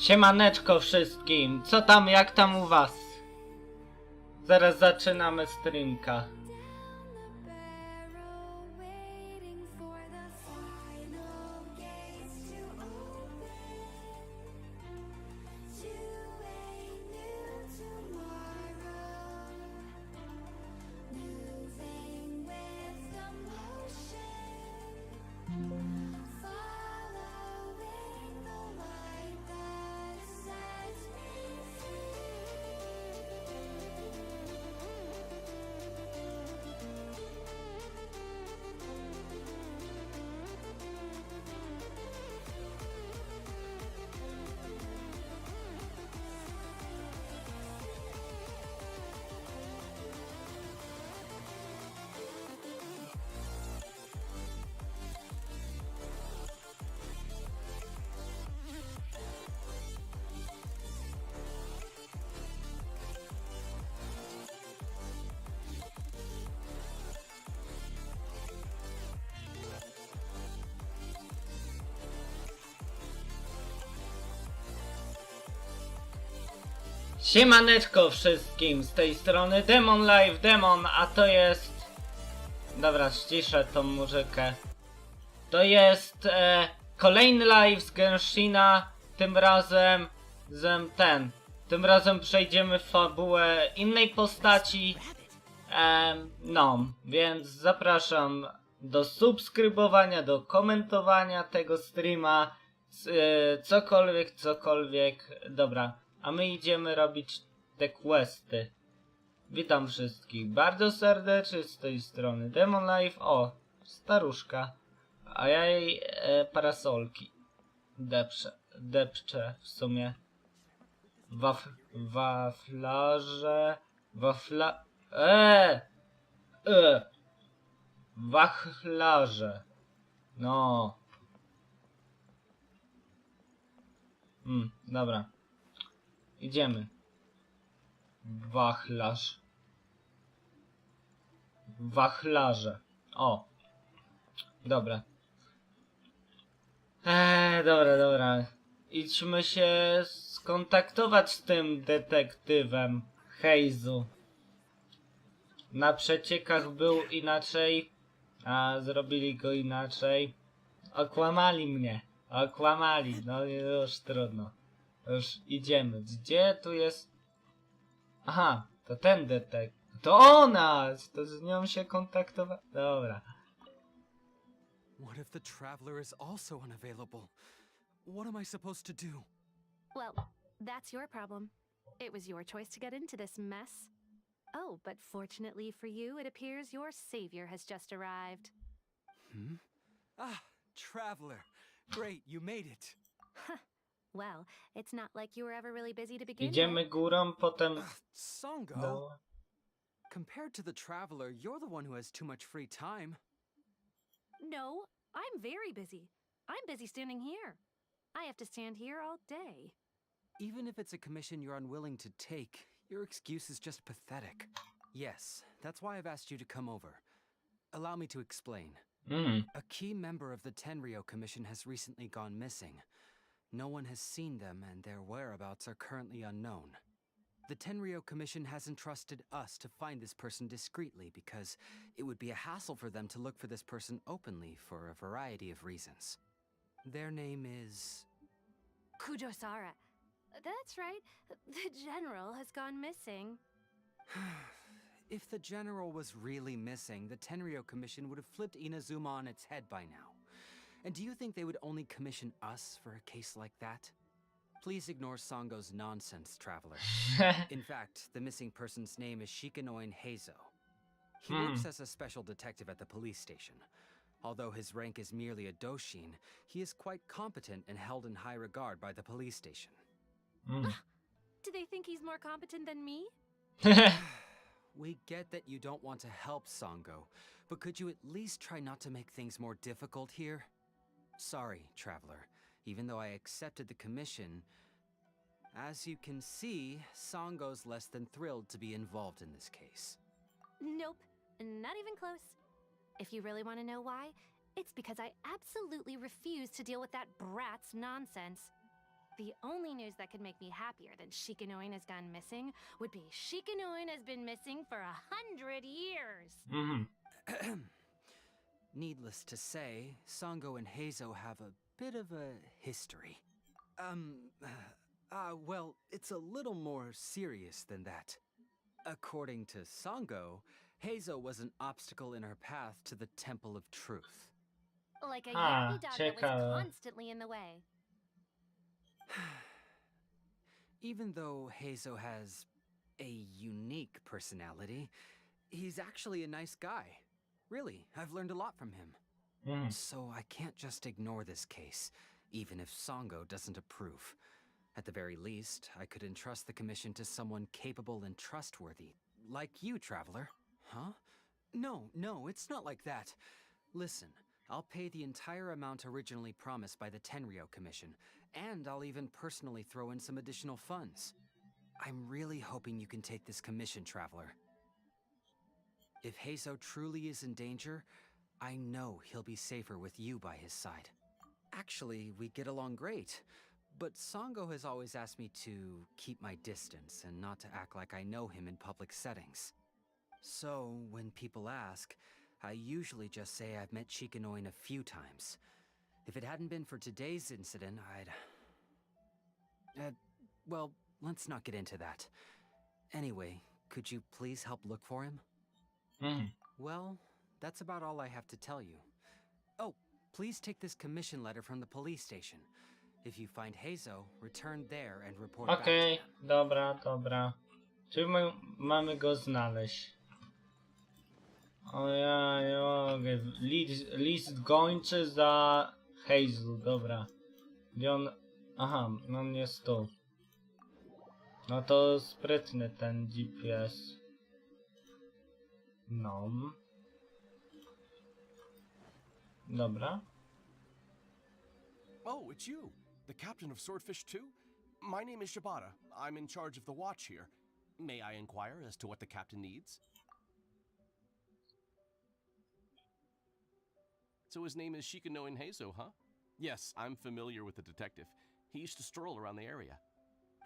Siemaneczko wszystkim, co tam, jak tam u was? Zaraz zaczynamy streamka. Siemaneczko wszystkim, z tej strony Demon Live Demon, a to jest... Dobra, ściszę tą muzykę. To jest kolejny live z Genshina, tym razem Tym razem przejdziemy fabułę innej postaci. No, więc zapraszam do subskrybowania, do komentowania tego streama, cokolwiek, dobra. A my idziemy robić te questy. Witam wszystkich bardzo serdecznie z tej strony Demon Life. O, staruszka. A ja jej parasolki depczę w sumie. Wachlarze. No. Dobra. Idziemy. Wachlarze. O. Dobra. Dobra. Idźmy się skontaktować z tym detektywem Heizou. Na przeciekach był inaczej, a zrobili go inaczej. Okłamali mnie. No już trudno. Już idziemy. Gdzie tu jest... Aha, to ten detektyw. To ona! To z nią się kontaktowa... Dobra. What if the traveler is also unavailable? What am I supposed to do? Well, that's your problem. It was your choice to get into this mess. Oh, but fortunately for you, it appears your savior has just arrived. Ah, traveler. Great, you made it. Well, it's not like you were ever really busy to begin Idziemy with. górą, potem... Songo. No. Compared to the traveler, you're the one who has too much free time. No, I'm very busy. I'm busy standing here. I have to stand here all day. Even if it's a commission you're unwilling to take, your excuse is just pathetic. Yes, that's why I've asked you to come over. Allow me to explain. A key member of the Tenryou Commission has recently gone missing. No one has seen them, and their whereabouts are currently unknown. The Tenryou Commission has entrusted us to find this person discreetly because it would be a hassle for them to look for this person openly for a variety of reasons. Their name is... Kujosara. That's right. The general has gone missing. If the general was really missing, the Tenryou Commission would have flipped Inazuma on its head by now. And do you think they would only commission us for a case like that? Please ignore Songo's nonsense, traveler. In fact, the missing person's name is Shikanoin Heizou. He works as a special detective at the police station. Although his rank is merely a doshin, he is quite competent and held in high regard by the police station. Do they think he's more competent than me? We get that you don't want to help Songo, but could you at least try not to make things more difficult here? Sorry, traveler. Even though I accepted the commission, as you can see, Songo's less than thrilled to be involved in this case. Nope, not even close. If you really want to know why, it's because I absolutely refuse to deal with that brat's nonsense. The only news that could make me happier than Shikanoin has gone missing would be Shikanoin has been missing for 100 years. Needless to say, Sango and Heizou have a bit of a history. Well, it's a little more serious than that. According to Sango, Heizou was an obstacle in her path to the Temple of Truth. Like a yappy dog that was ciekawe. constantly in the way. Even though Heizou has a unique personality, he's actually a nice guy. Really, I've learned a lot from him. So I can't just ignore this case, even if Sango doesn't approve. At the very least, I could entrust the commission to someone capable and trustworthy, like you, Traveler. Huh? No, it's not like that. Listen, I'll pay the entire amount originally promised by the Tenryou Commission, and I'll even personally throw in some additional funds. I'm really hoping you can take this commission, Traveler. If Heizou truly is in danger, I know he'll be safer with you by his side. Actually, we get along great, but Sango has always asked me to keep my distance and not to act like I know him in public settings. So, when people ask, I usually just say I've met Shikanoin a few times. If it hadn't been for today's incident, well, let's not get into that. Anyway, could you please help look for him? Well, that's about all I have to tell you. Oh, please take this commission letter from the police station. If you find Heizou, return there and report back to Okej, them. dobra. Czyli mamy go znaleźć. O ja nie mogę. List gończy za Heizou, dobra. Gdzie on... Aha, on jest tu. No to sprytny ten GPS. No. Dobra. Oh, it's you. The captain of Swordfish 2? My name is Shibata. I'm in charge of the watch here. May I inquire as to what the captain needs? So his name is Shikanoin Heizou, huh? Yes, I'm familiar with the detective. He used to stroll around the area.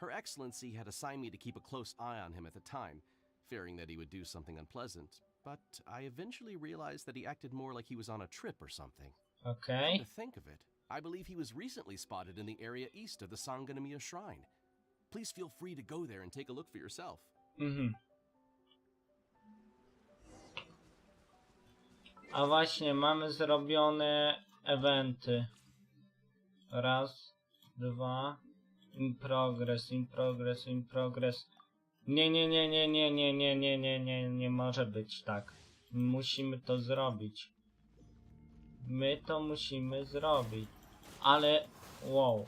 Her Excellency had assigned me to keep a close eye on him at the time, fearing that he would do something unpleasant, but I eventually realized that he acted more like he was on a trip or something. Okej. To think of it, I believe he was recently spotted in the area east of the Sangonomiya Shrine. Please feel free to go there and take a look for yourself. A właśnie, mamy zrobione eventy. Raz, dwa. In progress. Nie może być tak. Musimy to zrobić. My to musimy zrobić. Ale, wow.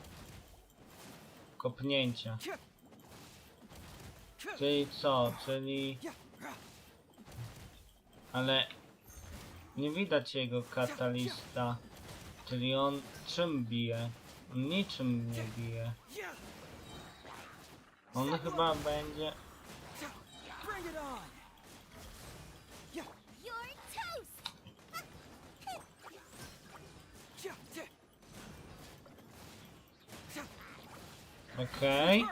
Kopnięcia. Czyli co? Czyli... Ale... Nie widać jego katalista. Czyli on czym bije? On niczym nie bije. On chyba będzie... Okej,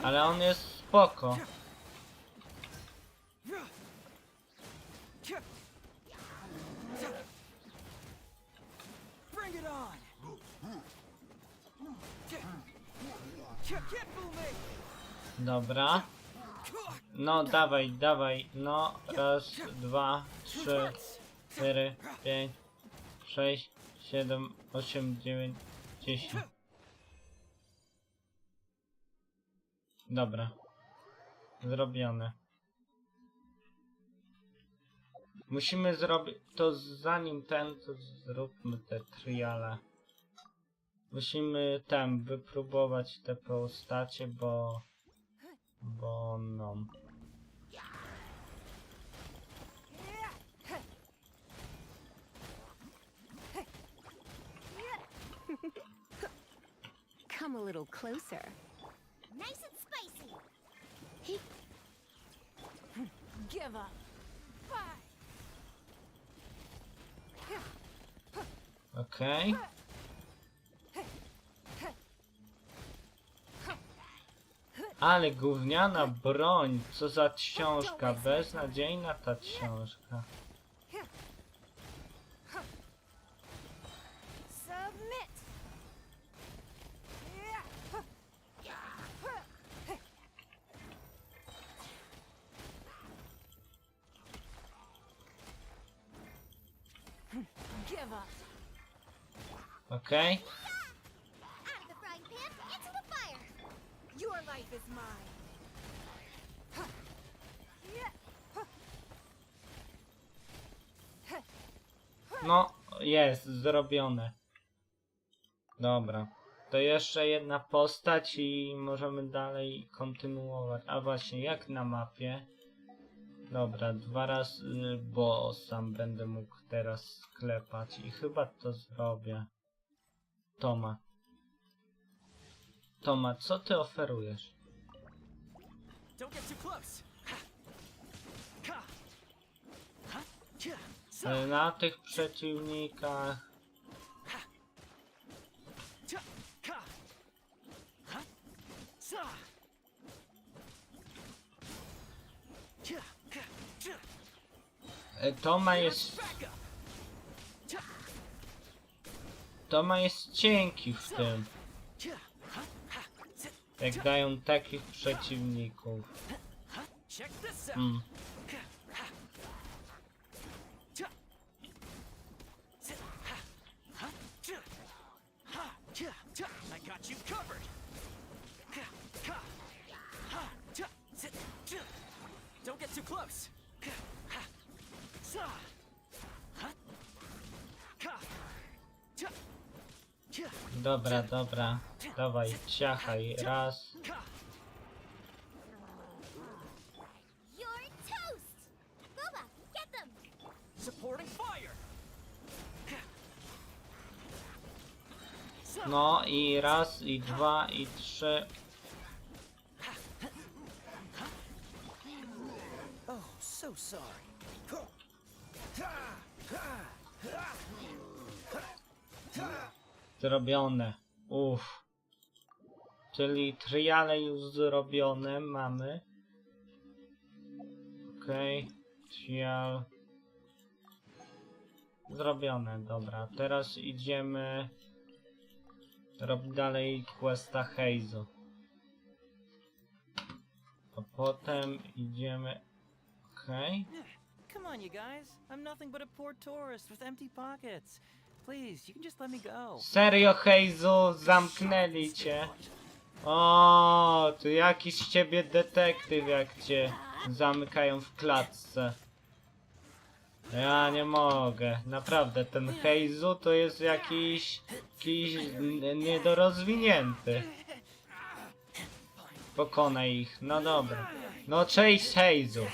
ale on jest spoko. Dobra. No dawaj. No, raz, dwa, trzy, 4, 5, 6, 7, 8, 9, 10. Dobra. Zrobione. Musimy zrobić to zanim ten, to zróbmy te triale. Musimy wypróbować te postacie, bo no. Come a little closer. Nice and spicy. Give up. Okej. Ale gówniana broń, co za książka, beznadziejna ta książka. Submit. Give up. Okej? Out of the frying pan, into the fire. Your life is mine. No, jest, zrobione. Dobra. To jeszcze jedna postać i możemy dalej kontynuować. A właśnie, jak na mapie? Dobra, 2 razy bossa będę mógł teraz sklepać i chyba to zrobię. Toma. Toma, co ty oferujesz? Don't get too close. Na tych przeciwnikach Toma jest cienki w tym. Jak dają takich przeciwników. I got you covered. Don't get too close. Dobra, dobra. Dawaj, ciachaj. Raz. You're toast. Boba, get them. Supporting fire. No i raz, i 2, i 3. Oh, so sorry. Zrobione. Uff. Czyli triale już zrobione mamy. Okej. Trial. Zrobione, dobra. Teraz idziemy robić dalej questa Heizou. A potem idziemy... Okej. Come on, you guys. I'm nothing but a poor tourist with empty pockets. Please, you can just let me go. Serio, Heizou, zamknęli cię. O, tu jakiś z ciebie detektyw, jak cię zamykają w klatce. Ja nie mogę. Naprawdę, ten Heizou to jest jakiś niedorozwinięty. Pokonaj ich, no dobra. No cześć, Heizou.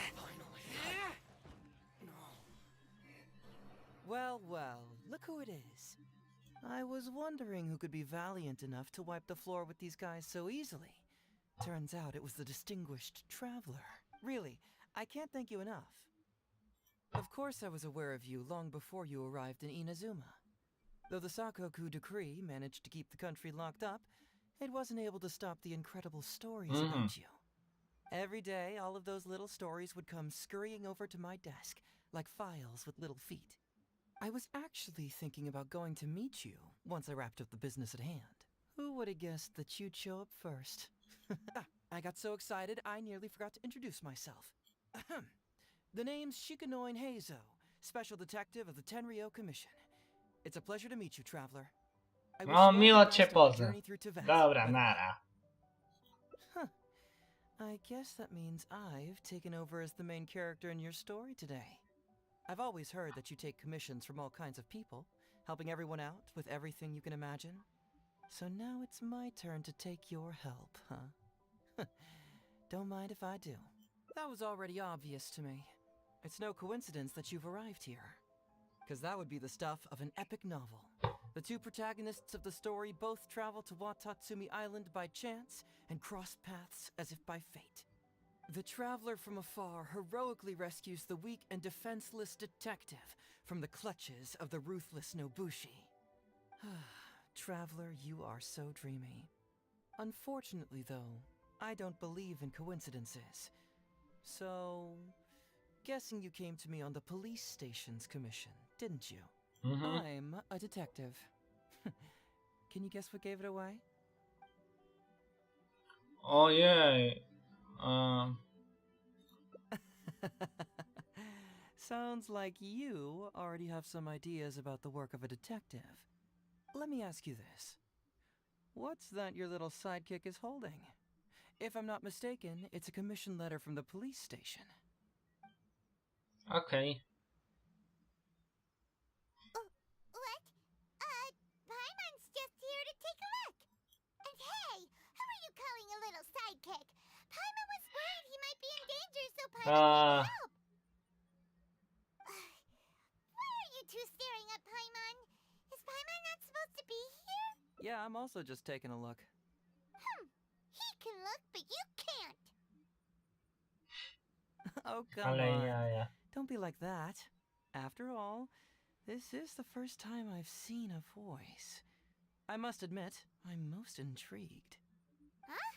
Well, well, look who it is. I was wondering who could be valiant enough to wipe the floor with these guys so easily. Turns out it was the distinguished traveler. Really, I can't thank you enough. Of course I was aware of you long before you arrived in Inazuma. Though the Sakoku decree managed to keep the country locked up, it wasn't able to stop the incredible stories about you. Every day, all of those little stories would come scurrying over to my desk, like files with little feet. I was actually thinking about going to meet you once I wrapped up the business at hand. Who would have guessed that you'd show up first? I got so excited I nearly forgot to introduce myself. The name's Shikanoin Heizou, Special Detective of the Tenryou Commission. It's a pleasure to meet you, traveler. I wish O, you all miło the cię best on your poznać. journey through Tibet. Dobra, nara. I guess that means I've taken over as the main character in your story today. I've always heard that you take commissions from all kinds of people, helping everyone out with everything you can imagine. So now it's my turn to take your help, huh? Don't mind if I do. That was already obvious to me. It's no coincidence that you've arrived here. Because that would be the stuff of an epic novel. The two protagonists of the story both travel to Watatsumi Island by chance and cross paths as if by fate. The traveler from afar heroically rescues the weak and defenseless detective from the clutches of the ruthless Nobushi. Traveler, you are so dreamy. Unfortunately, though, I don't believe in coincidences. So, guessing you came to me on the police station's commission, didn't you? I'm a detective. Can you guess what gave it away? Ojej. Sounds like you already have some ideas about the work of a detective. Let me ask you this. What's that your little sidekick is holding? If I'm not mistaken, it's a commission letter from the police station. Okej. What? Paimon's just here to take a look. And hey, who are you calling a little sidekick? Paimon was worried he might be in danger, so Paimon came to help. Why are you two staring at Paimon? Is Paimon not supposed to be here? Yeah, I'm also just taking a look. He can look, but you can't. Oh, come Ale on. jaja. Don't be like that. After all, this is the first time I've seen a voice. I must admit, I'm most intrigued. Huh?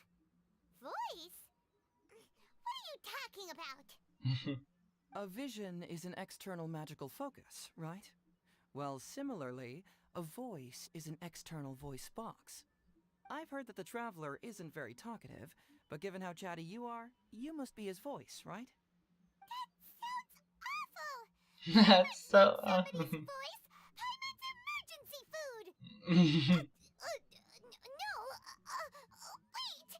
Voice? What are you talking about? A vision is an external magical focus, right? Well, similarly, a voice is an external voice box. I've heard that the Traveler isn't very talkative, but given how chatty you are, you must be his voice, right? That's so Somebody's voice? Paimon's emergency food! No, wait!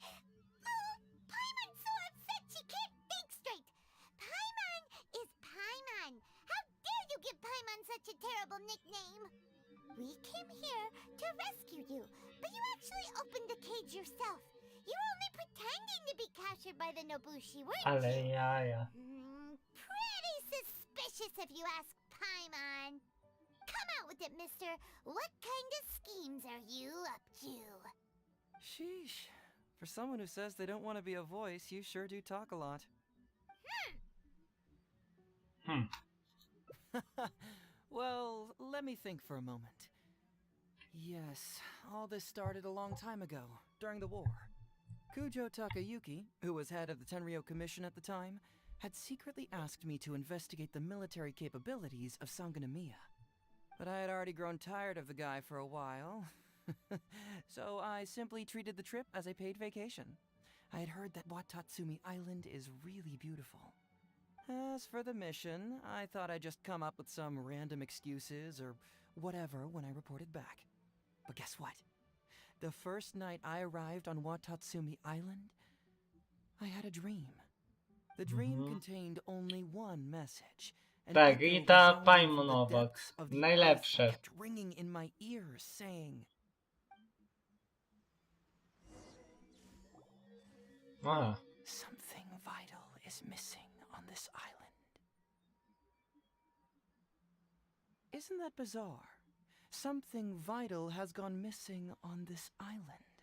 Oh, Paimon's so upset she can't think straight! Paimon is Paimon! How dare you give Paimon such a terrible nickname? We came here to rescue you, but you actually opened the cage yourself. You were only pretending to be captured by the Nobushi, weren't Ale you? jaja. Pretty suspicious if you ask Paimon. Come out with it, mister. What kind of schemes are you up to? Sheesh. For someone who says they don't want to be a voice, you sure do talk a lot. Well, let me think for a moment. Yes, all this started a long time ago, during the war. Kujo Takayuki, who was head of the Tenryou Commission at the time, had secretly asked me to investigate the military capabilities of Sangonomiya. But I had already grown tired of the guy for a while, so I simply treated the trip as a paid vacation. I had heard that Watatsumi Island is really beautiful. As for the mission, I thought I'd just come up with some random excuses or whatever when I reported back. But guess what? The first night I arrived on Watatsumi Island, I had a dream. The dream contained only one message. An Tak, echo i ta resounding Paimon from the obok. depths of the Najlepsze. earth kept ringing in my ears, saying, Aha. "Something vital is missing on this island." Isn't that bizarre? Something vital has gone missing on this island.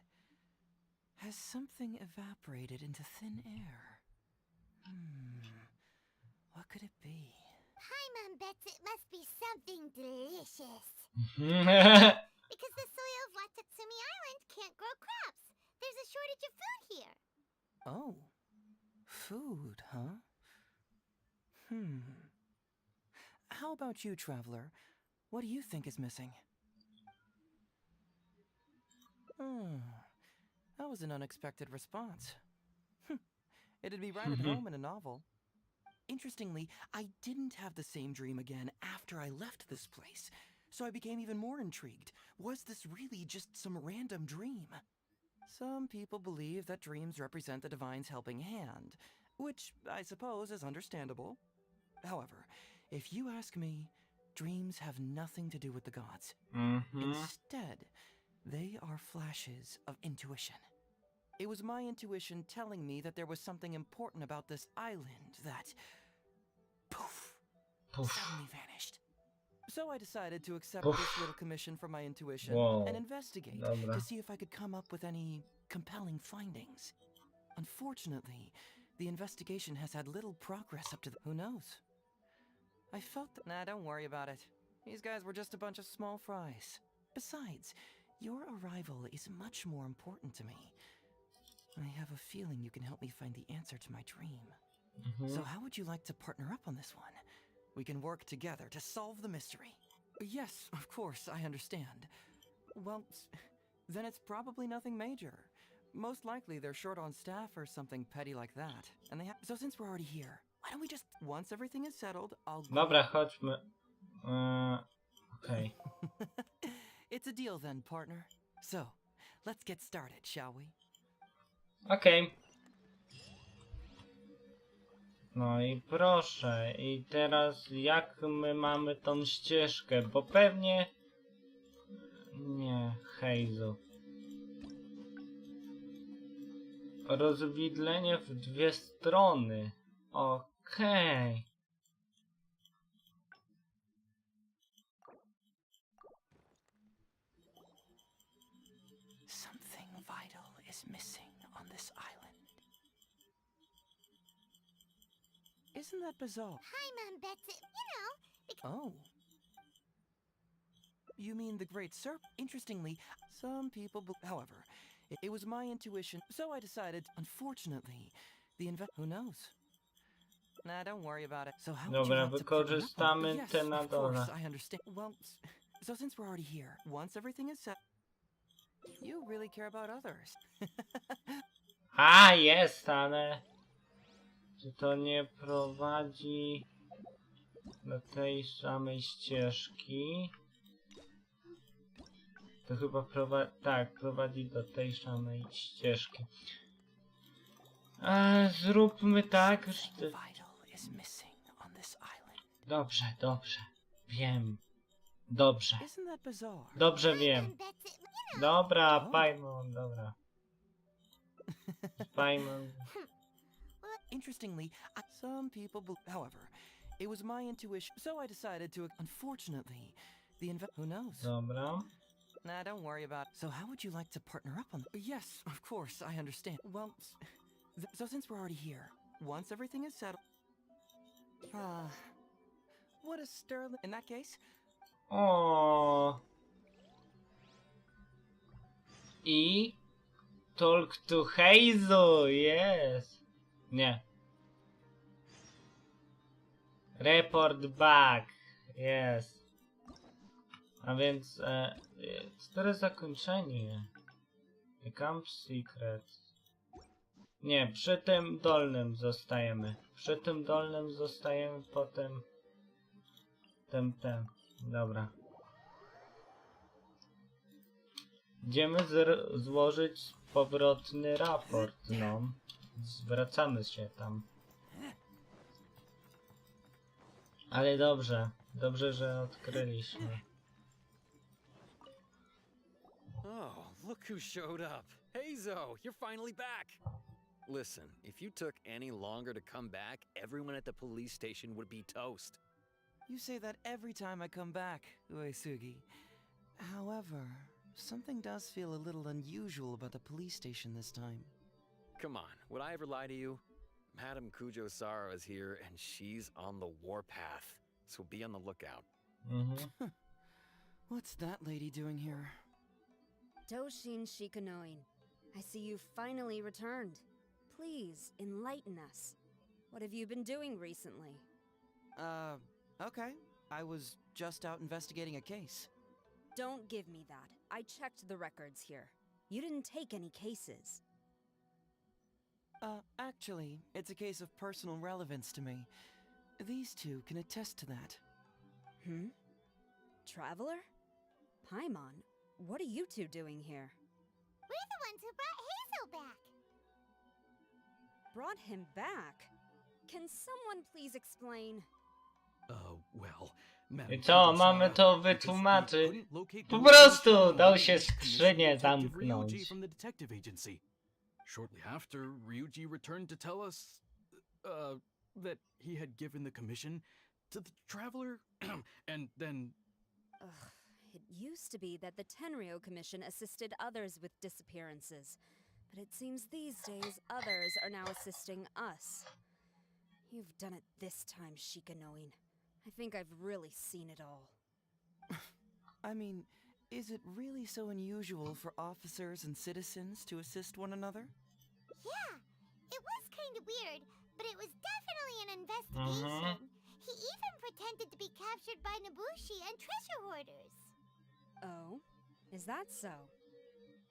Has something evaporated into thin air? What could it be? Paimon bets it must be something delicious. Because the soil of Watatsumi Island can't grow crops. There's a shortage of food here. Oh, food, huh? How about you, Traveler? What do you think is missing? That was an unexpected response. It'd be right at home in a novel. Interestingly, I didn't have the same dream again after I left this place, so I became even more intrigued. Was this really just some random dream? Some people believe that dreams represent the divine's helping hand, which I suppose is understandable. However, if you ask me, dreams have nothing to do with the gods. Instead, they are flashes of intuition. It was my intuition telling me that there was something important about this island that, poof, suddenly vanished. So I decided to accept this little commission from my intuition and investigate to see if I could come up with any compelling findings. Unfortunately, the investigation has had little progress up to who knows? I felt that, nah, don't worry about it. These guys were just a bunch of small fries. Besides, your arrival is much more important to me. I have a feeling you can help me find the answer to my dream. So how would you like to partner up on this one? We can work together to solve the mystery. Yes, of course, I understand. Well, then it's probably nothing major. Most likely they're short on staff or something petty like that. And they have. So since we're already here, why don't we just, once everything is settled, I'll. Dobra, chodźmy. Okej. It's a deal then, partner. So, let's get started, shall we? Okej. No i proszę. I teraz jak my mamy tą ścieżkę? Bo pewnie... Nie, Heizou. Rozwidlenie w dwie strony. Okej. Something vital is missing on this island. Isn't that bizarre? Paimon bets it, Oh. You mean the Great Serp? Interestingly, some people... However, it was my intuition, so I decided, unfortunately, the Who knows? Nah, don't worry about it. So how would you Dobra, like to partner up on- wykorzystamy Yes, te na of course, dole. I understand. Well, so since we're already here, once everything is set... You really care about others. A, jest, ale... Czy to nie prowadzi do tej samej ścieżki? To chyba prowadzi do tej samej ścieżki. Zróbmy tak, że... Vital is missing on this island. Dobrze, dobrze. Wiem. Dobrze. Isn't that bizarre? Dobrze wiem. Paimon bets it, Dobra, Paimon, dobra. Paimon. Interestingly, some people... However, it was my intuition, so I decided to... Unfortunately, the Who knows? Dobra. Nah, don't worry about it. So how would you like to partner up on... Yes, of course, I understand. Well, so since we're already here, once everything is settled... what a sterling... In that case... O. I... Talk to Heizou, yes. Nie. Report back, yes. A więc... Cztery zakończenie. Camp Secret. Nie, przy tym dolnym zostajemy. Przy tym dolnym zostajemy, potem... Ten. Dobra. Idziemy złożyć powrotny raport, no. Zwracamy się tam. Ale dobrze. Dobrze, że odkryliśmy. Oh, look who showed up. Heizou, you're finally back. Listen, if you took any longer to come back, everyone at the police station would be toast. You say that every time I come back, Uesugi. However, something does feel a little unusual about the police station this time. Come on, would I ever lie to you? Madame Kujo-Sara is here, and she's on the warpath, so be on the lookout. What's that lady doing here? Doshin Shikanoin, I see you finally returned. Please, enlighten us. What have you been doing recently? Okay. I was just out investigating a case. Don't give me that. I checked the records here. You didn't take any cases. Actually, it's a case of personal relevance to me. These two can attest to that. Traveler? Paimon, what are you two doing here? We're the ones who brought Heizou back. Brought him back? Can someone please explain? Well, I co, mamy to wytłumaczyć? Po prostu dał się skrzynię zamknąć. From the detective agency. Shortly after, Ryuji returned to tell us that he had given the commission to the traveler and then Ugh, it used to be that the Tenryo Commission assisted others with disappearances, but it seems these days others are now assisting us. You've done it this time, Shikanoin. I think I've really seen it all. I mean, is it really so unusual for officers and citizens to assist one another? Yeah, it was kind of weird, but it was definitely an investigation. He even pretended to be captured by Nobushi and treasure hoarders. Oh, is that so?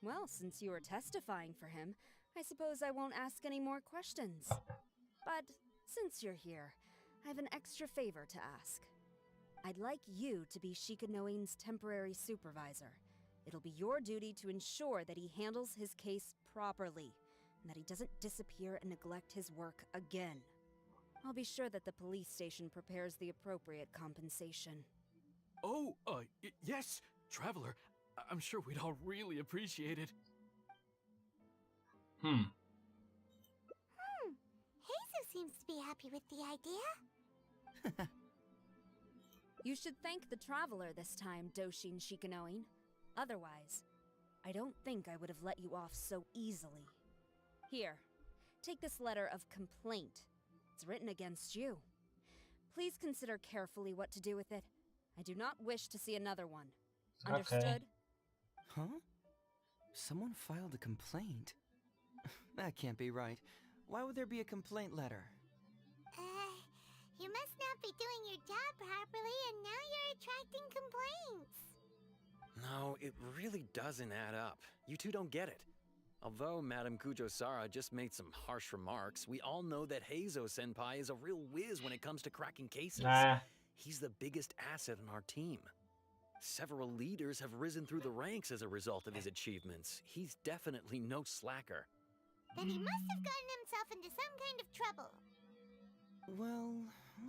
Well, since you are testifying for him, I suppose I won't ask any more questions. But since you're here, I have an extra favor to ask. I'd like you to be Shikanoin's temporary supervisor. It'll be your duty to ensure that he handles his case properly, and that he doesn't disappear and neglect his work again. I'll be sure that the police station prepares the appropriate compensation. Oh, yes, Traveler. I'm sure we'd all really appreciate it. Heizou seems to be happy with the idea. You should thank the Traveler this time, Doshin Shikanoin. Otherwise, I don't think I would have let you off so easily. Here, take this letter of complaint. It's written against you. Please consider carefully what to do with it. I do not wish to see another one. Understood? Huh? Someone filed a complaint? That can't be right. Why would there be a complaint letter? You must not be doing your job properly, and now you're attracting complaints. No, it really doesn't add up. You two don't get it. Although Madame Kujo-Sara just made some harsh remarks, we all know that Heizou-senpai is a real whiz when it comes to cracking cases. He's the biggest asset on our team. Several leaders have risen through the ranks as a result of his achievements. He's definitely no slacker. Then he must have gotten himself into some kind of trouble. Well,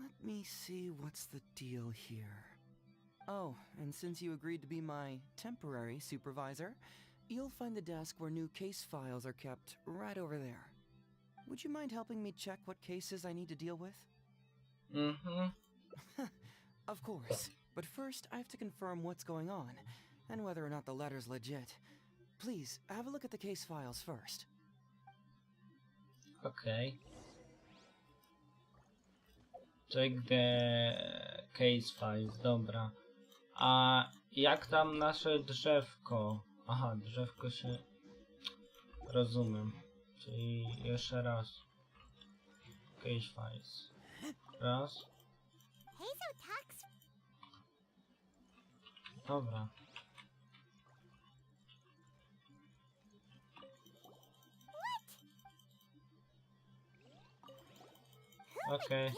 let me see what's the deal here. Oh, and since you agreed to be my temporary supervisor, you'll find the desk where new case files are kept right over there. Would you mind helping me check what cases I need to deal with? Of course. But first, I have to confirm what's going on, and whether or not the letter's legit. Please, have a look at the case files first. Okay. Check the case files, dobra. A jak tam nasze drzewko? Aha, drzewko się... Rozumiem. Czyli jeszcze raz. Case files. Raz. Heizou talks. Dobra. Okej.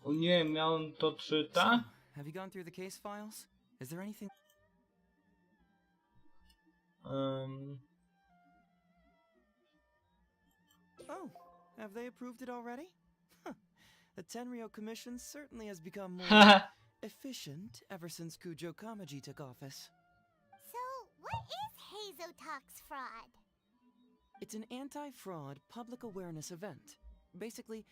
O nie, miałem to czytać? Have you gone through the case files? Is there anything... Oh, have they approved it already? Huh. The Tenryou Commission certainly has become more efficient ever since Kujo Kamaji took office. So, what is Heizou Talks fraud? It's an anti-fraud public awareness event. Basically,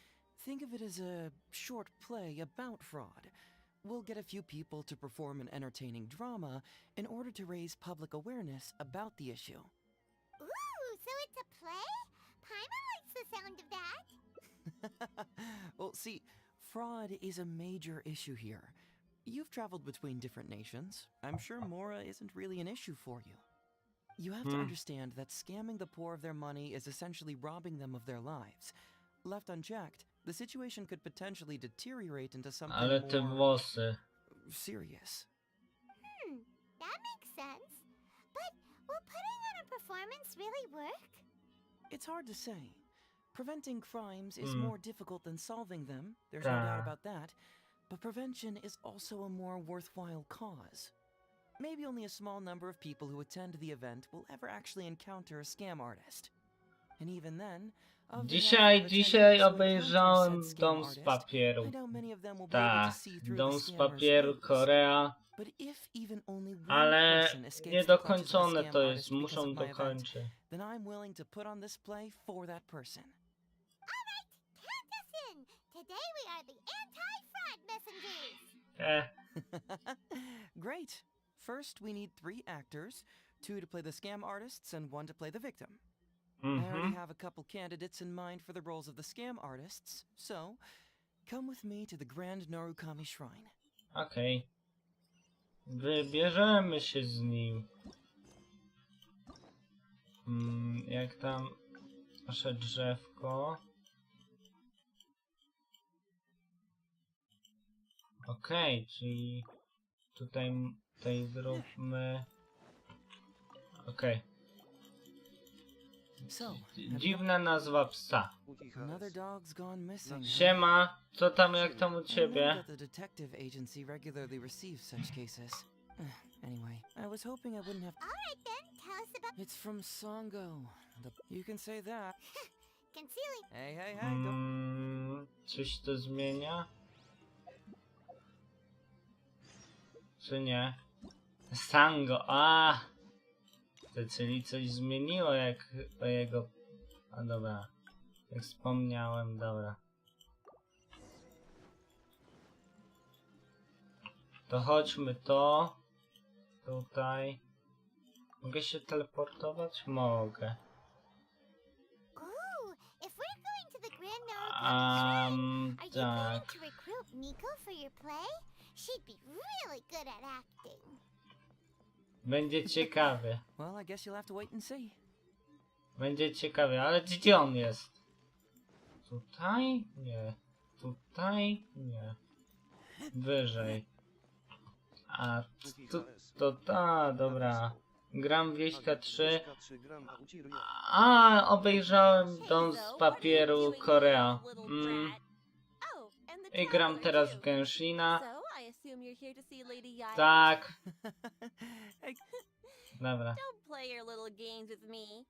think of it as a short play about fraud. We'll get a few people to perform an entertaining drama in order to raise public awareness about the issue. Ooh, so it's a play? Paimon likes the sound of that. Well, see, fraud is a major issue here. You've traveled between different nations. I'm sure Mora isn't really an issue for you. You have to understand that scamming the poor of their money is essentially robbing them of their lives. Left unchecked, the situation could potentially deteriorate into something Ale te more włosy. serious. That makes sense. But will putting on a performance really work? It's hard to say. Preventing crimes is more difficult than solving them, there's no doubt about that, but prevention is also a more worthwhile cause. Maybe only a small number of people who attend the event will ever actually encounter a scam artist. And even then, Dzisiaj obejrzałem Dom z papieru. Tak, Dom z papieru, Korea. Ale niedokończone to jest, muszą dokończyć. Then I'm willing to put on this play for that person. Alright, count us in! Today we are the anti-fraud messengers! Great! First, we need 3 actors, 2 to play the scam artists and 1 to play the victim. I already have a couple candidates in mind for the roles of the scam artists, so come with me to the Grand Narukami Shrine. Okej. Wybierzemy się z nim. jak tam nasze drzewko. Okej, czyli tutaj zróbmy... Okej. Dziwna nazwa psa. Another dog's gone missing. Siema, co tam, jak tam u I know ciebie? that the detective agency regularly receives such cases. Anyway, I was hoping I wouldn't have. Alright then, tell us about It's from Songo. You can say that. concealing. Hey, don't. Coś to zmienia? Czy nie? Sango, czyli coś zmieniło jak o jego... A dobra, jak wspomniałem, dobra. To chodźmy tutaj. Mogę się teleportować? Mogę. Ooh, if we're going to the Grand Shrine, are you planning Tak. to recruit Miko for your play? She'd be really good at acting. Będzie ciekawie. Well, I guess you'll have to wait and see. Będzie ciekawie, ale gdzie on jest? Tutaj? Nie. Tutaj? Nie. Wyżej. A dobra. Gram 23. Obejrzałem Dom z papieru Korea. I gram teraz w Genshina. Tak. Dobra. Don't play your little games with me.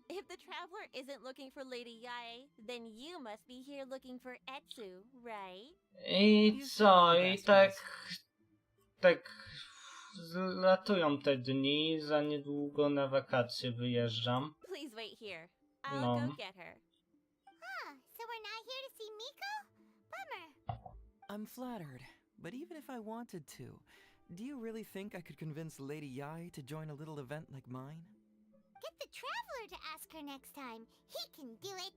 If the traveler isn't looking for Lady Yae, then you must be here looking for Etsu, right? I co? I tak zlatują te dni, za niedługo na wakacje wyjeżdżam. Please wait here. I'll No. go get her. So we're not here to see Miko? Bummer. I'm flattered, but even if I wanted to, do you really think I could convince Lady Yae to join a little event like mine? Get the traveler to ask her next time. He can do it.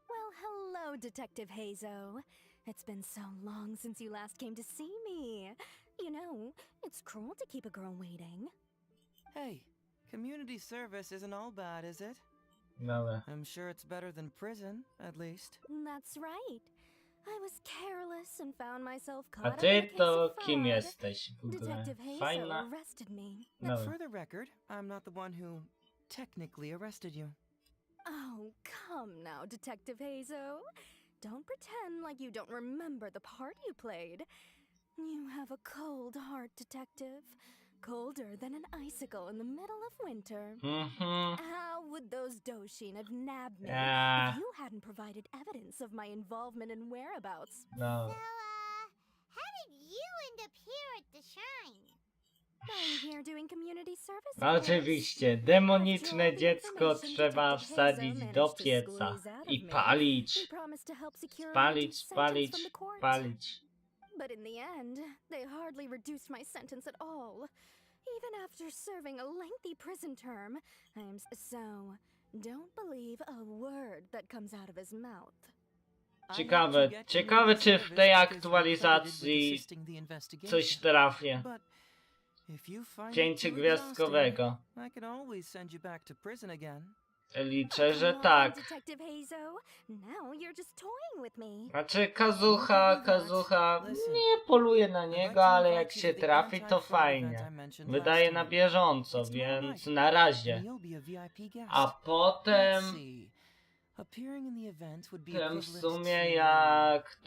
Well, hello, Detective Heizou. It's been so long since you last came to see me. You know, it's cruel to keep a girl waiting. Hey, community service isn't all bad, is it? Dobra. I'm sure it's better than prison, at least. That's right. I was careless and found myself A caught up in a ty case to of kim fraud. jesteś w ogóle? Detective Heizou Fajna. arrested me. Dobra. For the record, I'm not the one who technically arrested you. Oh, come now, Detective Heizou. Don't pretend like you don't remember the part you played. You have a cold heart, Detective. Colder than an icicle in the middle of winter. How would those Doshin have nabbed me if you hadn't provided evidence of my involvement and whereabouts? No. So, how did you end up here at the shrine? I'm here doing community service. Oczywiście, demoniczne dziecko trzeba wsadzić do pieca i palić. Palić. But in the end, they hardly reduced my sentence at all. Even after serving a lengthy prison term, so don't believe a word that comes out of his mouth. Ciekawe czy w tej aktualizacji coś trafię. 5-gwiazdkowego. Liczę, że tak. Znaczy Kazucha nie poluje na niego, ale jak się trafi to fajnie. Wydaje na bieżąco, więc na razie. A potem w sumie jak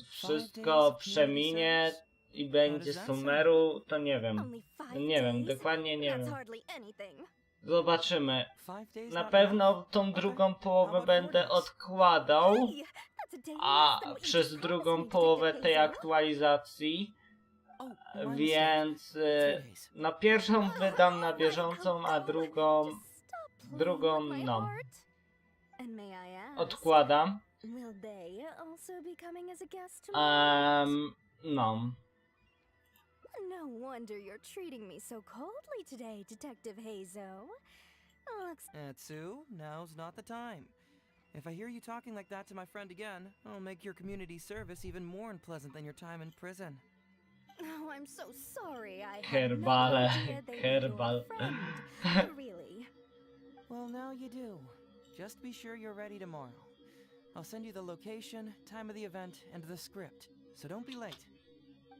wszystko przeminie i będzie Sumeru, to nie wiem. Nie wiem, dokładnie nie wiem. Zobaczymy. Na pewno tą drugą połowę będę odkładał, a przez drugą połowę tej aktualizacji, więc na pierwszą wydam na bieżącą, a drugą no. Odkładam. No. No wonder you're treating me so coldly today, Detective Heizou. Etsu, now's not the time. If I hear you talking like that to my friend again, I'll make your community service even more unpleasant than your time in prison. Oh, I'm so sorry. I had Herbale. no idea they were Herbal. your friend. Really. Well, now you do. Just be sure you're ready tomorrow. I'll send you the location, time of the event, and the script, so don't be late.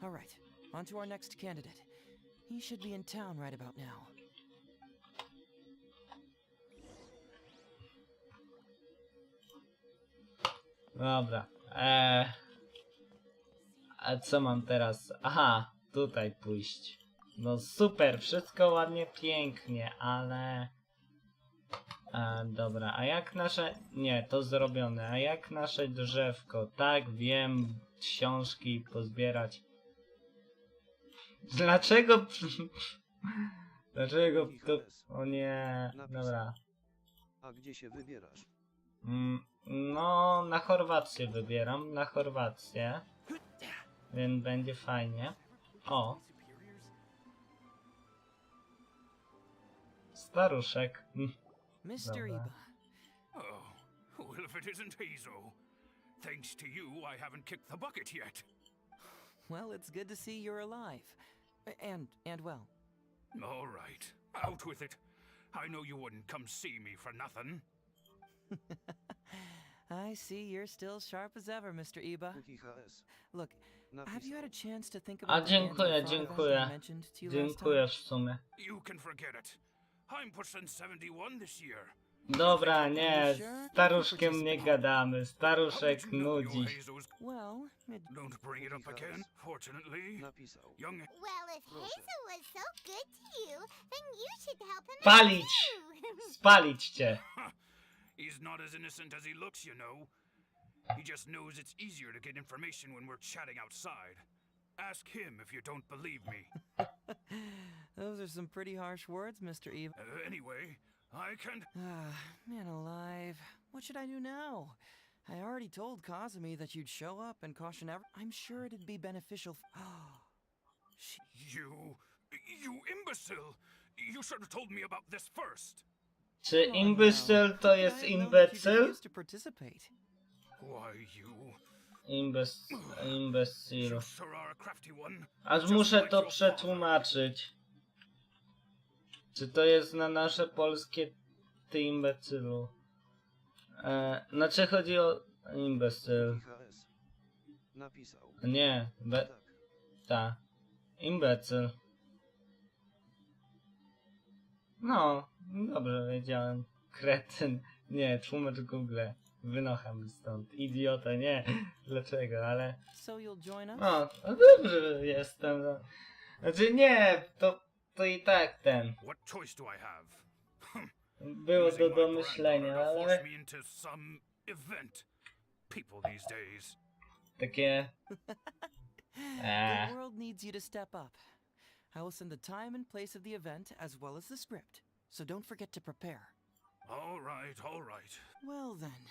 All right, on to our next candidate. He should be in town right about now. Dobra. A co mam teraz? Aha, tutaj pójść. No super, wszystko ładnie, pięknie, ale... dobra, a jak nasze... Nie, to zrobione. A jak nasze drzewko? Tak, wiem, książki pozbierać. Dlaczego... Dlaczego to... O nie... Dobra. A gdzie się wybierasz? No, na Chorwację wybieram, na Chorwację. Więc będzie fajnie. O! Staruszek. Mr. Dobra. Iba. Oh, well, if it isn't Heizou. Thanks to you, I haven't kicked the bucket yet. Well, it's good to see you're alive. And well. All right, out with it. I know you wouldn't come see me for nothing. I see you're still sharp as ever, Mr. Iba. Look, have you had a chance to think A about the dziękuję, anti-fraud event I dziękuję. mentioned to you last Dziękuję time? w sumie. You can forget it. I'm pushing 71 this year. Dobra, nie, z staruszkiem nie gadamy. Staruszek nudzi. Well, Don't bring it up again, fortunately. Napisał. Young Well, if Heizou was so good to you, then you should help him out Palić! too. Spalić cię! He's not as innocent as he looks, you know. He just knows it's easier to get information when we're chatting outside. Ask him if you don't believe me. those are some pretty harsh words, Mr. Iba. Anyway, I can... Man alive. What should I do now? I already told Kazumi that you'd show up and caution I'm sure it'd be beneficial. You imbecile! You should have told me about this first. Czy imbecyl to jest imbecyl? Why, you... Imbecyl. You sure are a crafty one. Aż Just muszę like to your father. przetłumaczyć. Czy to jest na nasze polskie ty imbecylu? Znaczy chodzi o imbecyl. Napisał. Nie, ta. Imbecyl. No, dobrze wiedziałem. Kretyn. Nie, tłumacz Google. Wynocham stąd. Idiota, nie. Dlaczego, ale... No, no dobrze jestem. No. Znaczy nie, to i tak ten. What choice do I have? Było do domyślenia, ale... Takie... The world needs you to step up. I will send the time and place of the event as well as the script, so don't forget to prepare. All right, all right. Well then.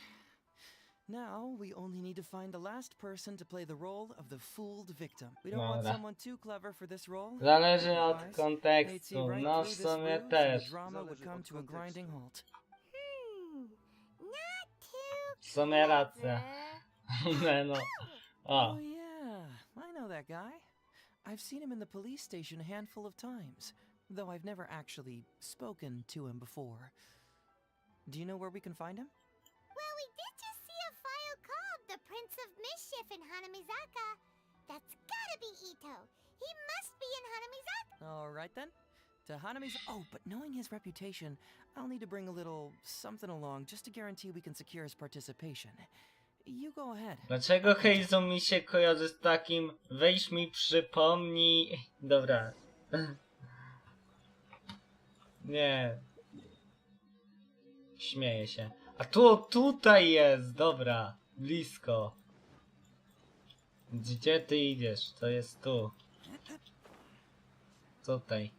Now we only need to find the last person to play the role of the fooled victim. We don't want someone too clever for this role. Zależy od kontekstu. No w sumie też. The drama would come to a grinding halt. Not too W sumie racja. No. O. Oh yeah, I know that guy. I've seen him in the police station a handful of times, though I've never actually spoken to him before. Do you know where we can find him? Well, we did just see a file called the Prince of Mischief in Hanamizaka. That's gotta be Ito. He must be in Hanamizaka. All right then. To Hanami's. Oh, but knowing his reputation, I'll need to bring a little something along just to guarantee we can secure his participation. You go ahead. Dlaczego Heizou mi się kojarzy z takim weź mi przypomnij... Dobra. Nie. Śmieję się. A tutaj jest, dobra. Blisko. Gdzie ty idziesz? To jest tu. Tutaj.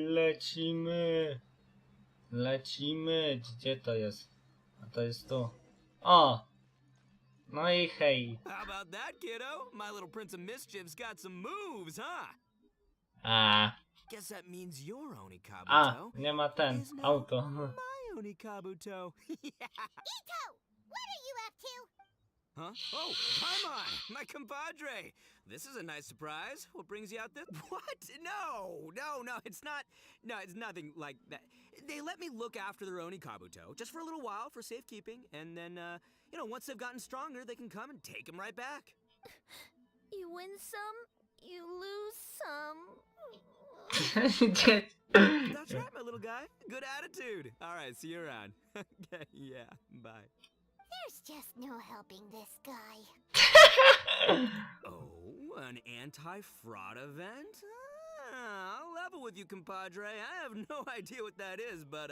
Lecimy. Lecimy. Gdzie to jest? A to jest tu. O! No i hej. How about that, kiddo? My little Prince of Mischief's got some moves, huh? Guess that means your Oni Kabuto. A, nie ma ten, auto. My Oni Kabuto. Ito, what are you up to? Huh? Oh, Paimon, my compadre. This is a nice surprise. What brings you out this? What? No, it's not. No, it's nothing like that. They let me look after their Oni Kabuto just for a little while for safekeeping, and then, you know, once they've gotten stronger, they can come and take them right back. You win some, you lose some. That's right, my little guy. Good attitude. All right, see you around. Okay, yeah, bye. There's just no helping this guy. Oh, an anti-fraud event? I'll level with you, compadre. I have no idea what that is, but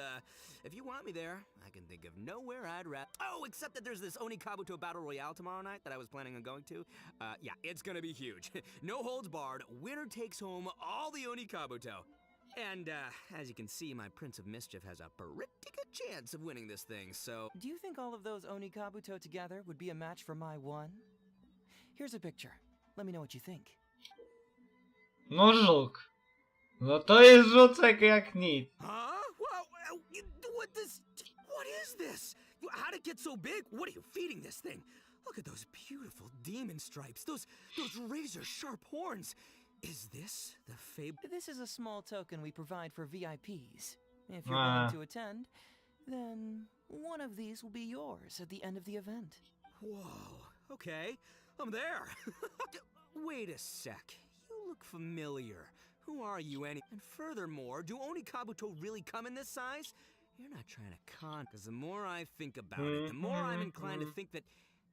if you want me there, I can think of nowhere I'd rather. Oh, except that there's this Oni Kabuto Battle Royale tomorrow night that I was planning on going to. Yeah, it's gonna be huge. No holds barred. Winner takes home all the Oni Kabuto. And, as you can see, my Prince of Mischief has a pretty good chance of winning this thing, so... Do you think all of those Oni Kabuto together would be a match for my one? Here's a picture. Let me know what you think. No żuk. No to jest żuczek jak nic. Huh? What is this? How'd it get so big? What are you feeding this thing? Look at those beautiful demon stripes, those razor-sharp horns. Is this the fable? This is a small token we provide for VIPs. If you're willing to attend, then one of these will be yours at the end of the event. Whoa, okay, I'm there. Wait a sec, you look familiar. Who are you any? And furthermore, do Oni Kabuto really come in this size? You're not trying to con, because the more I think about it, the more I'm inclined to think that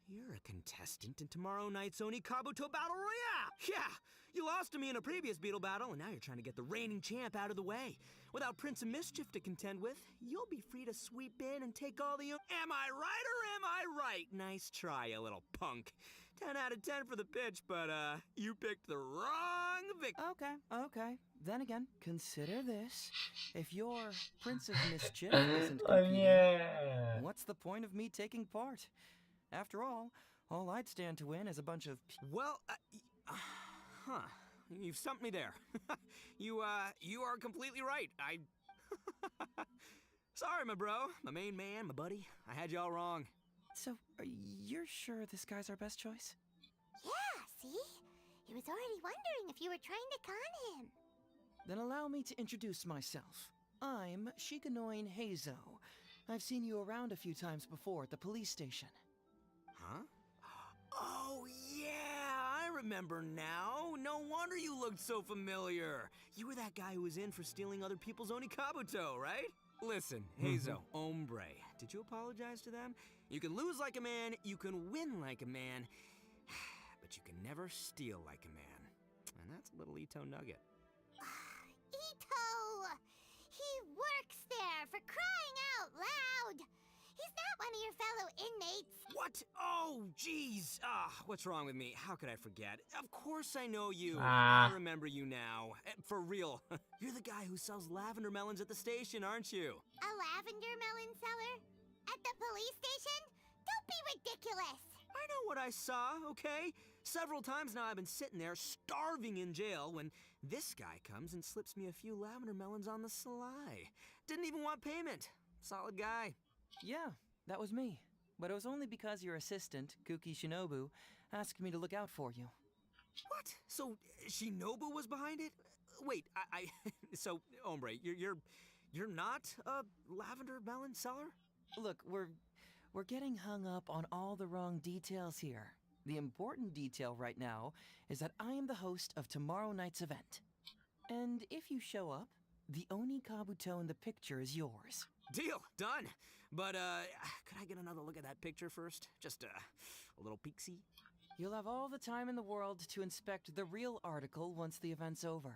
you're a contestant in tomorrow night's Oni Kabuto Battle Royale! Yeah! You lost to me in a previous Beetle battle, and now you're trying to get the reigning champ out of the way. Without Prince of Mischief to contend with, you'll be free to sweep in and take all the... Am I right or am I right? Nice try, you little punk. 10 out of 10 for the pitch, but, you picked the wrong victim. Okay. Then again, consider this. If your Prince of Mischief isn't competing, what's the point of me taking part? After all I'd stand to win is a bunch of... Well, you've stumped me there. You are completely right. Sorry, my bro, my main man, my buddy. I had you all wrong. So, you're sure this guy's our best choice? Yeah, see? He was already wondering if you were trying to con him. Then allow me to introduce myself. I'm Shikanoin Heizou. I've seen you around a few times before at the police station. Huh? Oh, yeah, I remember now. No wonder you looked so familiar. You were that guy who was in for stealing other people's Oni Kabuto, right? Listen, Heizou, hombre, did you apologize to them? You can lose like a man, you can win like a man, but you can never steal like a man. And that's a little Ito nugget. Ito! He works there, for crying out loud! He's not one of your fellow inmates. What? Oh, jeez. What's wrong with me? How could I forget? Of course I know you. Ah. I remember you now. For real. You're the guy who sells lavender melons at the station, aren't you? A lavender melon seller? At the police station? Don't be ridiculous. I know what I saw, okay? Several times now I've been sitting there starving in jail when this guy comes and slips me a few lavender melons on the sly. Didn't even want payment. Solid guy. Yeah, that was me. But it was only because your assistant, Kuki Shinobu, asked me to look out for you. What? So Shinobu was behind it? Wait, so hombre, you're not a lavender melon seller? Look, we're getting hung up on all the wrong details here. The important detail right now is that I am the host of tomorrow night's event. And if you show up, the Oni Kabuto in the picture is yours. Deal, done. But, could I get another look at that picture first? Just, a little peek-see? You'll have all the time in the world to inspect the real article once the event's over.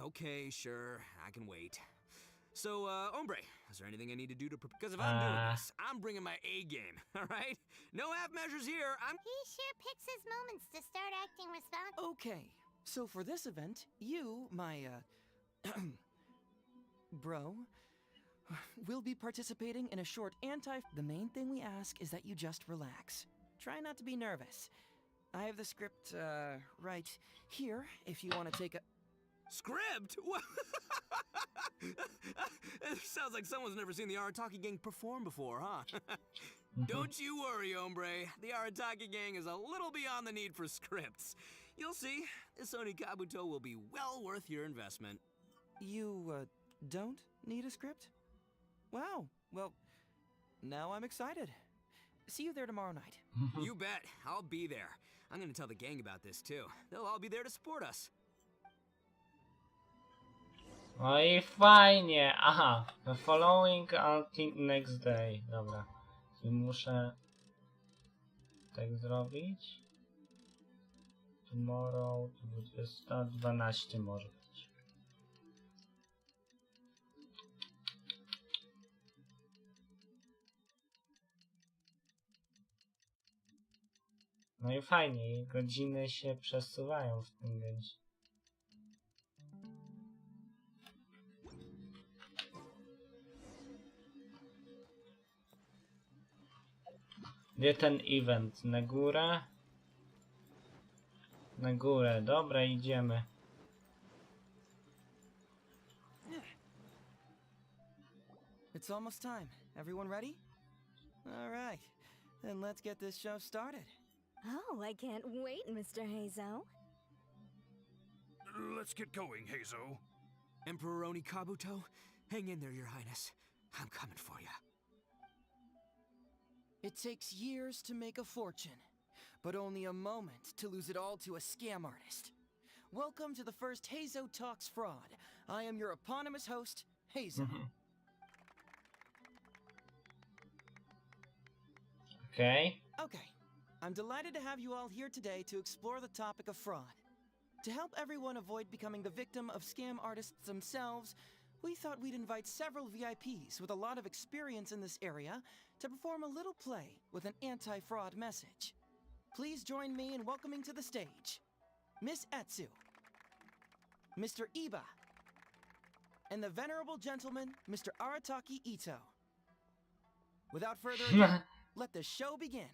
Okay, sure. I can wait. So, hombre, is there anything I need to do to prepare? Because if I'm doing this, I'm bringing my A game, all right? No half measures here. He sure picks his moments to start acting responsible. Okay, so for this event, you, my, bro, will be participating in a short The main thing we ask is that you just relax. Try not to be nervous. I have the script, right here, if you want to take a... Script? What? It sounds like someone's never seen the Arataki Gang perform before, huh? Don't you worry, hombre. The Arataki gang is a little beyond the need for scripts. You'll see, this Oni Kabuto will be well worth your investment. You, don't need a script? Wow, well, now I'm excited. See you there tomorrow night. You bet, I'll be there. I'm gonna tell the gang about this too. They'll all be there to support us. No i fajnie. Aha, the following until next day. Dobra. I muszę tak zrobić. Tomorrow 20:12 może być. No i fajnie, godziny się przesuwają w tym Genshin. Gdzie ten event? Na górę? Na górę, dobra, idziemy. It's almost time. Everyone ready? All right, then let's get this show started. Oh, I can't wait, Mr. Heizou. Let's get going, Heizou. Emperor Oni Kabuto, hang in there, Your Highness. I'm coming for you. It takes years to make a fortune, but only a moment to lose it all to a scam artist. Welcome to the first Heizou Talks Fraud. I am your eponymous host, Heizou. Okay. Okay, I'm delighted to have you all here today to explore the topic of fraud. To help everyone avoid becoming the victim of scam artists themselves, we thought we'd invite several VIPs with a lot of experience in this area to perform a little play with an anti-fraud message. Please join me in welcoming to the stage Miss Etsu, Mr. Iba, and the venerable gentleman, Mr. Arataki Ito. Without further ado, let the show begin.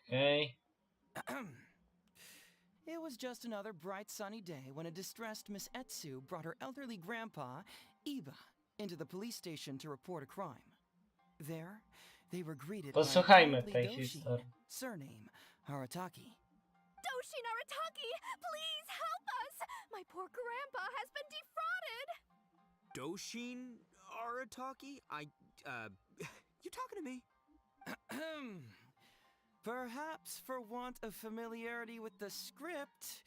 Okay. It was just another bright sunny day when a distressed Miss Etsu brought her elderly grandpa, Iba, into the police station to report a crime. There, they were greeted by Posłuchajmy a tej Doshin, historii. surname Arataki. Doshin Arataki, please help us! My poor grandpa has been defrauded! Doshin Arataki? You talking to me? Perhaps for want of familiarity with the script,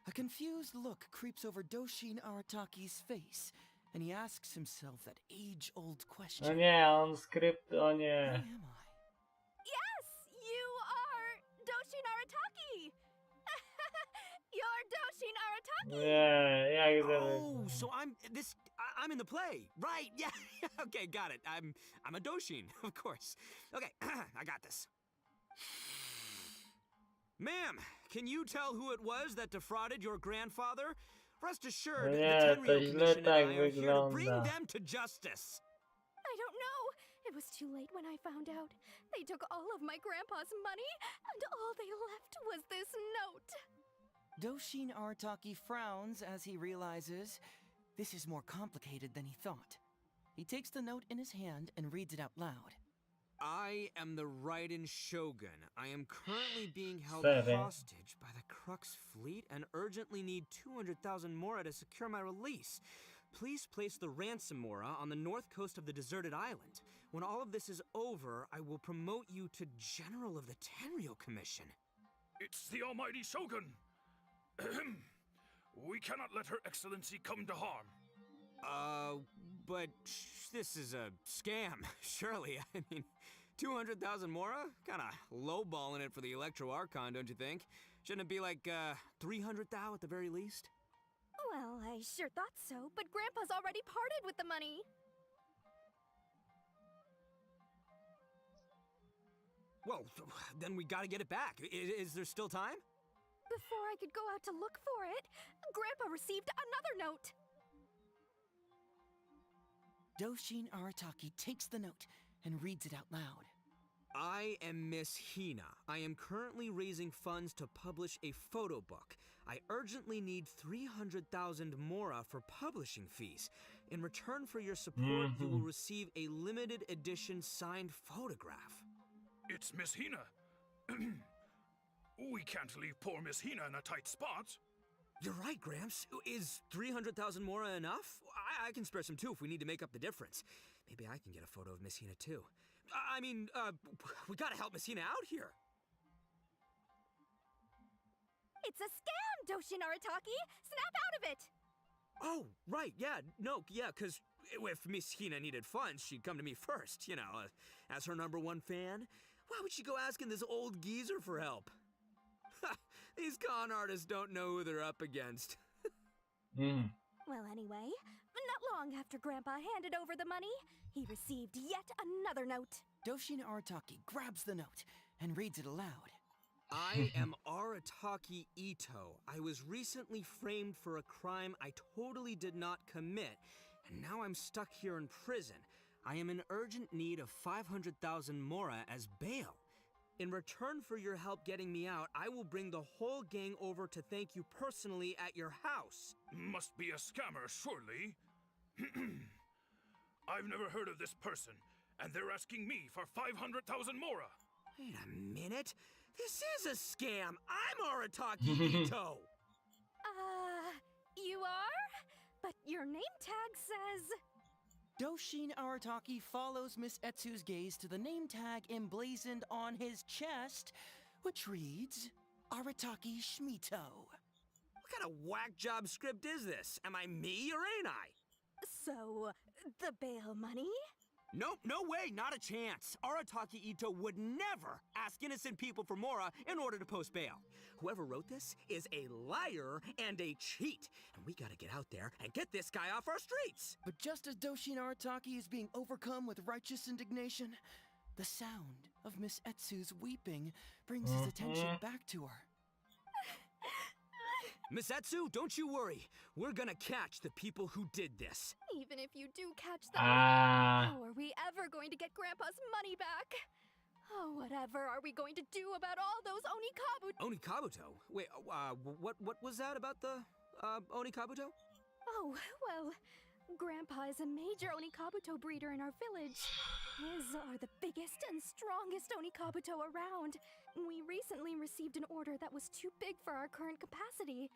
a confused look creeps over Doshin Arataki's face, and he asks himself that age-old question. O nie, on skrypt, o Who nie. am I? Yes, you are Doshin Arataki! You're Doshin Arataki! Nie, jak Oh, to... so I'm in the play. Right, yeah. Okay, got it. I'm a Doshin, of course. Okay, I got this. Ma'am, can you tell who it was that defrauded your grandfather? Rest assured, the Nie, to Tenryo źle Commission and tak I are here to bring wygląda. them to justice. I don't know. It was too late when I found out. They took all of my grandpa's money, and all they left was this note. Doshin Arataki frowns as he realizes this is more complicated than he thought. He takes the note in his hand and reads it out loud. I am the Raiden Shogun. I am currently being held Seven. hostage by the Crux fleet and urgently need 200,000 mora to secure my release. Please place the ransom mora on the north coast of the deserted island. When all of this is over, I will promote you to General of the Tenryo Commission. It's the almighty Shogun. We cannot let Her Excellency come to harm. But this is a scam, surely. I mean, 200,000 mora? Kinda lowballing it for the Electro Archon, don't you think? Shouldn't it be like, 300 thou at the very least? Well, I sure thought so, but Grandpa's already parted with the money. Well, then we gotta get it back. Is there still time? Before I could go out to look for it, Grandpa received another note. Doshin Arataki takes the note and reads it out loud. I am Miss Hina. I am currently raising funds to publish a photo book. I urgently need 300,000 mora for publishing fees. In return for your support, you will receive a limited edition signed photograph. It's Miss Hina. We can't leave poor Miss Hina in a tight spot. You're right, Gramps. Is 300,000 mora enough? I can spare some too if we need to make up the difference. Maybe I can get a photo of Miss Hina too. We gotta help Miss Hina out here. It's a scam, Doshin Arataki! Snap out of it! Oh, right, yeah, no, yeah, because if Miss Hina needed funds, she'd come to me first, as her #1 fan. Why would she go asking this old geezer for help? These con artists don't know who they're up against. Well, anyway, not long after Grandpa handed over the money, he received yet another note. Doshin Arataki grabs the note and reads it aloud. I am Arataki Ito. I was recently framed for a crime I totally did not commit, and now I'm stuck here in prison. I am in urgent need of 500,000 mora as bail. In return for your help getting me out, I will bring the whole gang over to thank you personally at your house. Must be a scammer, surely. I've never heard of this person, and they're asking me for 500,000 mora. Wait a minute. This is a scam. I'm Arataki Ito. You are? But your name tag says... Doshin Arataki follows Miss Etsu's gaze to the name tag emblazoned on his chest, which reads, Arataki Shmito. What kind of whack job script is this? Am I me or ain't I? So, the bail money? Nope, no way, not a chance. Arataki Ito would never ask innocent people for mora in order to post bail. Whoever wrote this is a liar and a cheat, and we gotta get out there and get this guy off our streets. But just as Doshin Arataki is being overcome with righteous indignation, the sound of Miss Etsu's weeping brings his attention back to her. Miss Etsu, don't you worry. We're gonna catch the people who did this. Even if you do catch them, how are we ever going to get Grandpa's money back? Oh, whatever are we going to do about all those Onikabuto? Wait, what was that about the, Onikabuto? Oh, well, Grandpa is a major Onikabuto breeder in our village. His are the biggest and strongest Onikabuto around. We recently received an order that was too big for our current capacity.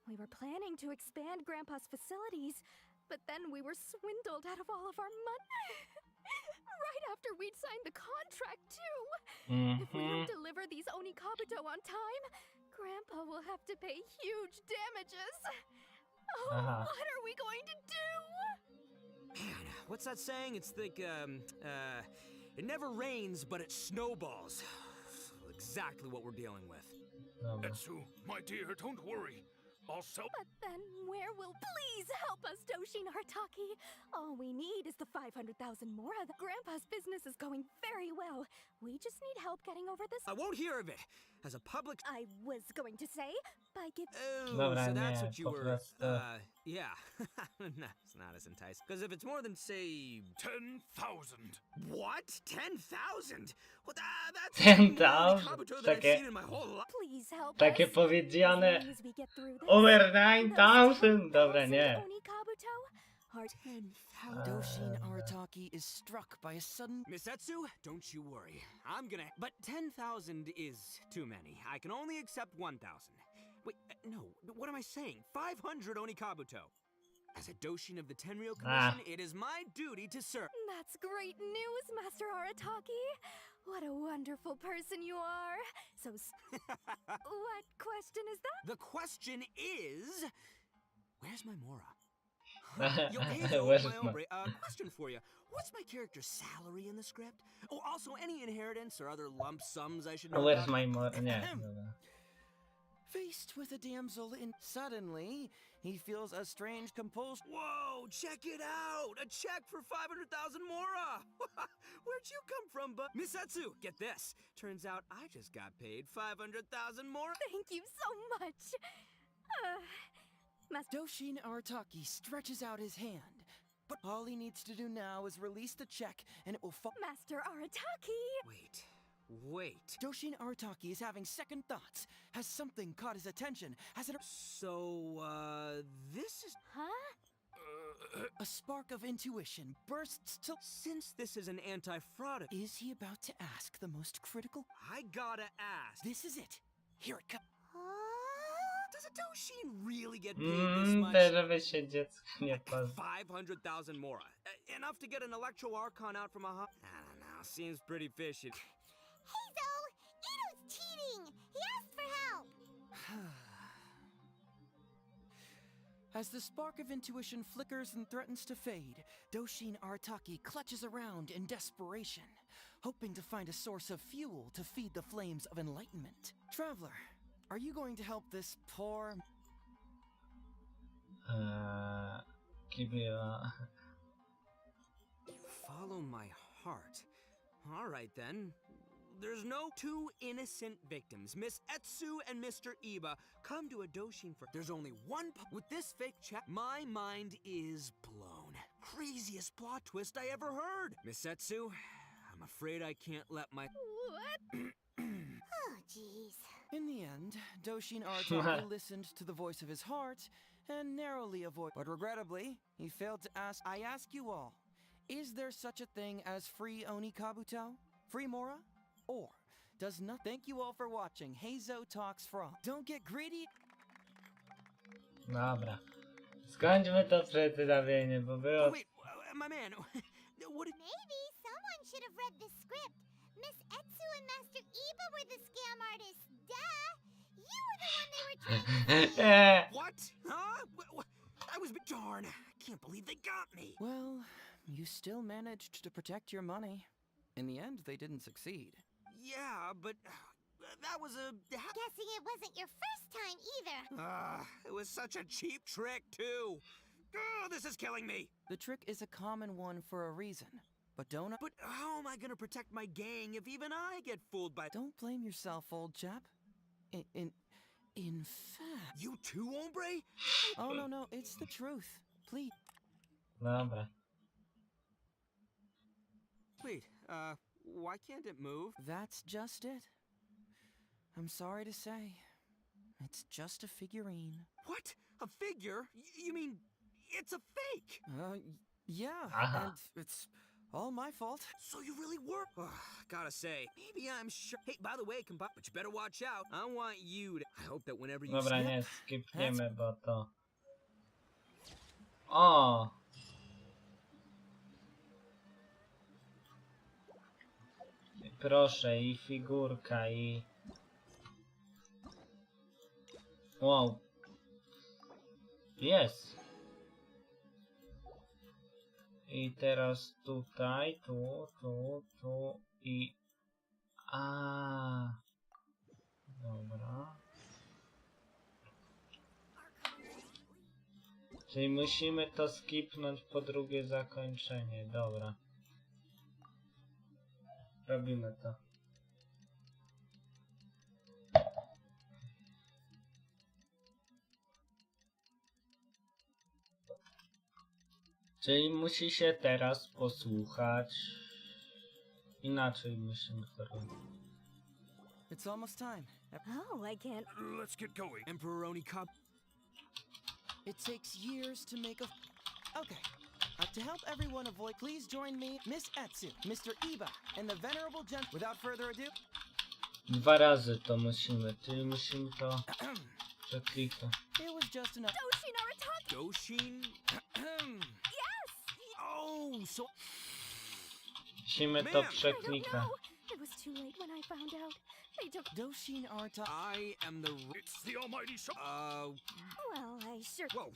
We were planning to expand Grandpa's facilities, but then we were swindled out of all of our money. Right after we'd signed the contract, too. If we don't deliver these Onikabuto on time, Grandpa will have to pay huge damages. Oh, what are we going to do? Man, what's that saying? It's like, it never rains, but it snowballs. Exactly what we're dealing with. Etsu, my dear, don't worry. I'll sell. But then where will please help us, Doshin Arataki? All we need is the 500,000 mora. Grandpa's business is going very well. We just need help getting over this. I won't hear of it. As a public... I was going to say, by giving... Oh, so that's what you were... yeah. That's not as enticing. Because if it's more than, say... 10,000. What? 10,000? Well, that's... 10,000? Please help Takie us. powiedziane... As long as we get through this, Over 9,000! Dobra, nie. Onikabuto? Doshin Arataki is struck by a sudden... Miss Etsu, don't you worry. I'm gonna... But 10,000 is too many. I can only accept 1,000. Wait, no, what am I saying? 500 Onikabuto. As a Doshin of the Tenryou Commission, it is my duty to serve. That's great news, Master Arataki. What a wonderful person you are. So, what question is that? The question is... Where's my mora? Yo, question for you. What's my character's salary in the script? Oh, also any inheritance or other lump sums I should know Where's about? my mora? Nie. Faced with a damsel suddenly, he feels a strange compulsion. Whoa, check it out! A check for 500,000 mora! Where'd you come from, Miss Etsu, get this. Turns out I just got paid 500,000 mora. Thank you so much. Doshin Arataki stretches out his hand, but all he needs to do now is release the check and it will fall. Master Arataki! Wait. Doshin Arataki is having second thoughts. Has something caught his attention? Has it... So, this is... Huh? A spark of intuition bursts to... Since this is an anti-fraud... Is he about to ask the most critical? I gotta ask. This is it. Here it comes. Does a Doshin really get paid this much? Żeby się dziecko nie pozbyć. 500,000 mora. Enough to get an Electro Archon out from a... I don't know, seems pretty fishy. Heizou! Ito's cheating! He asked for help! As the spark of intuition flickers and threatens to fade, Doshin Arataki clutches around in desperation, hoping to find a source of fuel to feed the flames of enlightenment. Traveler, are you going to help this poor... Kibiła. You follow my heart. All right, then. There's no two innocent victims. Miss Etsu and Mr. Iba come to a Doshin for... There's only one... With this fake chat, my mind is blown. Craziest plot twist I ever heard. Miss Etsu, I'm afraid I can't let my... What? Oh, jeez. In the end, Doshin Arataki listened to the voice of his heart and narrowly avoided... But regrettably, he failed to ask... I ask you all, is there such a thing as free Oni Kabuto? Free Mora? Or does not... Thank you all for watching. Heizou Talks From. Don't get greedy. Dobra. Skończmy to przedstawienie, bo było... Oh, wait, my man, what did... Maybe someone should have read the script. Miss Etsu and Master Iba were the scam artists. Duh! You were the one they were trying to... What? Huh? I was... Darn, I can't believe they got me. Well, you still managed to protect your money. In the end, they didn't succeed. Yeah, but that was a... Guessing it wasn't your first time either. It was such a cheap trick, too. Oh, this is killing me. The trick is a common one for a reason. But don't... But how am I gonna protect my gang if even I get fooled by... Don't blame yourself, old chap. In fact... You too, hombre? Oh, no, it's the truth. Please. Dobra. Wait, why can't it move? That's just it. I'm sorry to say. It's just a figurine. What? A figure? You mean it's a fake? Yeah, and it's all my fault. So you really were? Gotta say, maybe I'm sure. Hey, by the way, but you better watch out. I want you to... I hope that whenever you... Dobra, nie, skipniemy, bo to... O! Proszę, i figurka, i... Wow. Jest. I teraz tutaj, tu i... Dobra. Czyli musimy to skipnąć po drugie zakończenie, dobra. Robimy to. Czyli musi się teraz posłuchać. Inaczej musimy to robić. It's almost time. Oh, I can't... Let's get going. Emperor Oni Cub. It takes years to make a... Okay. To help everyone avoid, please join me, Miss Etsu, Mr. Iba, and the venerable gent. Without further ado... 2 razy to musimy, czyli musimy to przeklikać. It was just enough. Doshin Arataki! Doshin? Yes! Oh, so... Musimy to przeklikać. It was too late when I found out. They took... Doshin Arataki... I am the... It's the almighty show. Well, I sure... Whoa,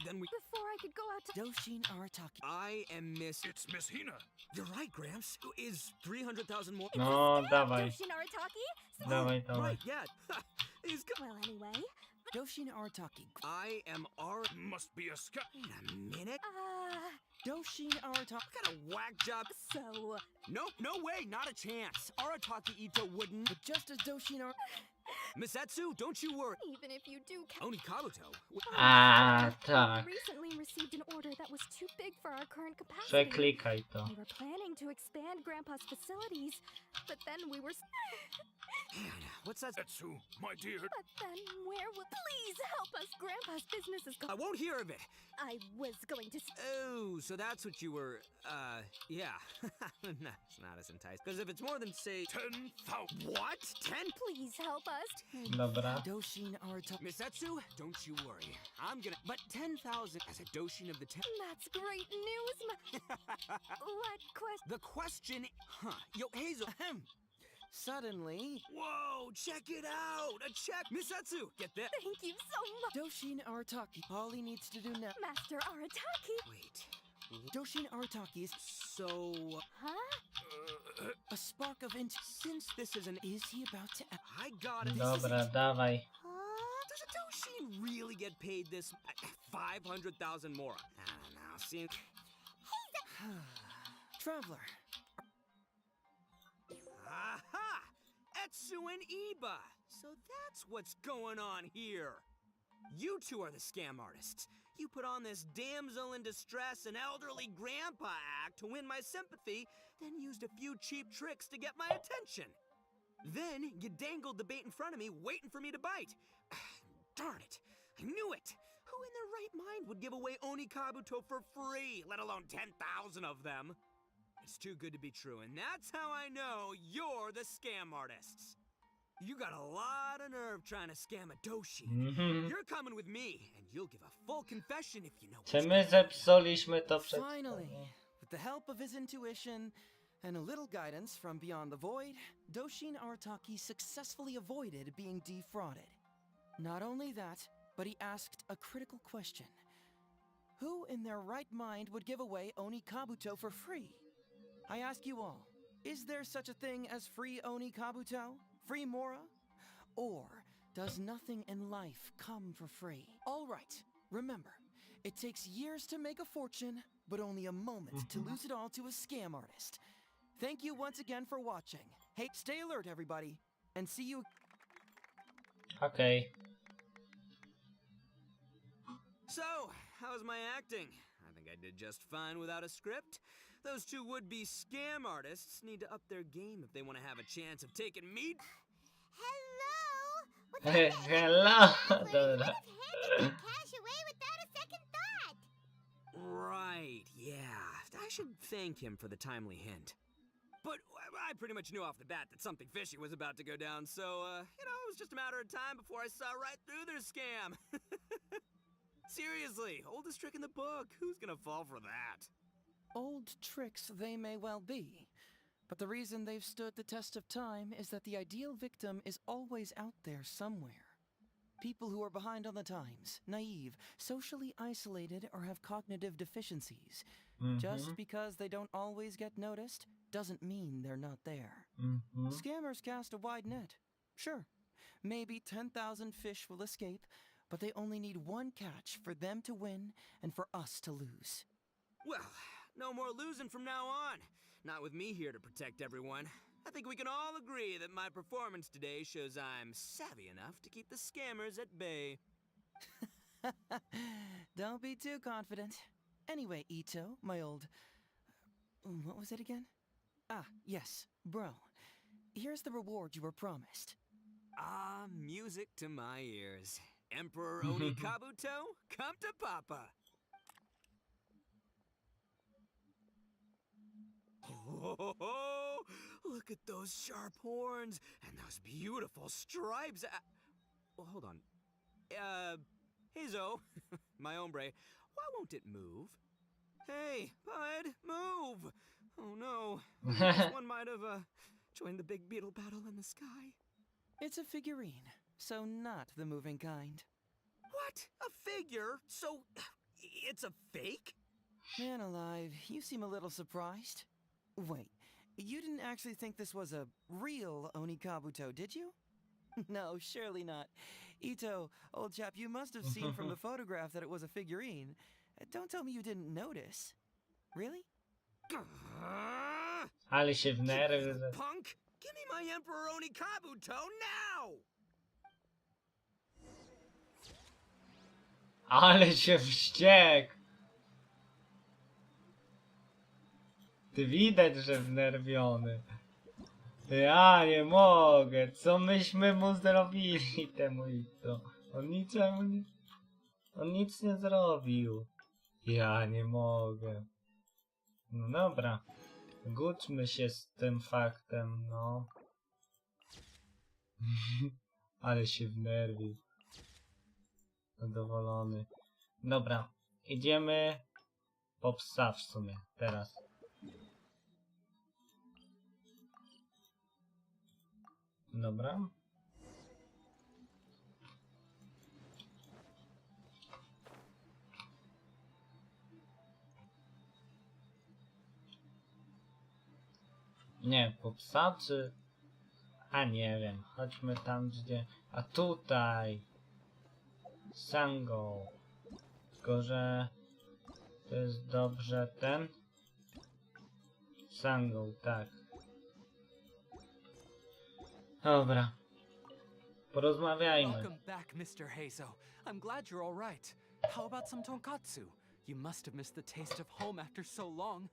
then we... Before I could go out to... Doshin Arataki... I am Miss... It's Miss Hina. You're right, Gramps. Is 300,000 more... No, dawaj. Doshin Arataki? Dawaj, dawaj. Right, yeah. He's got... Well, anyway... Doshin Arataki... I am R... Must be a scout. Wait a minute. Doshin Arataki... What kind of whack job? So... No way, not a chance. Arataki Ito wouldn't... But just as Doshin Misatsu, don't you worry. Even if you do Oni Kabuto. Tak. We recently received an order that was too big for our current capacity. Przeklikaj to. We were planning to expand Grandpa's facilities, but then we were... Man, what's that? Etsu, my dear. But then where would... Please help us! Grandpa's business is... I won't hear of it. I was going to... Oh, so that's what you were, yeah. That's not as enticing. Because if it's more than, say... 10,000. What? 10? Please help us! Dobra. Doshin Arata. Misatsu, don't you worry. I'm gonna... But 10,000 as a Doshin of the 10... That's great news, What question? The question... Huh. Yo, Heizou, ahem. Suddenly, Whoa, check it out! A check! Misatsu, get that? Thank you so much, Doshin Arataki. All he needs to do now. Master Arataki! Wait. Doshin Arataki is So... Huh? a spark of int. Since this is an... Is he about to? I got it. Dobra, dawaj. Does a Doshin really get paid this 500,000 more? I don't know. See, Traveler. aha! Etsu and Iba. So that's what's going on here. You two are the scam artists. You put on this damsel in distress and elderly grandpa act to win my sympathy, then used a few cheap tricks to get my attention. Then you dangled the bait in front of me, waiting for me to bite. Darn it! I knew it! Who in their right mind would give away Oni Kabuto for free, let alone 10,000 of them? It's too good to be true, and that's how I know you're the scam artists. You got a lot of nerve trying to scam a Doshin. You're coming with me, and you'll give a full confession if you know Czy what's my zepsuliśmy to Finally, przedstawienie? with the help of his intuition and a little guidance from beyond the void, Doshin Arataki successfully avoided being defrauded. Not only that, but he asked a critical question. Who in their right mind would give away Oni Kabuto for free? I ask you all, is there such a thing as free Oni Kabuto? Free Mora? Or does nothing in life come for free? All right, remember, it takes years to make a fortune, but only a moment to lose it all to a scam artist. Thank you once again for watching. Hey, stay alert, everybody, and see you. Okej. So, how's my acting? I think I did just fine without a script. Those two would-be scam artists need to up their game if they want to have a chance of taking me. Hello? What's Hello. Would Dobra. have handed the cash away without a second thought. Right, yeah. I should thank him for the timely hint. But I pretty much knew off the bat that something fishy was about to go down, so, it was just a matter of time before I saw right through their scam. Seriously, oldest trick in the book. Who's gonna fall for that? Old tricks they may well be, but the reason they've stood the test of time is that the ideal victim is always out there somewhere. People who are behind on the times, naive, socially isolated, or have cognitive deficiencies. Just because they don't always get noticed doesn't mean they're not there. Scammers cast a wide net. Sure, maybe 10,000 fish will escape, but they only need one catch for them to win and for us to lose. Well, no more losing from now on. Not with me here to protect everyone. I think we can all agree that my performance today shows I'm savvy enough to keep the scammers at bay. Don't be too confident. Anyway, Ito, my old... what was it again? Ah, yes, bro. Here's the reward you were promised. Ah, music to my ears. Emperor Oni Kabuto, come to Papa. Oh, look at those sharp horns and those beautiful stripes. Well, hold on. Heizou, my hombre, why won't it move? Hey, bud, move! Oh no, this one might have joined the big beetle battle in the sky. It's a figurine, so not the moving kind. What? A figure? So, it's a fake? Man alive, you seem a little surprised. Wait, you didn't actually think this was a real Oni Kabuto, did you? No, surely not. Ito, old chap, you must have seen from the photograph that it was a figurine. Don't tell me you didn't notice. Really? Ale się wnerwił. Punk! Give me my Emperor Oni Kabuto now! Ale się wściekł! Ty widać, że wnerwiony. Ja nie mogę, co myśmy mu zrobili temu i to. On nic nie zrobił. Ja nie mogę. No dobra. Gódźmy się z tym faktem, no. Ale się wnerwił. Zadowolony. Dobra. Idziemy po psa w sumie. Teraz. Dobra. Nie, po psa czy... A nie wiem. Chodźmy tam gdzie... A tutaj! Sango. Tylko, że... To jest dobrze ten... Sango, tak. Dobra. Porozmawiajmy. Welcome back, Mr. Heizou. I'm glad you're all right. How about some tonkatsu? You must have missed the taste of home after so long.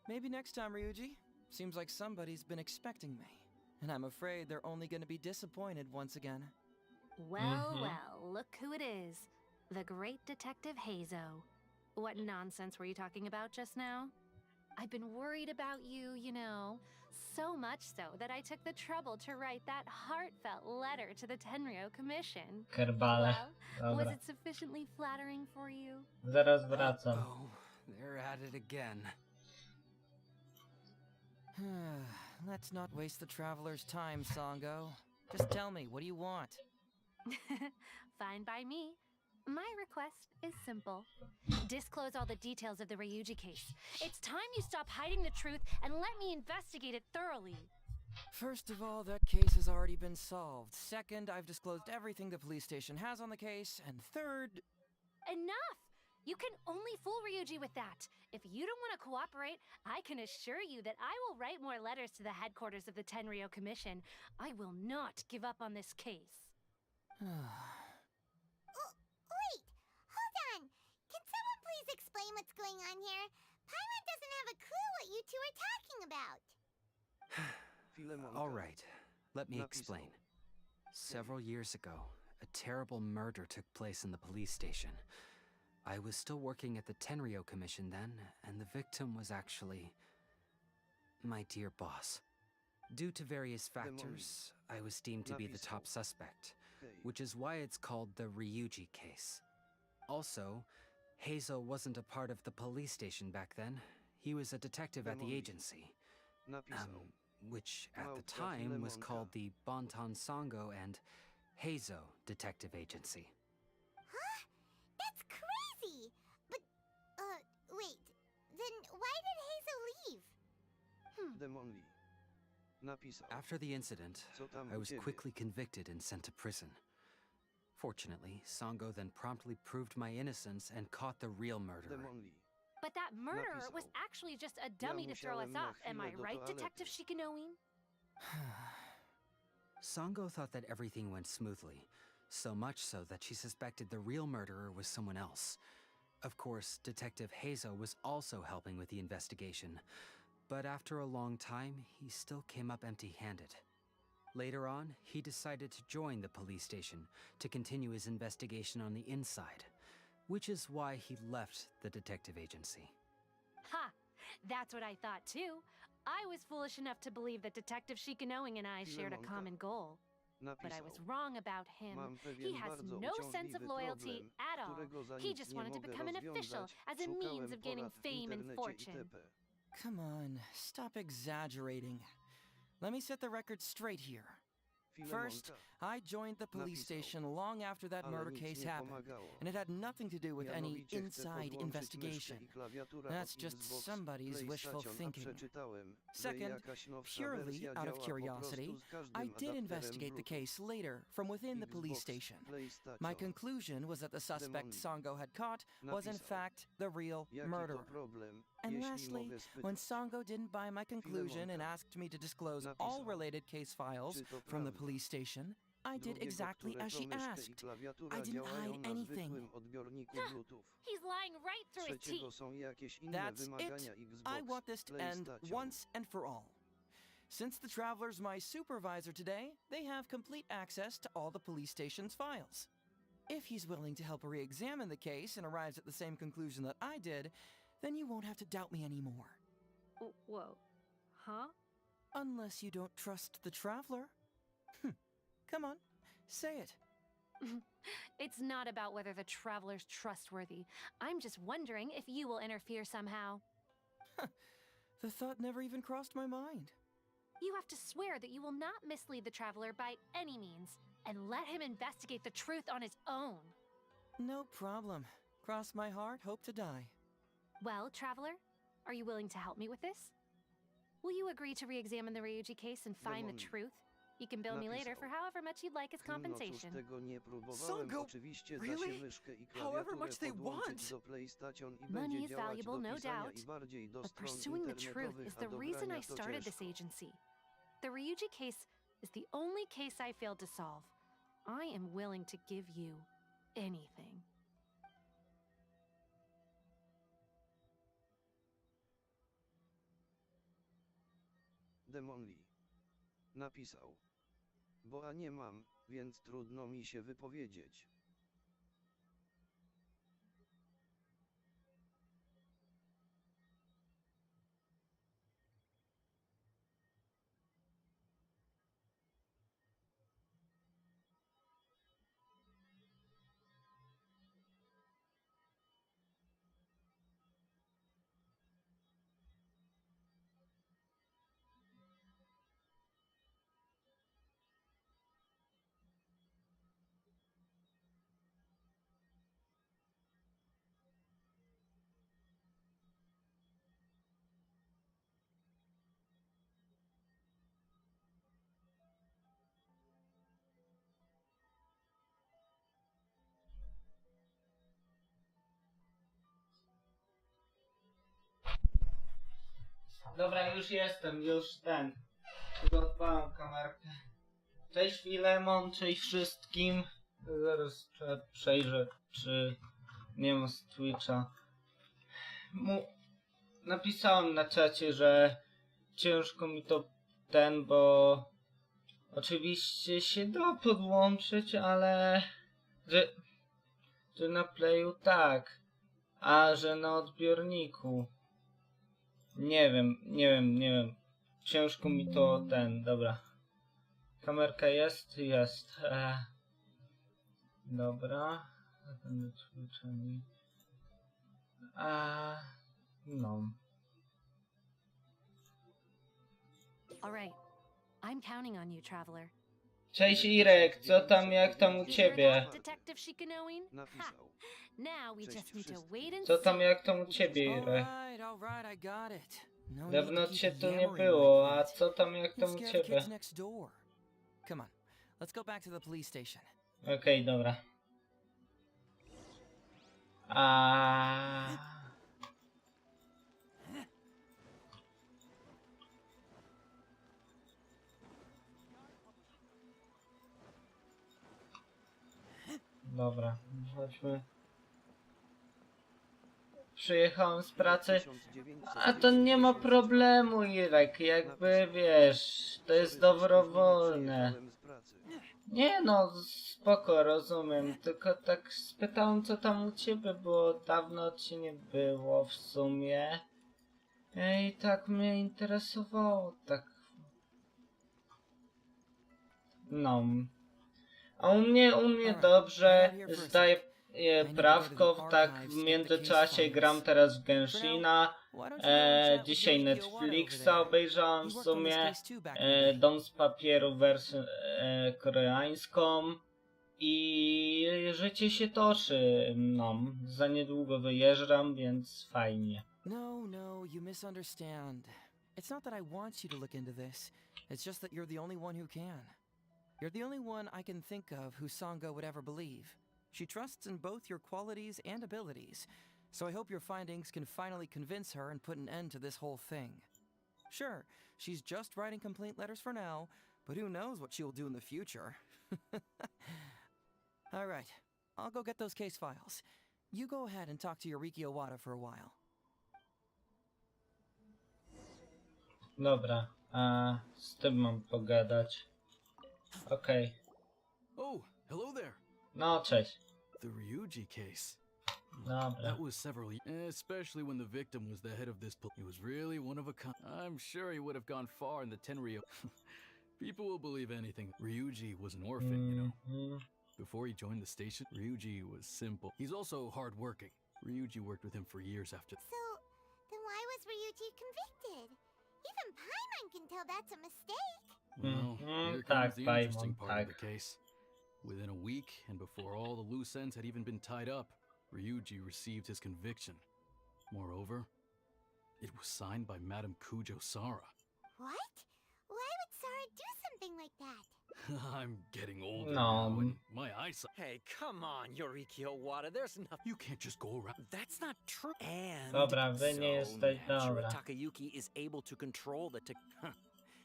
Maybe next time, Ryuji. Seems like somebody's been expecting me. And I'm afraid they're only gonna be disappointed once again. Well, well, look who it is. The great detective Heizou. What nonsense were you talking about just now? I've been worried about you, you know. So much so that I took the trouble to write that heartfelt letter to the Tenryo Commission. Kerbale. Well, was Dobra. it sufficiently flattering for you? Zaraz wracam. Oh, they're at it again. Let's not waste the traveler's time, Sango. Just tell me, what do you want? Fine by me. My request is simple. Disclose all the details of the Ryuji case. It's time you stop hiding the truth and let me investigate it thoroughly. First of all, that case has already been solved. Second, I've disclosed everything the police station has on the case. And third... Enough! You can only fool Ryuji with that. If you don't want to cooperate, I can assure you that I will write more letters to the headquarters of the Tenryo Commission. I will not give up on this case. Wait! Hold on! Can someone please explain what's going on here? Paimon doesn't have a clue what you two are talking about. All right, let me explain. Several years ago, a terrible murder took place in the police station. I was still working at the Tenryo Commission then, and the victim was actually my dear boss. Due to various factors, I was deemed to be the top suspect, which is why it's called the Ryuji case. Also, Heizou wasn't a part of the police station back then. He was a detective at the agency, which at the time was called the Bonton Sango and Heizou Detective Agency. Huh? That's crazy! But, wait. Then why did Heizou leave? After the incident, I was quickly convicted and sent to prison. Fortunately, Sango then promptly proved my innocence and caught the real murderer. But that murderer was actually just a dummy to throw us off, am I right, Detective Shikanoin? Sango thought that everything went smoothly, so much so that she suspected the real murderer was someone else. Of course, Detective Heizou was also helping with the investigation, but after a long time, he still came up empty-handed. Later on, he decided to join the police station to continue his investigation on the inside, which is why he left the detective agency. Ha! That's what I thought too. I was foolish enough to believe that Detective Shikanoin and I shared a common goal. But I was wrong about him. He has no sense of loyalty at all. He just wanted to become an official as a means of gaining fame and fortune. Come on, stop exaggerating. Let me set the record straight here. First, I joined the police station long after that murder case happened, and it had nothing to do with any inside investigation. That's just somebody's wishful thinking. Second, purely out of curiosity, I did investigate the case later from within the police station. My conclusion was that the suspect Sango had caught was in fact the real murderer. And lastly, when Sango didn't buy my conclusion and asked me to disclose all related case files from the police station, I did drugiego, exactly które as to she myszka i asked. klawiatura I didn't działają hide na anything. zwykłym odbiorniku Bluetooth. He's lying right through his teeth. Trzeciego są jakieś inne That's wymagania it. Xbox, I want this to end PlayStation. once and for all. Since the Traveler's my supervisor today, they have complete access to all the police station's files. If he's willing to help re-examine the case and arrives at the same conclusion that I did, then you won't have to doubt me anymore. Whoa. Huh? Unless you don't trust the Traveler. Come on, say it. It's not about whether the Traveler's trustworthy. I'm just wondering if you will interfere somehow. The thought never even crossed my mind. You have to swear that you will not mislead the Traveler by any means, and let him investigate the truth on his own. No problem. Cross my heart, hope to die. Well, Traveler, are you willing to help me with this? Will you agree to re-examine the Ryuji case and find the truth? You can bill me later for however much you'd like as compensation. Sango, really? However much they want. Money is valuable, no doubt, but pursuing the truth is the reason I started this agency. The Ryuji case is the only case I failed to solve. I am willing to give you anything. Demonli napisał. Bo a nie mam, więc trudno mi się wypowiedzieć. Dobra, już jestem, już odpalam kamerkę. Cześć Filemon, cześć wszystkim. Zaraz przejrzę, czy nie ma z Twitcha. Napisałem na czacie, że ciężko mi to bo oczywiście się da podłączyć, ale że na playu tak, a że na odbiorniku nie wiem. Ciężko mi to dobra. Kamerka jest. Dobra. No. All right. I'm counting on you, Traveler. Cześć Irek, co tam, jak tam u ciebie? Detective Shikanoin? Napisał. Now we just need to wait and Co tam, jak tam u ciebie, Irek? Alright, I got it. No need Dawno to cię keep tu nie yammering było, like a that. co tam, jak tam You'll u scare the ciebie? kids next door. Come on, let's go back to the police station. Okej, dobra. Dobra, chodźmy. Przyjechałem z pracy, a to nie ma problemu, Irek, jakby wiesz, to jest dobrowolne. Nie no, spoko, rozumiem, tylko tak spytałem, co tam u ciebie, bo dawno cię nie było w sumie. I tak mnie interesowało, tak. No. A u mnie dobrze, zdaję prawko, tak w międzyczasie gram teraz w Genshina, dzisiaj Netflixa obejrzałem w sumie, Dom z papieru wersję koreańską i życie się toczy, no, za niedługo wyjeżdżam, więc fajnie. No, you misunderstand. It's not that I want you to look into this, it's just that you're the only one who can. You're the only one I can think of who Sango would ever believe. She trusts in both your qualities and abilities, so I hope your findings can finally convince her and put an end to this whole thing. Sure, she's just writing complaint letters for now, but who knows what she'll do in the future. All right, I'll go get those case files. You go ahead and talk to Yoriki Owada for a while. Dobra, a z tym mam pogadać. Okej. Oh, hello there. No, cześć. The Ryuji case. Dobra. That was several years, especially when the victim was the head of this He was really one of a kind. I'm sure he would have gone far in the Tenryou. People will believe anything. Ryuji was an orphan, you know. Before he joined the station, Ryuji was simple. He's also hardworking. Ryuji worked with him for years after. So, then why was Ryuji convicted? Even Paimon can tell that's a mistake. Well, here comes the interesting part of the case. Within a week, and before all the loose ends had even been tied up, Ryuji received his conviction. Moreover, it was signed by Madame Kujo-Sara. What? Why would Sara do something like that? I'm getting older No. now, and my eyesight. Hey, come on, Yoriki Owada, there's nothing. You can't just go around. That's not true. And Dobra, wy nie jesteś Shiro dobra. Takayuki is able to control the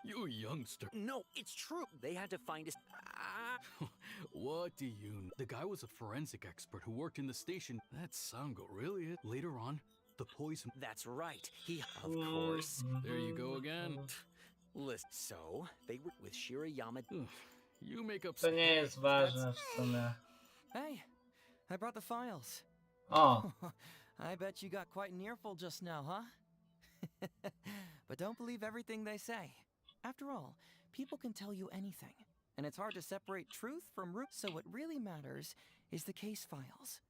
You youngster. No, it's true. They had to find his. What do you know? The guy was a forensic expert who worked in the station. That's Sango, really it? Later on, the poison. That's right. He, of course. There you go again. Listen, so they were with Shirayama. You make up. To nie jest ważne w sumie. Hey, I brought the files. O, I bet you got quite an earful just now, huh? But don't believe everything they say. After all, people can tell you anything, and it's hard to separate truth from root. So what really matters is the case files.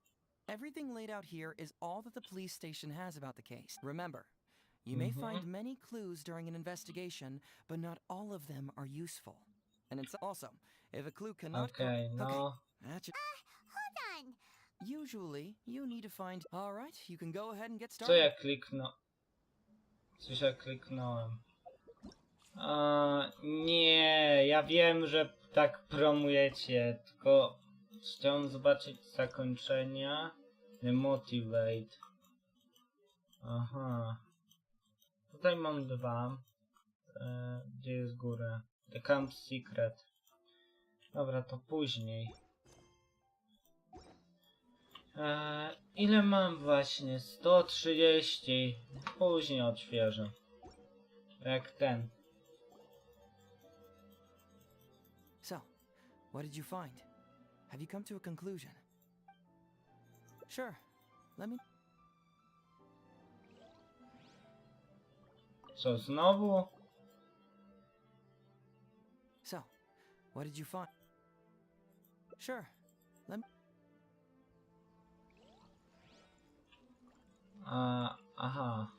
Everything laid out here is all that the police station has about the case. Remember, you may find many clues during an investigation, but not all of them are useful. And it's also, if a clue cannot... okej, no. That's it. Hold on. Usually, you need to find... All right, you can go ahead and get Co started. ja kliknąłem? Coś ja kliknąłem. Nie, ja wiem, że tak promujecie, tylko chciałem zobaczyć zakończenia. The motivate. Aha. Tutaj mam dwa. Gdzie jest góra? The Camp Secret. Dobra, to później. Ile mam właśnie? 130. Później odświeżę. Jak ten. So, what did you find? Have you come to a conclusion? Sure, let me... Co, znowu? So, what did you find? Sure, let me... Aha.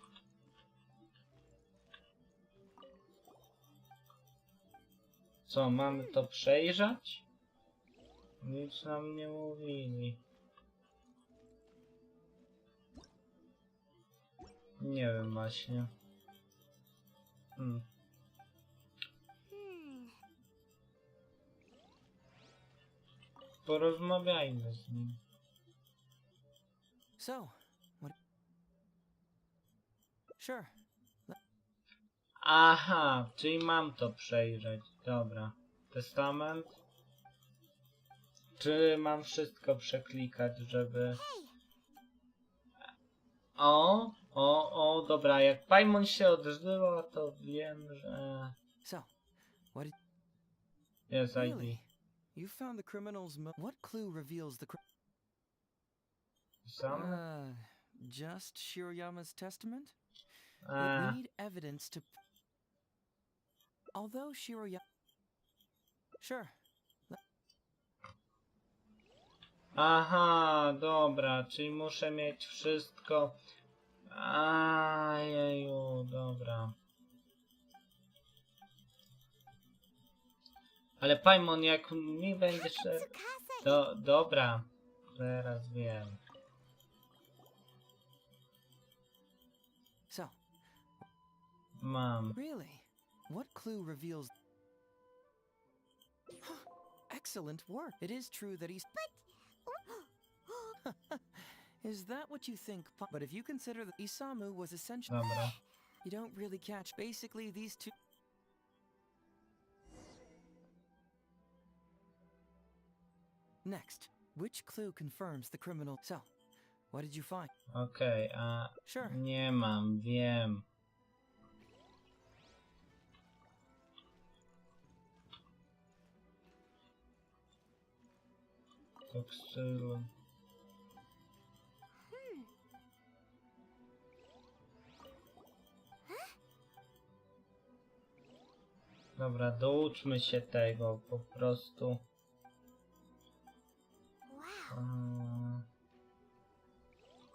Co, mamy to przejrzeć? Nic nam nie mówili. Nie wiem właśnie. Porozmawiajmy z nim. So, what... Sure. Aha, czyli mam to przejrzeć. Dobra. Testament. Czy mam wszystko przeklikać, żeby... O, dobra, jak Paimon się odżyła, to wiem, że... So, what did... Jest Really? ID. You found the criminal's what clue reveals the Sam? Just Shirayama's testament? We need evidence to... Although Shirayama... Sure. Aha, dobra, czyli muszę mieć wszystko. Ajeju, dobra. Ale Paimon, jak mi będziesz... Dobra, teraz wiem. So, mam. Really? What clue reveals... Excellent work. It is true that he's... Is that what you think? But if you consider that Isamu was essentially... Dobra. You don't really catch. Basically, these two... Next, which clue confirms the criminal? So, what did you find? Okej, a Sure. nie mam, wiem. Tak stylu. Dobra, douczmy się tego po prostu.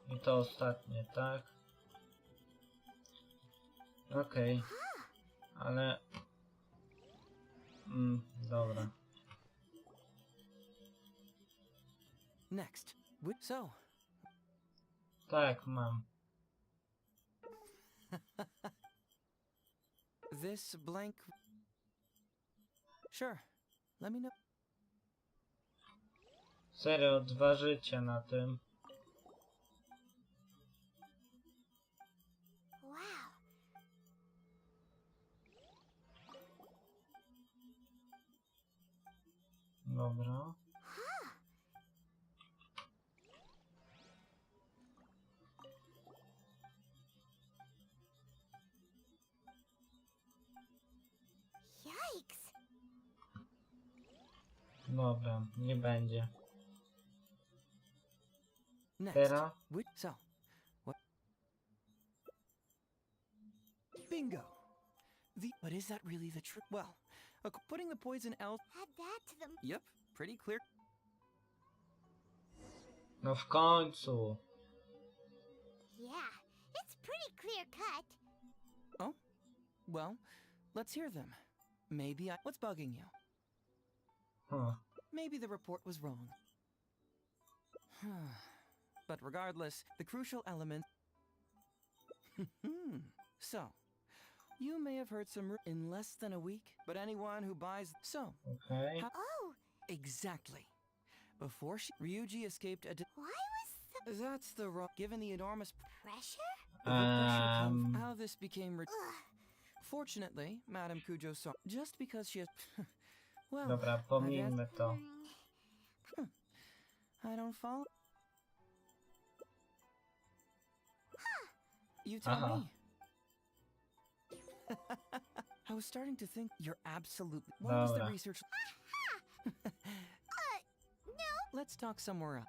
I to ostatnie, tak? Okej. Ale... dobra. Next, so. Tak, mam. This blank. Sure. Let me know. Serio, 2 życia na tym. Wow. Dobra. Yikes. Dobra, nie będzie. Next. Teraz? So, what? Bingo. But is that really the truth? Well, putting the poison out. Add that to them. Yep, pretty clear. No w końcu. Yeah, it's pretty clear cut. Oh, well, let's hear them. Maybe what's bugging you? Huh. Maybe the report was wrong. But regardless, the crucial element. So, you may have heard some in less than a week, but anyone who buys so. Okay. Oh, Exactly. Before Ryuji escaped why was That's the wrong. Given the enormous pressure? how this became. Fortunately, Madame Kujo saw just because she has. Well, Dobra, pomijmy to. I don't follow. You tell me. I was starting to think you're absolutely. What was the Dobra. research? No. Let's talk somewhere else.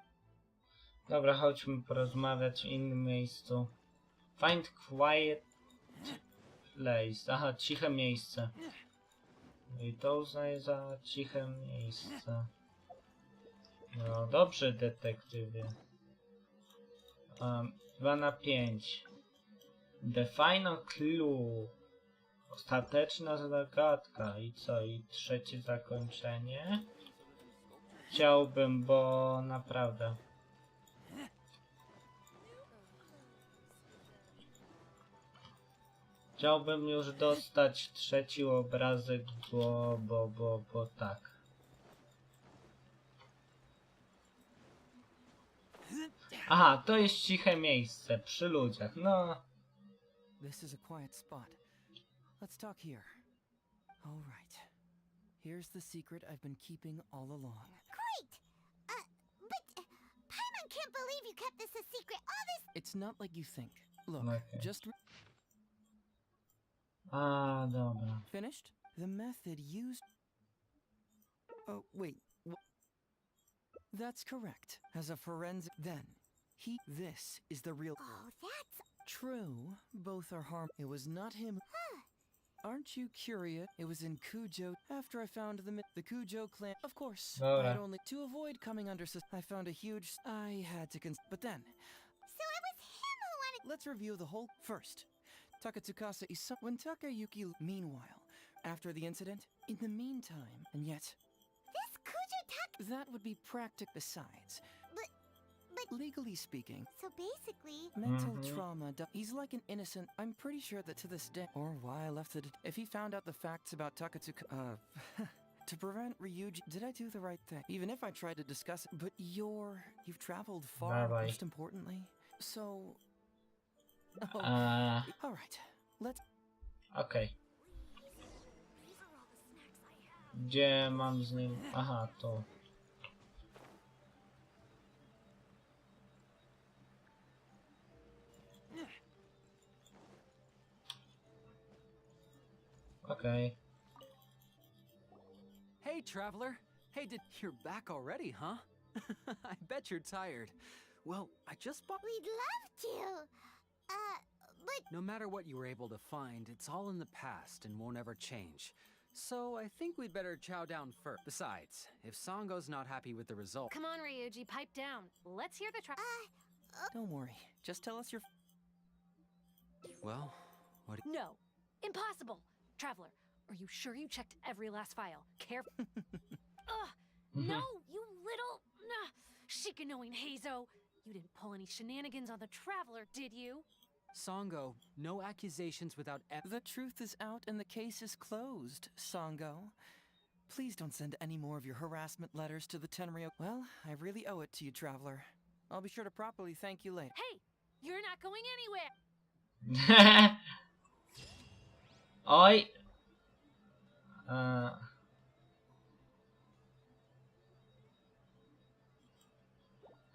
Dobra, chodźmy porozmawiać w innym miejscu. Find quiet place. Aha, ciche miejsce. I to uznaję za ciche miejsce. No dobrze, detektywie. 2 na 5. The final clue. Ostateczna zagadka. I co? I trzecie zakończenie? Chciałbym, bo naprawdę. Chciałbym już dostać trzeci obrazek, bo tak. Aha, to jest ciche miejsce, przy ludziach, no. This is a quiet spot. Let's talk here. All right. Here's the secret I've been keeping all along. Great. But Paimon can't believe you kept this a secret all this. It's not like you think. Look, Okay. just Dobra. finished? The method used. Oh, wait. That's correct. As a forensic, then this is the real. Oh, that's True, both are harm. It was not him. Aren't you curious? It was in Kujo. After I found the Kujo clan. Of course, Dobra. I'd only to avoid coming under. I found a huge. I had to but then. so it was him who wanted. Let's review the whole first. Takatsukasa is when Takayuki. Meanwhile, after the incident, in the meantime, and yet. This Kujo That would be practic. Besides, But legally speaking, so basically, mental trauma. He's like an innocent. I'm pretty sure that to this day, or why I left it. If he found out the facts about Takatsuka, to prevent Ryuji, did I do the right thing? Even if I tried to discuss it, but you've traveled far. Dawaj. Most importantly, so. Oh, all right. Let's. Okej. Gdzie mam z nim? Aha, tu. Okej. Hey, traveler. Hey, you're back already, huh? I bet you're tired. Well, I just bought. We'd love to. But No matter what you were able to find, it's all in the past and won't ever change. So I think we'd better chow down first. Besides, if Sango's not happy with the result. Come on, Ryuji, pipe down. Let's hear the Don't worry. Just tell us your. Well, what? No, impossible. Traveler, are you sure you checked every last file? Careful. Ugh, no, you little chicken-knowing Heizou. You didn't pull any shenanigans on the Traveler, did you? Sango, no accusations without The truth is out and the case is closed, Sango. Please don't send any more of your harassment letters to the Tenryou. Well, I really owe it to you, traveler. I'll be sure to properly thank you later. Hey, you're not going anywhere. Oj.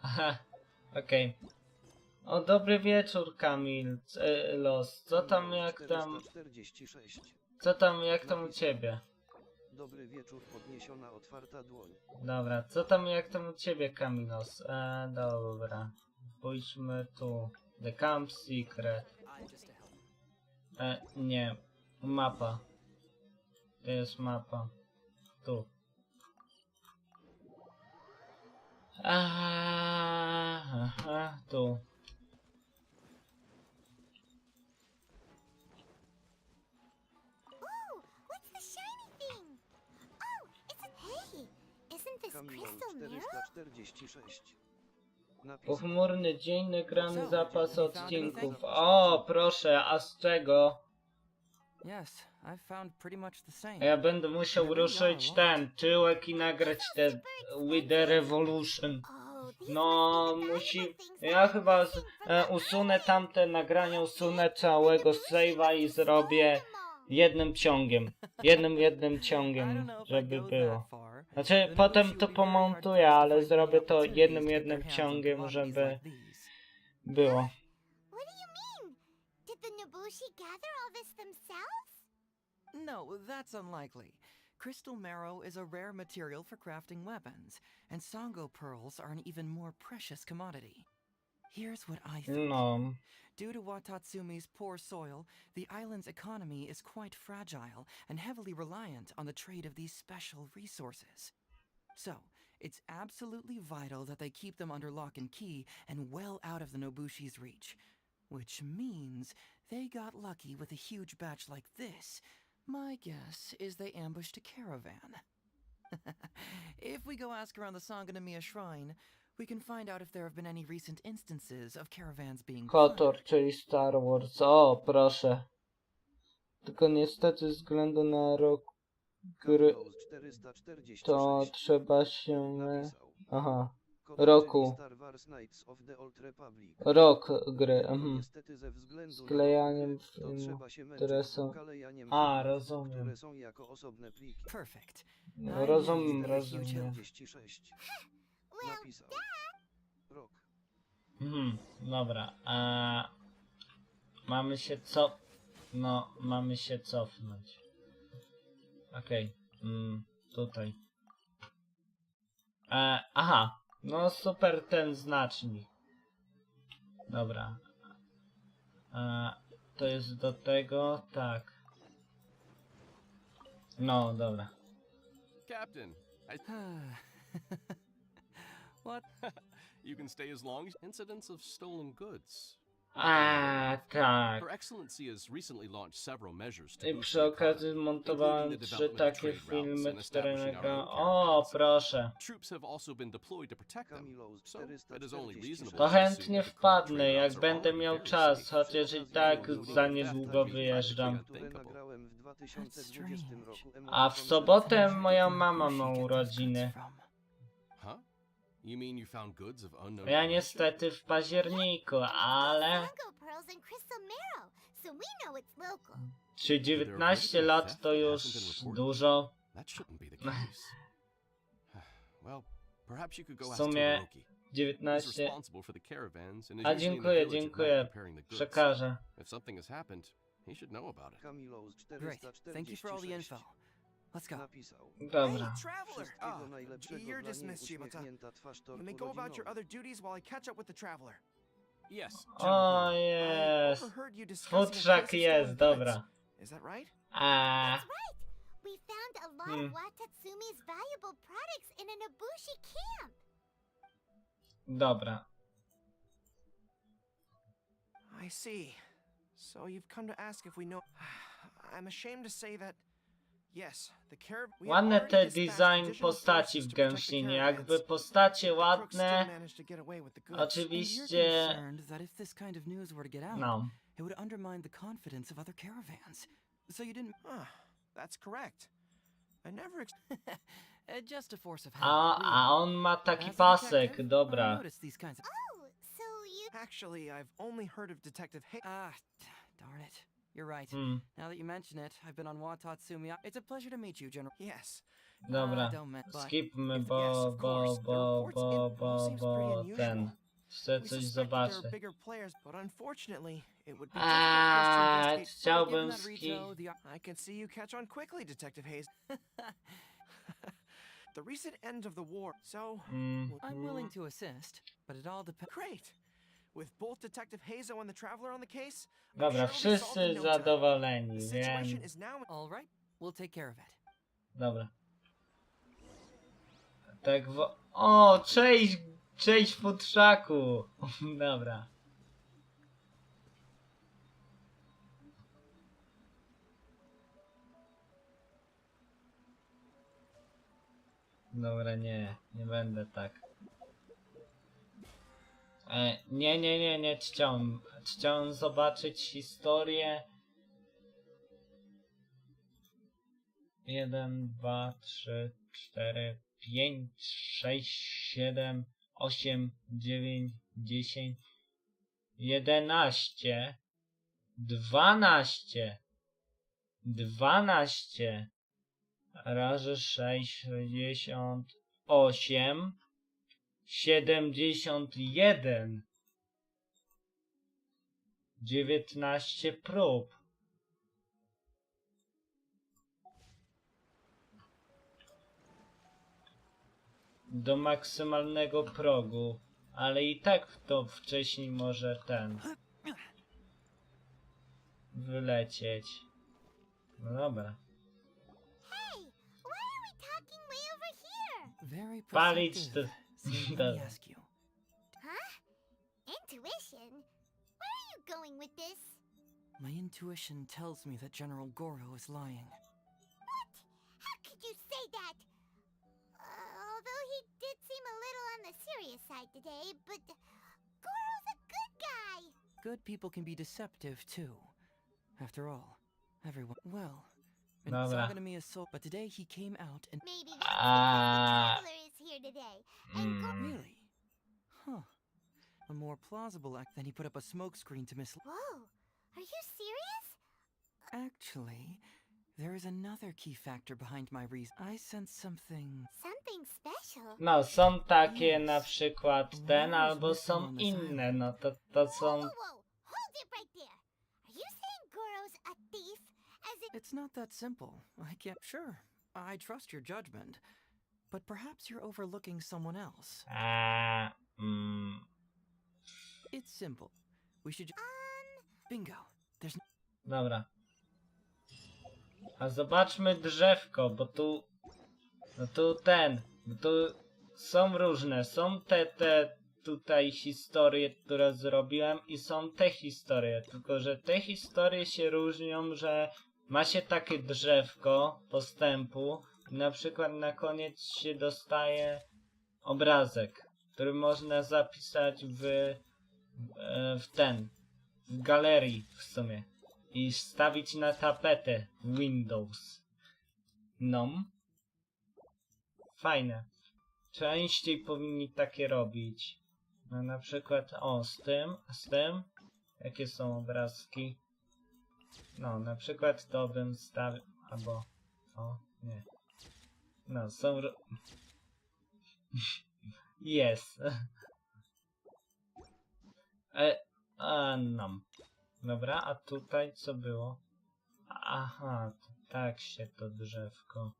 Aha, okej. O, dobry wieczór, Kamil. Los. Co tam, jak tam... 446. Co tam, jak tam u ciebie? Dobry wieczór, podniesiona otwarta dłoń. Dobra, co tam, jak tam u ciebie, Kamilos? Dobra. Pójdźmy tu. The Camp Secret. Nie. Mapa. To jest mapa. Tu. Aha, tu. ooh, what's the shiny thing? Oh, it's a hey. Isn't this Kamilon crystal mirror? 446. Napis. Pochmurny dzień, nagrany zapas odcinków. O, proszę, a z czego? Yes, I found pretty much the same. Ja będę musiał ruszyć ten tyłek i nagrać te With the Revolution. No, musi... Ja chyba usunę tamte nagrania, usunę całego save'a i zrobię jednym ciągiem. Jednym ciągiem, żeby było. Znaczy, potem to pomontuję, ale zrobię to jednym ciągiem, żeby było. What do you mean? Did the Nobushi gather all this themselves? No, that's unlikely. Crystal marrow is a rare material for crafting weapons, and Sango pearls are an even more precious commodity. Here's what I think. No. Due to Watatsumi's poor soil, the island's economy is quite fragile and heavily reliant on the trade of these special resources. So, it's absolutely vital that they keep them under lock and key and well out of the Nobushi's reach. Which means they got lucky with a huge batch like this. My guess is they ambushed a caravan. If we go ask around the Sangonomiya Shrine, we can find out if there have been any recent instances of caravans being KOTOR, czyli Star Wars. O, proszę. Tylko niestety ze względu na rok gry to trzeba się... Aha. Roku. Rok gry. Sklejaniem filmu, które są... A, rozumiem. Perfect. No, rozumiem. Napisał. Rok. Dobra. Mamy się cofnąć. Okej. Tutaj. Aha. No super ten znacznik. Dobra. To jest do tego, tak. No, dobra. Captain, What? You can stay as long as incidents of stolen goods. Tak. Her Excellency has recently launched several measures to I boost przy the okazji economy, montowałem including the 3 development of takie trade routes filmy, and 4 establishing our nagrałem. own O, caravans. proszę. Troops have also been deployed to protect them, so it is only reasonable To to assume chętnie that the current wpadnę, trade jak routes are będę all miał very czas, safe. chociaż i tak za niedługo wyjeżdżam. Nagrałem w 2020 roku. A w sobotę moja mama ma urodziny. Huh? You mean you found goods of unknown Ja origin? niestety w październiku, ale... Sango pearls and crystal marrow, so we know it's local. Czy 19 lat to już dużo? That shouldn't be the case. Well, perhaps you could go W ask sumie Todoroki. He's 19... responsible for the caravans and is A usually in the dziękuję, village at night dziękuję. preparing the goods. Przekażę. If something has happened, He should know about it. Great. Thank you for all the info. Let's go. Dobra. Traveler! You're dismissed, Shibata. You may go about your other duties while I catch up with the traveler. Yes. O jest. Futrzak jest, dobra. Is that right? That's right. We found a lot of Watatsumi's valuable products in an Ibushi camp. Dobra. I see. So you've come to ask if we know. I'm ashamed to say that. Yes, the Ładne te design postaci w Genshinie, jakby postacie ładne. Oczywiście. No. It would undermine the confidence of other caravans. So you didn't. That's correct. I never. Just a force of habit. A on ma taki pasek, dobra. Oh, so you. Actually, I've only heard of Detective Darn it. You're right. Now that you mention it, I've been on Watatsumi. It's a pleasure to meet you, General. Yes. Dobra. Skipmy, bo ten. Chcę coś zobaczyć. Chciałbym I can see you catch on quickly, Detective Hayes. The recent end of the war, so I'm willing to assist, but it all depends. Great. With both Detective Heizou and the Traveler on the case. Dobra, wszyscy zadowoleni, więc... All right, we'll take care of it. Dobra. Tak O, cześć futrzaku. Dobra. Dobra, nie będę tak. Nie chciałem zobaczyć historię. 1, 2, 3, 4, 5, 6, 7, 8, 9, 10, 11, 12 razy 6, 68, 71, 19 prób. Do maksymalnego progu, ale i tak to wcześniej może wylecieć. No dobra. Palić to... Intuition? Where are you going with this? My intuition tells me that General Goro is lying. What? How could you say that? Although he did seem a little on the serious side today, but Goro's a good guy. Good people can be deceptive too. After all, everyone. Well, and it's all gonna be a soul. But today he came out and maybe that's because the traveler is here today. And really? Huh. A more plausible act than he put up a smokescreen to mislead. Whoa, are you serious? Actually, there is another key factor behind my reason. I sense something. Something special. No, są takie na przykład albo są inne, no to są... Whoa, hold it right there. Are you saying Goro's a thief? As in... It's not that simple. I can't... Sure, I trust your judgment. But perhaps you're overlooking someone else. It's simple. We should... Bingo. There's no... Dobra. A zobaczmy drzewko, bo tu... No tu bo tu są różne. Są te tutaj historie, które zrobiłem i są te historie. Tylko, że te historie się różnią, że ma się takie drzewko postępu i na przykład na koniec się dostaje obrazek, który można zapisać w galerii w sumie i stawić na tapetę Windows. No. Fajne. Częściej powinni takie robić. No na przykład, z tym. Jakie są obrazki? No, na przykład to bym stawił, albo... nie. No, są... Jest. No. Dobra, a tutaj co było? Aha, to tak się to drzewko.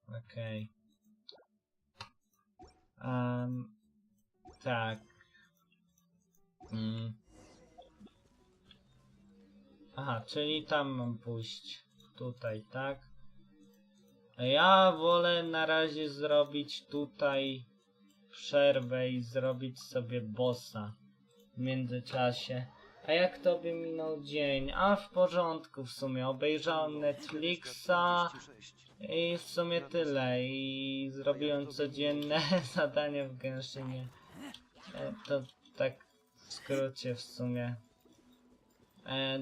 Okej. Tak. Aha, czyli tam mam pójść. Tutaj, tak? A ja wolę na razie zrobić tutaj przerwę i zrobić sobie bossa w międzyczasie. A jak tobie minął dzień? A w porządku w sumie. Obejrzałem Netflixa i w sumie tyle. I zrobiłem codzienne zadania w Genshinie. To tak w skrócie w sumie.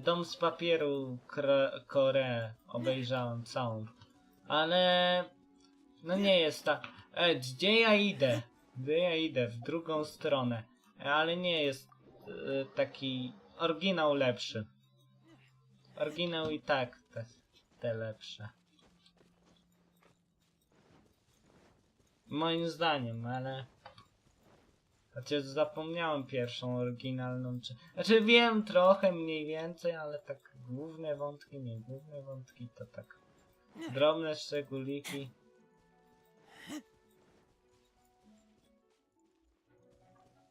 Dom z papieru Koreę obejrzałem całą. Ale no nie jest ta... gdzie ja idę? Gdzie ja idę? W drugą stronę. Ale nie jest taki oryginał lepszy. Oryginał i tak te lepsze. Moim zdaniem, ale... Chociaż zapomniałem pierwszą oryginalną, znaczy wiem trochę mniej więcej, ale tak główne wątki, nie główne wątki, to tak drobne szczególiki.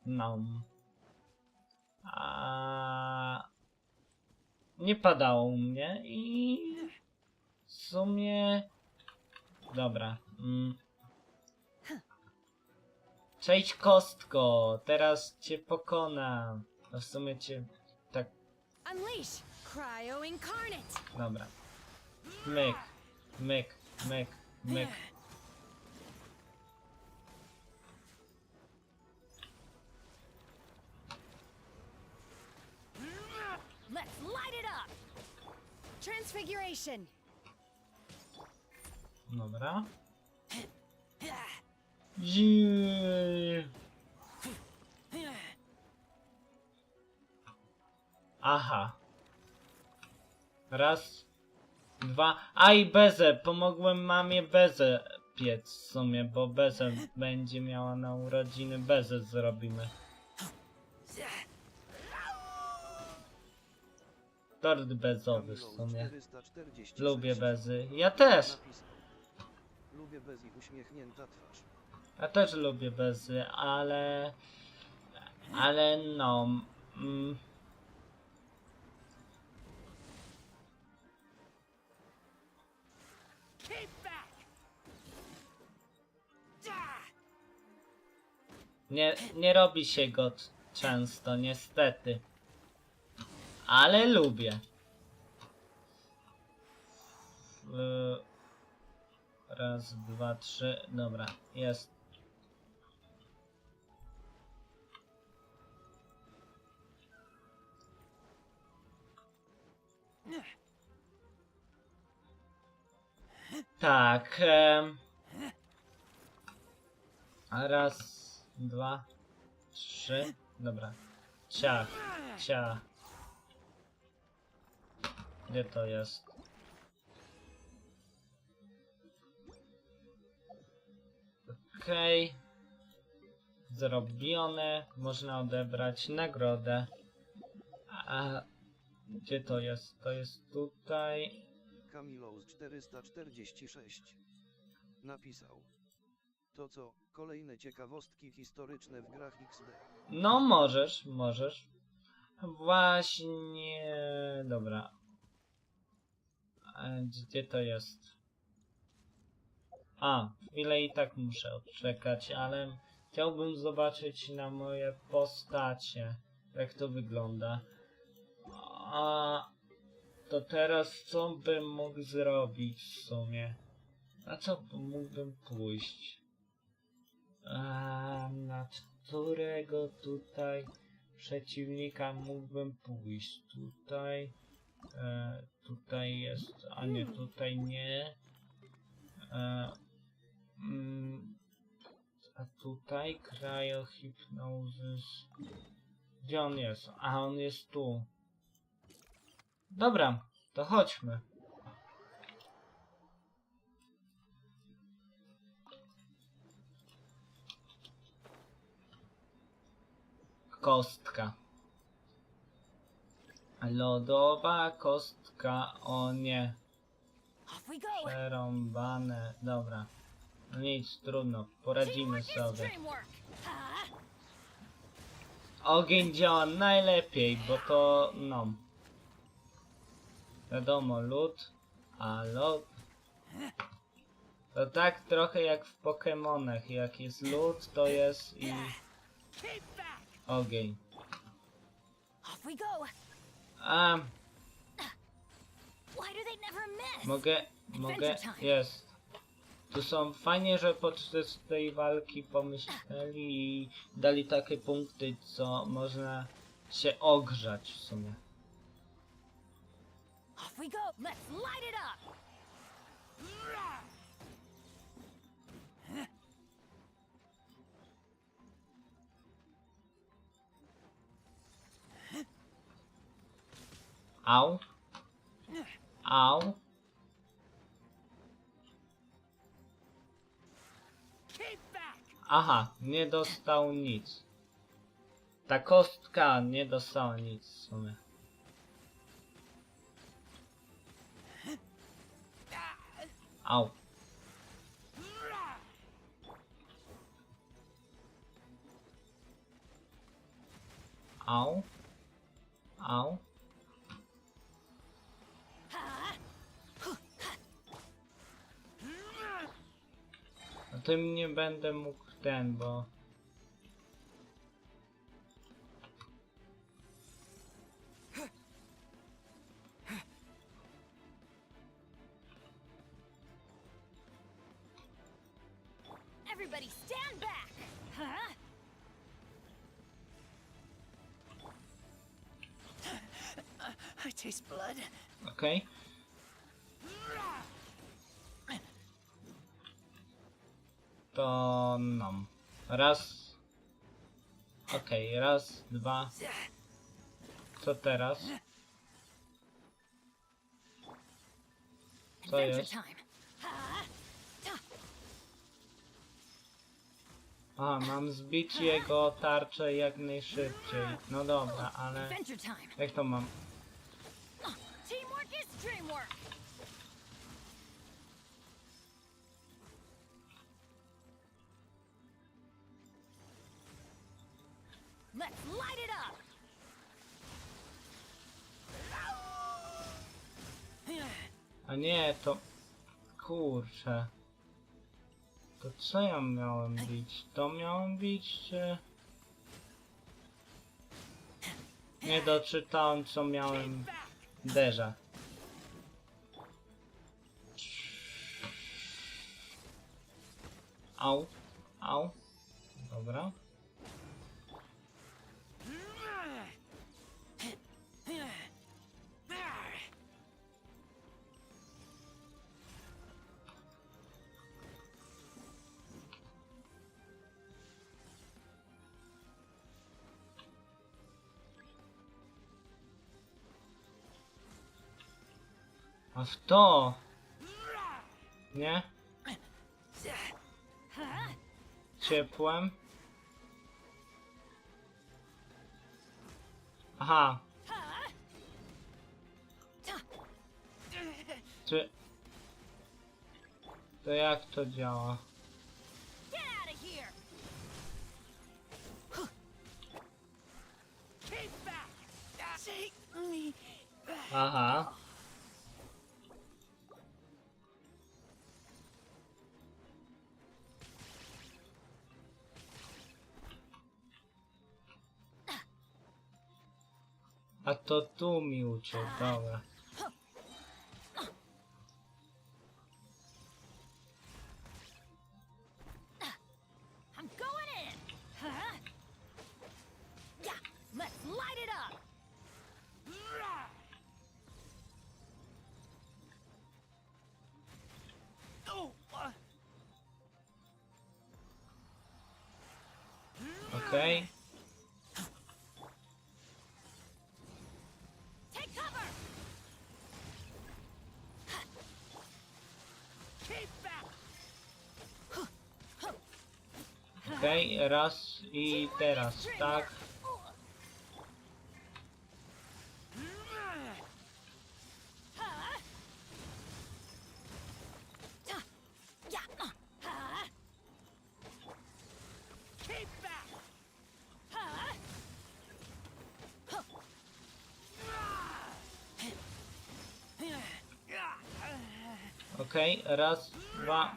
No. Nie padało u mnie i w sumie... Dobra. Cześć kostko, teraz cię pokonam. No w sumie cię tak... Unleash Cryo Incarnate. Dobra. Myk, myk, myk, myk. Let's light it up. Transfiguration. Dobra. Aha. Raz. Dwa. A i bezę. Pomogłem mamie bezę piec w sumie, bo bezę będzie miała na urodziny. Bezę zrobimy. Tort bezowy w sumie. Lubię bezy. Ja też. Lubię bez i uśmiechnięta twarz. Ja też lubię bezy, ale no. Nie robi się go często, niestety. Ale lubię. Raz, dwa, trzy. Dobra, jest. Tak. Raz, dwa, trzy. Dobra. Ciach, ciach. Gdzie to jest? Okej. Zrobione. Można odebrać nagrodę. A gdzie to jest? To jest tutaj. Kamilous 446 napisał: to co, kolejne ciekawostki historyczne w grach XD. No możesz. Właśnie... Dobra. A gdzie to jest? A, chwilę i tak muszę odczekać, ale chciałbym zobaczyć na moje postacie, jak to wygląda. A to teraz co bym mógł zrobić w sumie? Na co mógłbym pójść? Na którego tutaj przeciwnika mógłbym pójść? Tutaj. Tutaj jest, a nie, tutaj nie. A tutaj cryohypnosis. Gdzie on jest? A on jest tu. Dobra, to chodźmy. Kostka. Lodowa kostka, o nie. Przerąbane, dobra. No nic, trudno, poradzimy sobie. Ogień działa najlepiej, bo to, no. Wiadomo, lód, a lód. To tak trochę jak w Pokemonach, jak jest lód, to jest i ogień. Mogę, jest. Tu są fajnie, że podczas tej walki pomyśleli i dali takie punkty, co można się ogrzać w sumie. Au. Au. Aha, nie dostał nic. Ta kostka nie dostała nic w sumie. Au. Au. Au. No tym nie będę mógł ten, bo... Everybody stand back! Huh? I taste blood. Okej. To no. Raz. Okej, raz, dwa. Co teraz? Co jest? A, mam zbić jego tarczę jak najszybciej. No dobra, ale... Jak to mam? Let's light it up! A nie, to... Kurczę. To co ja miałem bić? To miałem bić, czy... Nie doczytałem, co miałem... Derza. Au. Au. Dobra. A w to... Nie? Ciepłem. Aha. Czy... To jak to działa? Aha. A to tu mi uciekł, dobra. I'm going in. Huh? Yeah, let's light it up. Okej. Take cover. Okej, raz i teraz, tak. Okej, raz, dwa.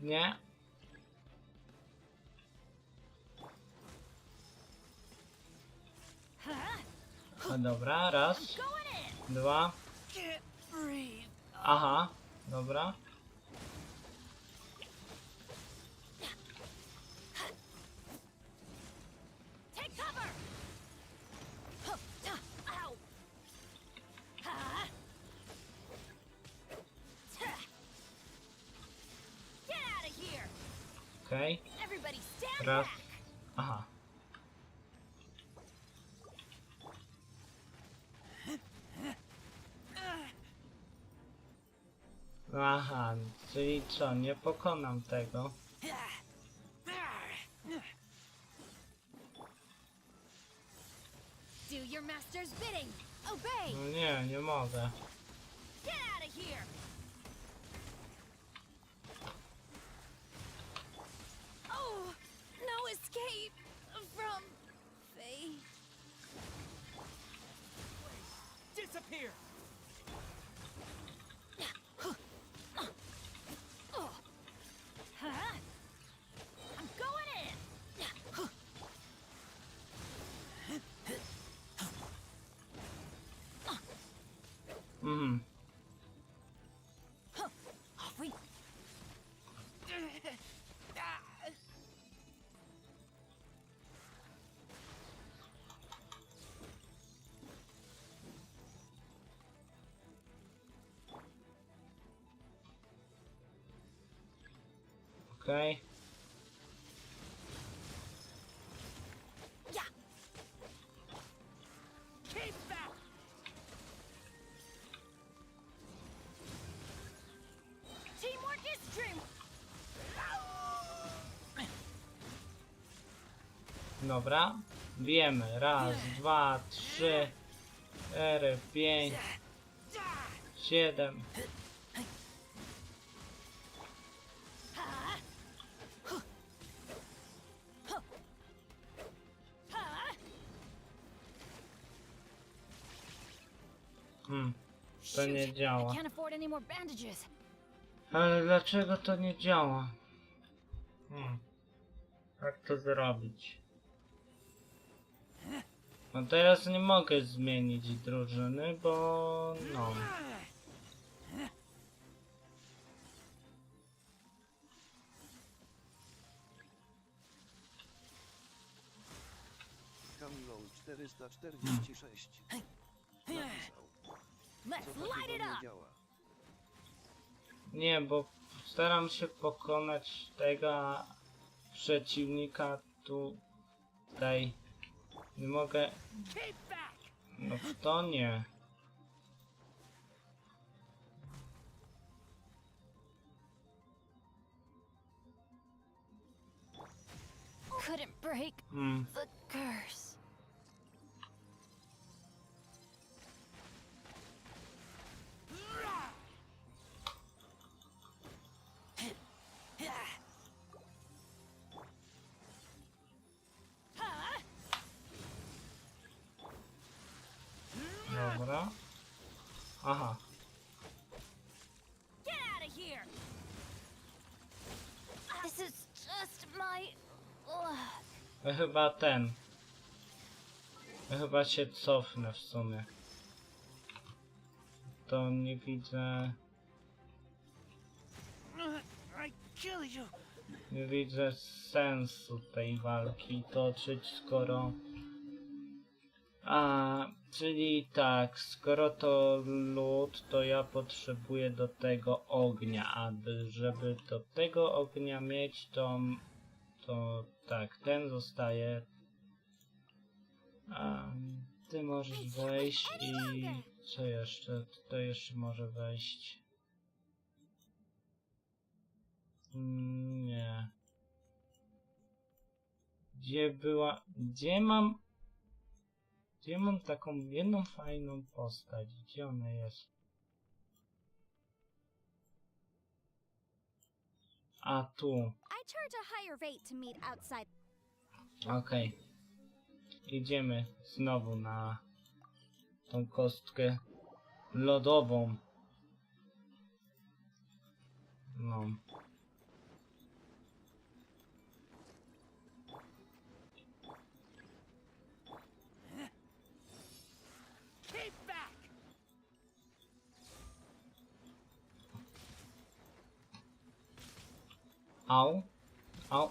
Nie. No dobra, raz, dwa. Aha, dobra. Okej. Raz. Aha. Aha, czyli co, nie pokonam tego. Do your master's bidding. Obey. No nie, nie mogę. Get out of here. Oh, no escape from fate. Disappear! I'm going in. Mhm. Off we. Okej. Yeah. Keep back. Teamwork is dream. Dobra. Wiemy. Raz, dwa, trzy, 4, 5, 7. To nie działa. Can't afford any more bandages. Ale dlaczego to nie działa? Jak to zrobić? No teraz nie mogę zmienić drużyny, bo no. Kamilą 446. Napisał. Let's light it nie up. działa. Nie, bo staram się pokonać tego przeciwnika tutaj. Nie mogę. No to nie. Couldn't break the curse. Dobra. Aha. Get out of here. This is just my luck. Ja chyba ten. Ja chyba się cofnę w sumie. To nie widzę. Nie widzę sensu tej walki toczyć, skoro... Czyli tak, skoro to lód, to ja potrzebuję do tego ognia, a żeby do tego ognia mieć, to tak, ten zostaje. Ty możesz wejść i co jeszcze? To jeszcze może wejść. Nie. Gdzie mam taką jedną fajną postać? Gdzie ona jest? A tu. I charge a higher rate to meet outside. Okej. Idziemy znowu na tą kostkę lodową. No. Au. Au.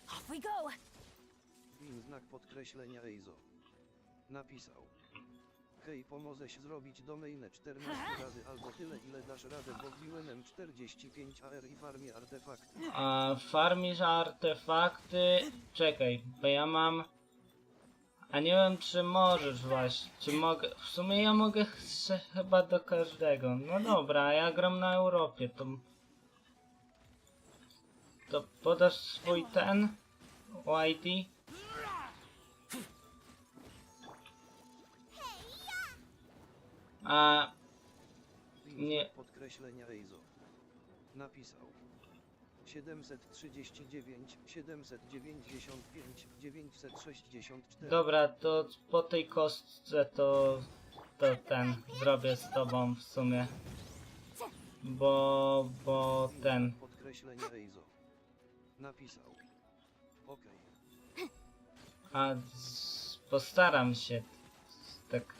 Off we go. Znak podkreślenia Heizou. Napisał. Hej, pomożesz zrobić domainę 14 razy albo tyle, ile dasz radę, bo wbiłem 45 AR i farmie artefakty. A farmisz artefakty... Czekaj, bo ja mam... A nie wiem, czy możesz właśnie, czy mogę... W sumie ja mogę chyba do każdego. No dobra, ja gram na Europie, to... To podasz swój ten... ID? A... Nie... Podkreślenia Heizou. Napisał. 739, 795, 964. Dobra, to po tej kostce to ten zrobię z tobą w sumie. Bo ten... Podkreślenia Heizou. Napisał. Okej. A postaram się. Tak.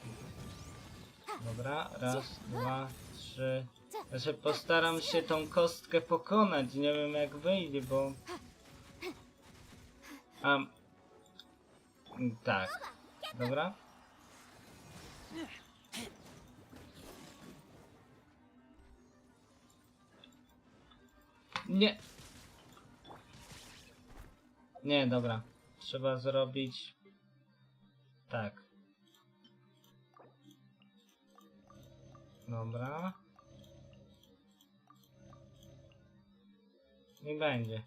Dobra, raz, dwa, trzy. Znaczy postaram się tą kostkę pokonać. Nie wiem jak wyjdzie, bo... Tak. Dobra. Nie. Nie, dobra. Trzeba zrobić... Tak. Dobra. Nie będzie.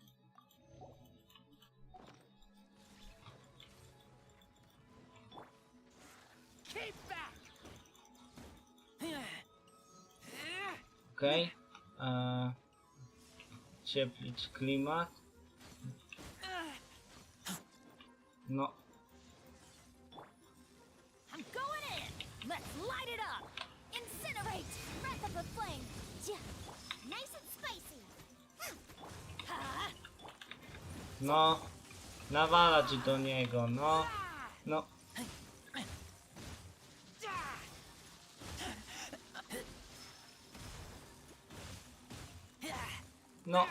Okej. Cieplić klimat. No. I'm going in. Let's light it up. Incinerate. Breath of the flame. Nice and spicy. No. Nawalać do niego, no. No. No.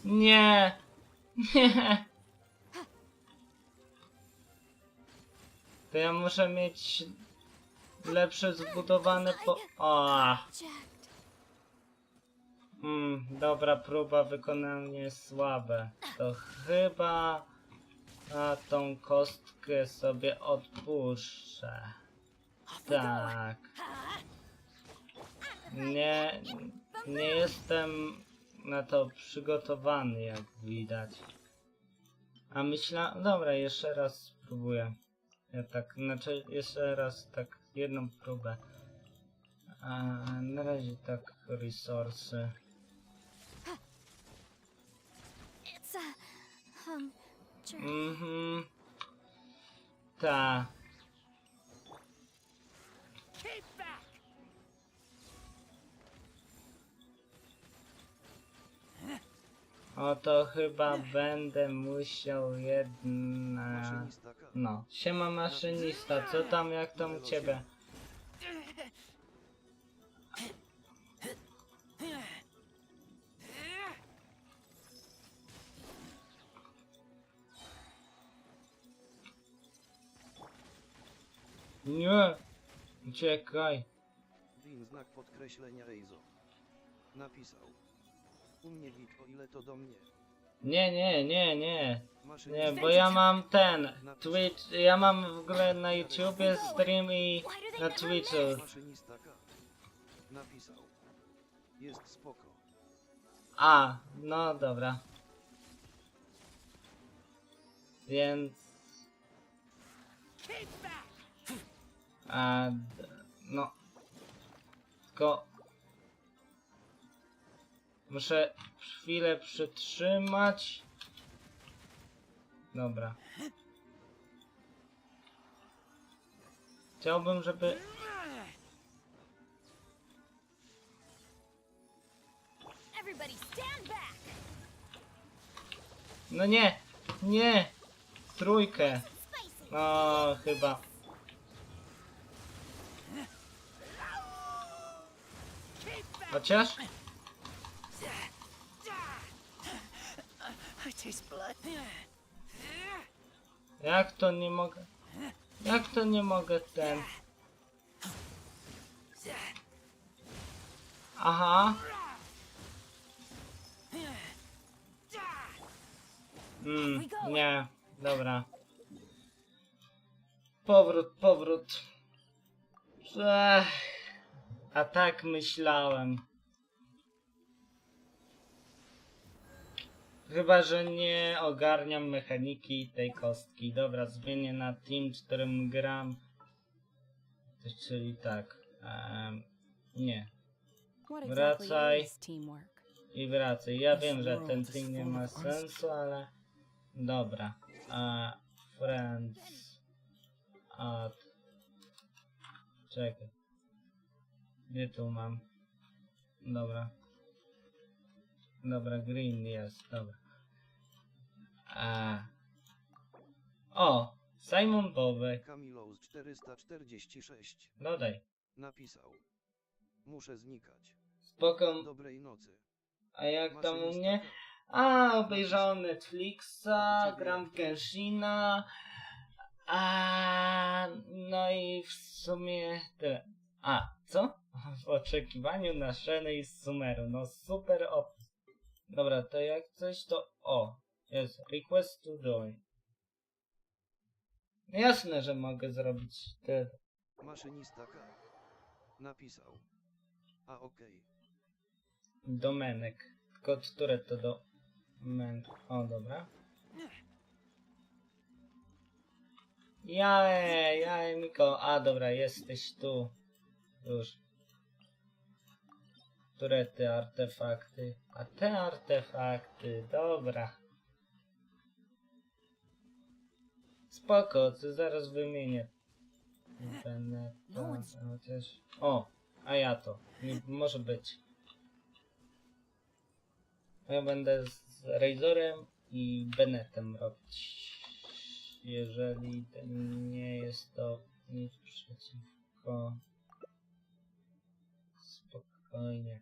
Nie. Nie. To ja muszę mieć lepsze zbudowane dobra, próba, wykonanie słabe. To chyba na tą kostkę sobie odpuszczę. Tak. Nie jestem na to przygotowany, jak widać. A myślałem... Dobra, jeszcze raz spróbuję. Ja tak, znaczy jeszcze raz tak jedną próbę. A na razie tak resursy. Ta. O, to chyba będę musiał jedna... No, siema maszynista, co tam, jak tam u ciebie? Nie! Uciekaj! Znak podkreślenia Heizou. Napisał. U mnie git, o ile to do mnie. Nie, bo ja mam ten Twitch, ja mam w ogóle na YouTubie stream i na Twitchu. Maszynista K. Napisał. Jest spoko. A, no dobra. Więc... no... Tylko... Muszę chwilę przytrzymać. Dobra. Chciałbym, żeby... No nie! Nie! Trójkę! No, chyba. Chociaż? Jak to nie mogę? Jak to nie mogę ten? Aha. Nie. Dobra. Powrót. A tak myślałem. Chyba, że nie ogarniam mechaniki tej kostki. Dobra, zmienię na team, którym gram. Czyli tak. Nie. Wracaj. I wracaj. Ja wiem, że ten team nie ma sensu, ale... Dobra. Friends. Add. Czekaj. Nie tu mam. Dobra. Dobra, green jest, dobra. O! Simon Bowy. Kamilous 446. Dodaj. Napisał. Muszę znikać. Spoko. Dobrej nocy. A jak tam u Maszynista mnie? K. Obejrzałem Netflixa, gram w Genshina. No i w sumie tyle. Co? W oczekiwaniu na Shenę z Sumeru. No super opis. Dobra, to jak coś to... O! Jest request to join. Jasne, że mogę zrobić tyle. Maszynista K. Napisał. Okej. Domenek. Tylko które to do... O, dobra. Jae, Miko. Dobra, jesteś tu. Już. Które te artefakty? A te artefakty, dobra. Spoko, to zaraz wymienię. Chociaż... O, a ja to. Nie, może być. Ja będę z Razorem i Bennettem robić. Jeżeli nie jest to nic przeciwko. Spokojnie.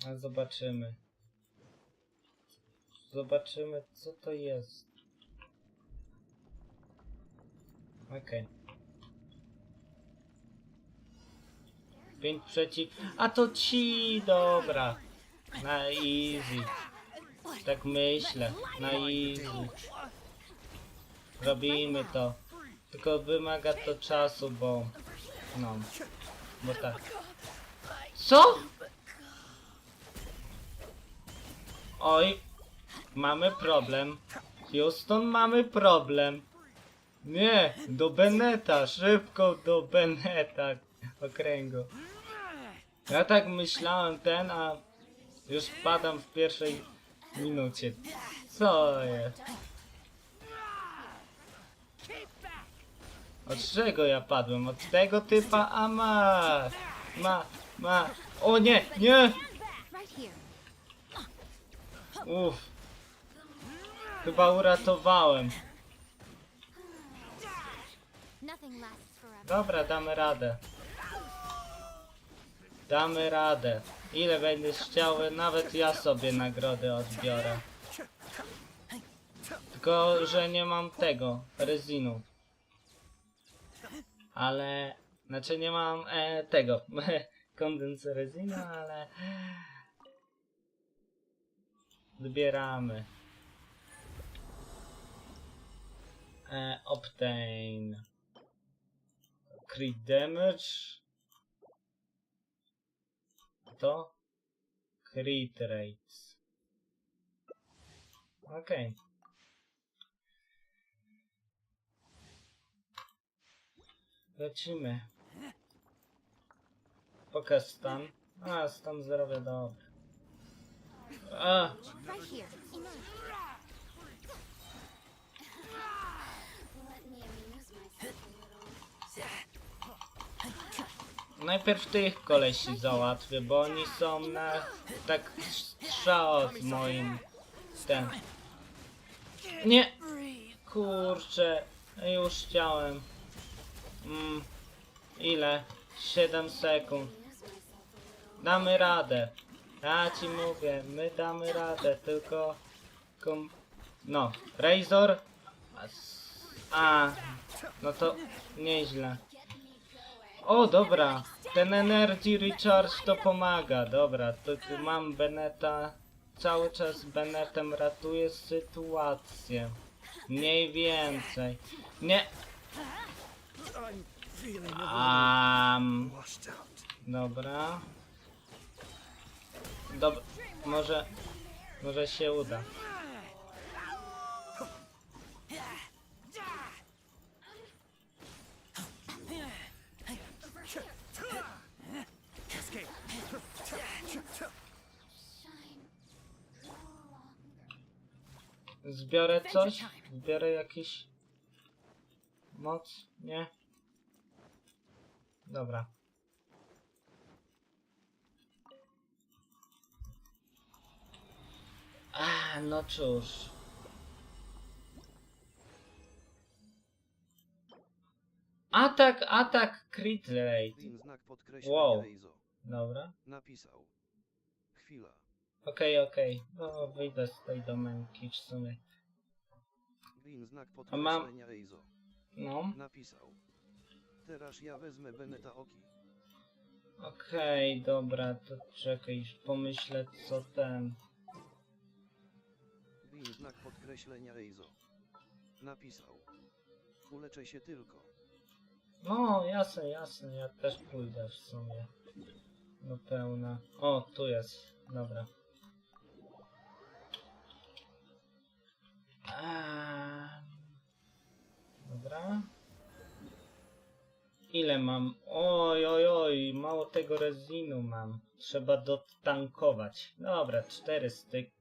A zobaczymy. Zobaczymy, co to jest. Okej. 5 przeciw... A to ci, dobra. Na easy. Tak myślę. Na easy. Robimy to. Tylko wymaga to czasu, bo... No. Bo tak. Co? Oj. Mamy problem. Houston, mamy problem. Nie, do Bennetta, szybko do Bennetta okręgu. Ja tak myślałem a już padam w pierwszej minucie. Co jest? Od czego ja padłem? Od tego typa? A ma. O nie, nie! Uff. Chyba uratowałem. Dobra, damy radę. Damy radę. Ile będziesz chciały, nawet ja sobie nagrody odbiorę. Tylko, że nie mam tego, rezinu. Ale... Znaczy nie mam tego, kondens rezina, ale... Zbieramy. Obtain. Crit damage. To crit rates. Okej. Lecimy. Pokaż stan. A, stan zdrowia, dobra. A! Right here. Enough. Let me amuse myself a little. Najpierw tych kolesi załatwię, bo oni są na tak strzał z moim ten. Nie! Kurczę, już chciałem. Ile? 7 sekund. Damy radę. Ja ci mówię, my damy radę, tylko... No, Razor. No to nieźle. O, dobra. Ten Energy Recharge to pomaga. Dobra, to mam Beneta. Cały czas Benetem ratuję sytuację. Mniej więcej. Nie. Dobra. Może się uda. Zbiorę coś? Zbiorę jakiś moc? Nie? Dobra. No cóż. Atak, crit rate. Znak podkreślenia Wow. Heizou. Dobra. Napisał. Chwila. Okej. No, wyjdę z tej domenki w sumie. Znak podkreślenia Heizou. No. Napisał. Teraz ja wezmę Beneta Oki. Okej, dobra, to czekaj, pomyślę co ten. Znak podkreślenia Heizou. Napisał. Uleczę się tylko. No, jasne, ja też pójdę w sumie. Do pełna. O, tu jest, dobra. Dobra. Ile mam? Oj, mało tego rezinu mam. Trzeba dotankować. Dobra, 4 styk.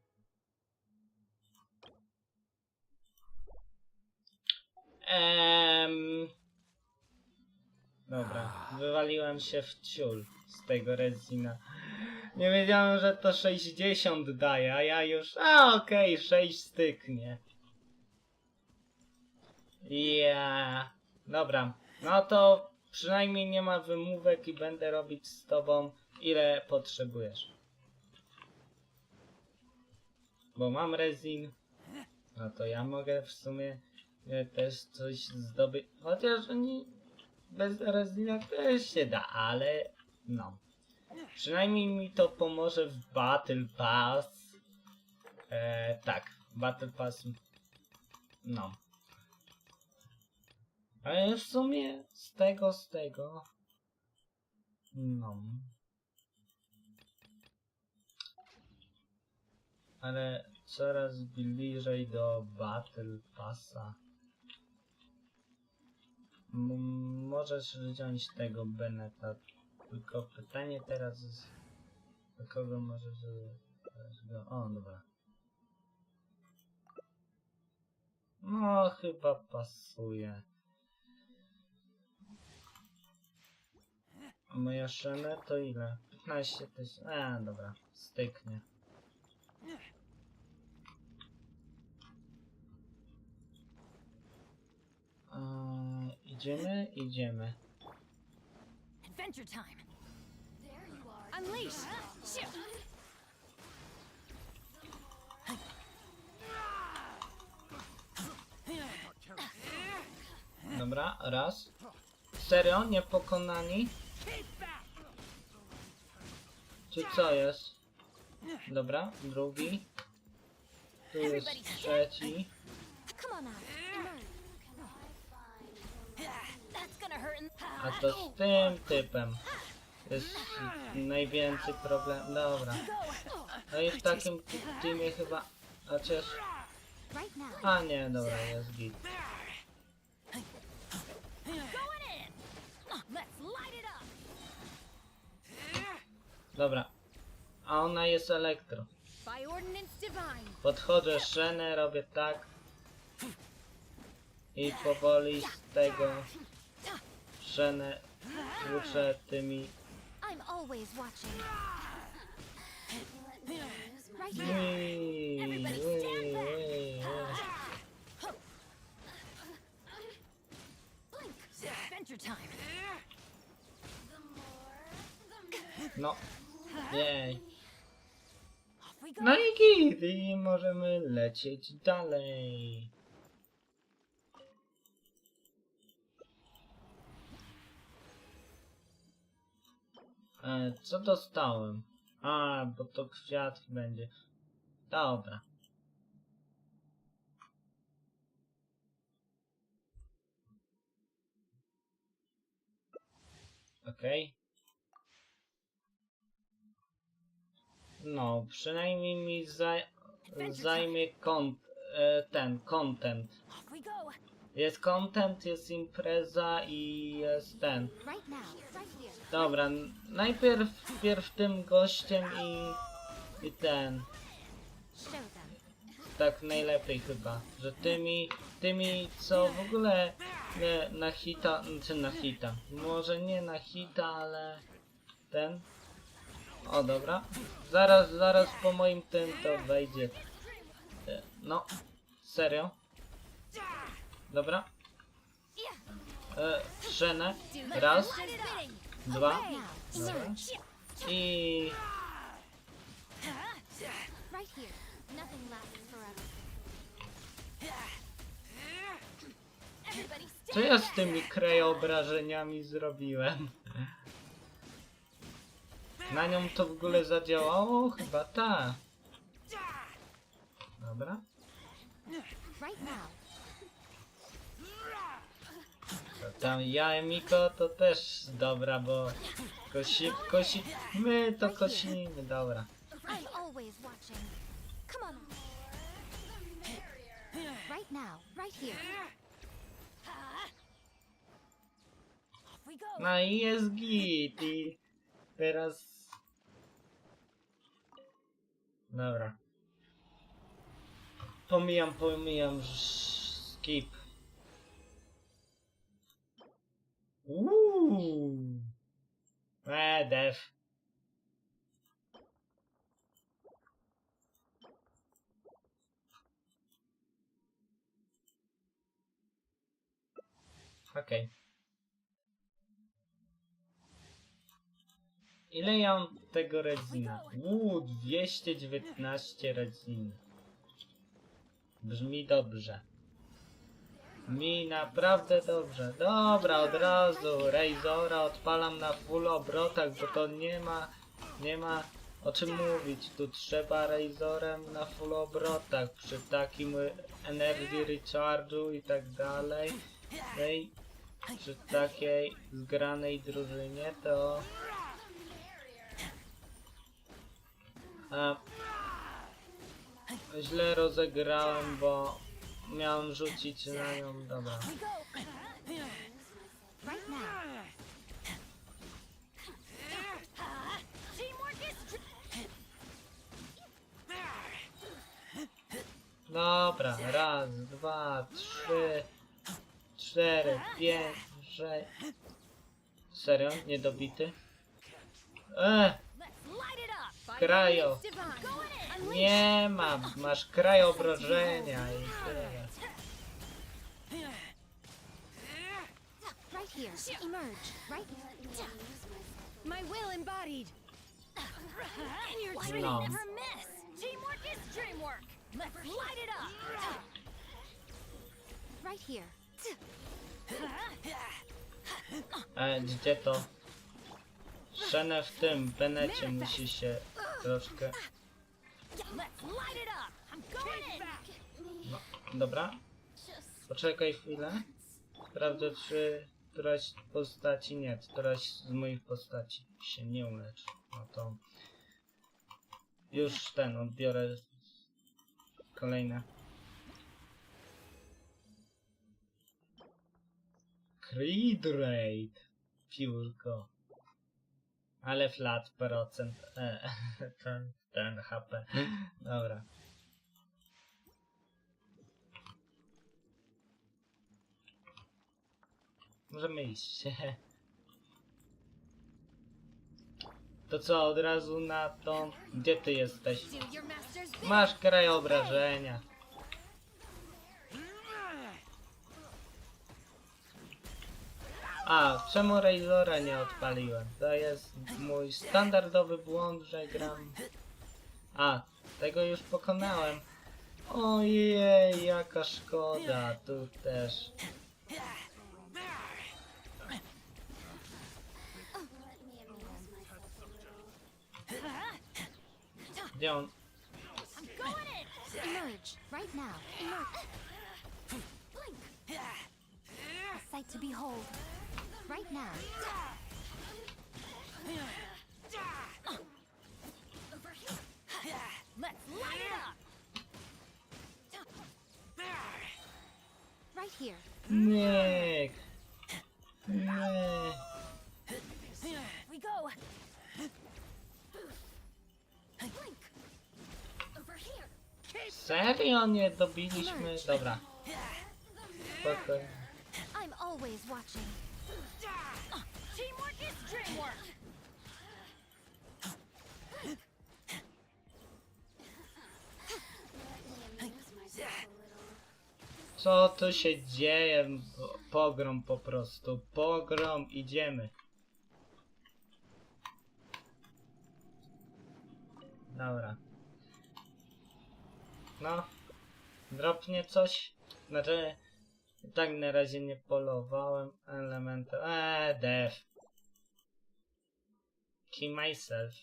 Dobra, wywaliłem się w ciul z tego rezina. Nie wiedziałem, że to 60 daje, a ja już... okej, 6 styk, nie? Dobra, no to przynajmniej nie ma wymówek i będę robić z tobą ile potrzebujesz. Bo mam rezin. No to ja mogę w sumie też coś zdobyć. Chociaż bez rezina też się da, ale no. Przynajmniej mi to pomoże w Battle Pass. Tak, Battle Pass. No. Ale w sumie z tego. No. Ale coraz bliżej do Battle Passa. Możesz wziąć tego Beneta. Tylko pytanie teraz jest, do kogo możesz go... O, dobra. No, chyba pasuje. A moja szenę to ile? 15 000. Dobra, styknie. Idziemy. Adventure time. There you are. Unleash. Shoot. Dobra, raz. Serio? Niepokonani? Czy co jest? Dobra, drugi. tu jest trzeci. A to z tym typem jest najwięcej problem. Dobra. No i w takim teamie chyba... Chociaż... A nie, dobra, jest git. Dobra. A ona jest elektro. Podchodzę szenę, robię tak. I powoli z tego szenę tłuczę tymi... No. Jej. No i git, i możemy lecieć dalej. Co dostałem? A, bo to kwiat będzie. Dobra. Okej. No, przynajmniej mi zajmie ten content. Jest content, jest impreza i jest ten. Dobra, najpierw tym gościem i ten. Tak najlepiej chyba, że tymi co w ogóle na hita, czy na hita. Może nie na hita, ale ten. O, dobra. Zaraz po moim tym to wejdzie. No, serio. Dobra. Szenę. Raz. Dwa. Dobra. I... Co ja z tymi krajobrażeniami zrobiłem? Na nią to w ogóle zadziałało? Chyba tak. Dobra. Tam Miko to też dobra, bo my to kosimy, dobra. No i jest git i teraz... Dobra. Pomijam, skip. Def. Okej. Ile ja mam tego redzina? 219 redzin. Brzmi dobrze. Mi naprawdę dobrze. Dobra, od razu Razora odpalam na full obrotach, bo to nie ma o czym mówić. Tu trzeba Razorem na full obrotach przy takim energy recharge'u i tak dalej. No i przy takiej zgranej drużynie to... źle rozegrałem, bo miałem rzucić na nią, dobra. Dobra, raz, dwa, trzy, cztery, pięć, sześć. Serio? Niedobity? Krajo. Nie mam, masz krajobrożenia i tyle. No. Gdzie to? Szenę w tym benecie musi się troszkę... Dobra. Poczekaj chwilę. Sprawdzę, czy któraś z postaci... Nie, któraś z moich postaci się nie uleczy. No to... Już odbiorę kolejne. Crit rate. Piórko. Ale flat procent. Ten HP. Dobra. Możemy iść. To co, od razu na to... Gdzie ty jesteś? Masz krajobrażenia. A, czemu Razora nie odpaliłem? To jest mój standardowy błąd, że gram... A, tego już pokonałem. Ojej, jaka szkoda, tu też. Gdzie on? Emerge right now. Emerge. Blink. A sight to behold. Right now. Let's light it up. Right here. Nie. Nie. We go. Blink. Over here. Serio nie dobiliśmy? Dobra. Spokojnie. I'm always watching. Teamwork is dreamwork. Co tu się dzieje? Pogrom po prostu. Pogrom, idziemy. Dobra. No. Dropnie coś. Znaczy... Tak na razie nie polowałem elementem. Def. Kill myself.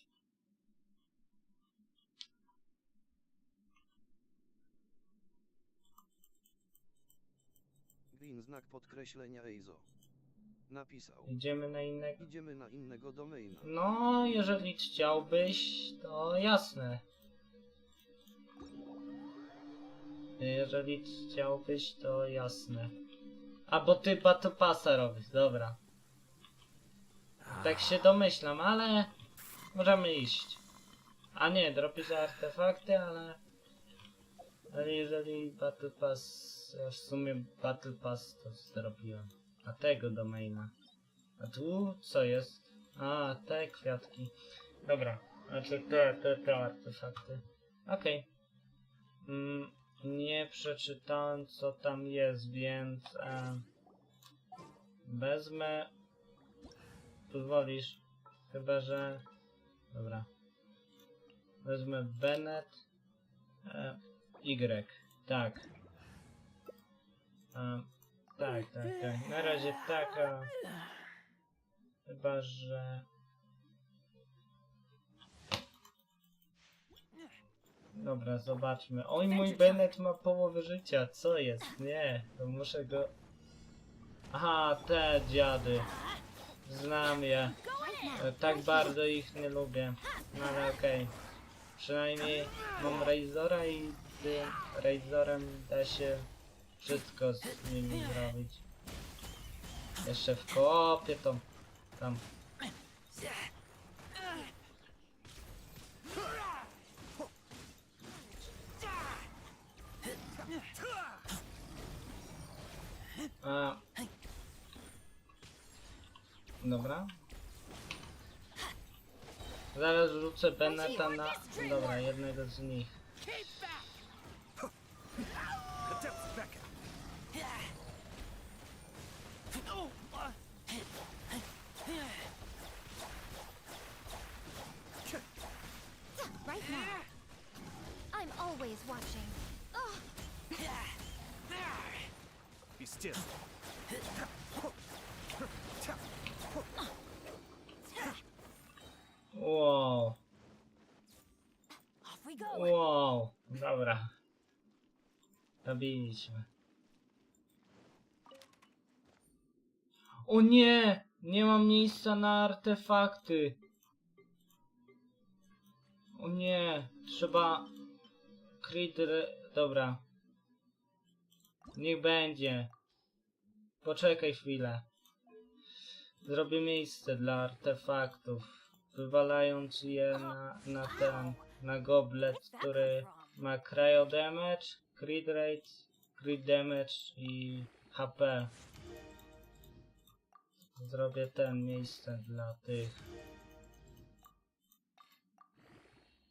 Green znak podkreślenia Heizou. Napisał. Idziemy na innego. Idziemy na innego domaina. No, jeżeli chciałbyś, to jasne. Jeżeli chciałbyś, to jasne. A bo ty Battle Passa robisz, dobra. Tak się domyślam, ale możemy iść. A nie, dropisz artefakty, ale jeżeli Battle Pass, ja w sumie Battle Pass to zrobiłem. A tego domaina. A tu co jest? A, te kwiatki. Dobra, znaczy te artefakty. Okej. Nie przeczytałem co tam jest, więc wezmę. Pozwolisz? Chyba że... Dobra. Wezmę Bennett Y. Tak. Tak. Na razie taka. Chyba że... Dobra, zobaczmy. Oj, mój Bennett ma połowę życia. Co jest? Nie, to muszę go... Aha, te dziady. Znam je. Tak bardzo ich nie lubię. No ale okej. Przynajmniej mam Razora i tym Razorem da się wszystko z nimi zrobić. Jeszcze w koopie to tam. Dobra. Zaraz rzucę Bennetta na... Dobra, jednego z nich. Right now. I'm always watching. Be still. Wow. Off we go. Wow. Dobra. Zabiliśmy. O nie! Nie mam miejsca na artefakty. O nie! Trzeba... Dobra. Niech będzie. Poczekaj chwilę. Zrobię miejsce dla artefaktów. Wywalając je na goblet, który ma cryo damage, crit rate, crit damage i HP. Zrobię miejsce dla tych.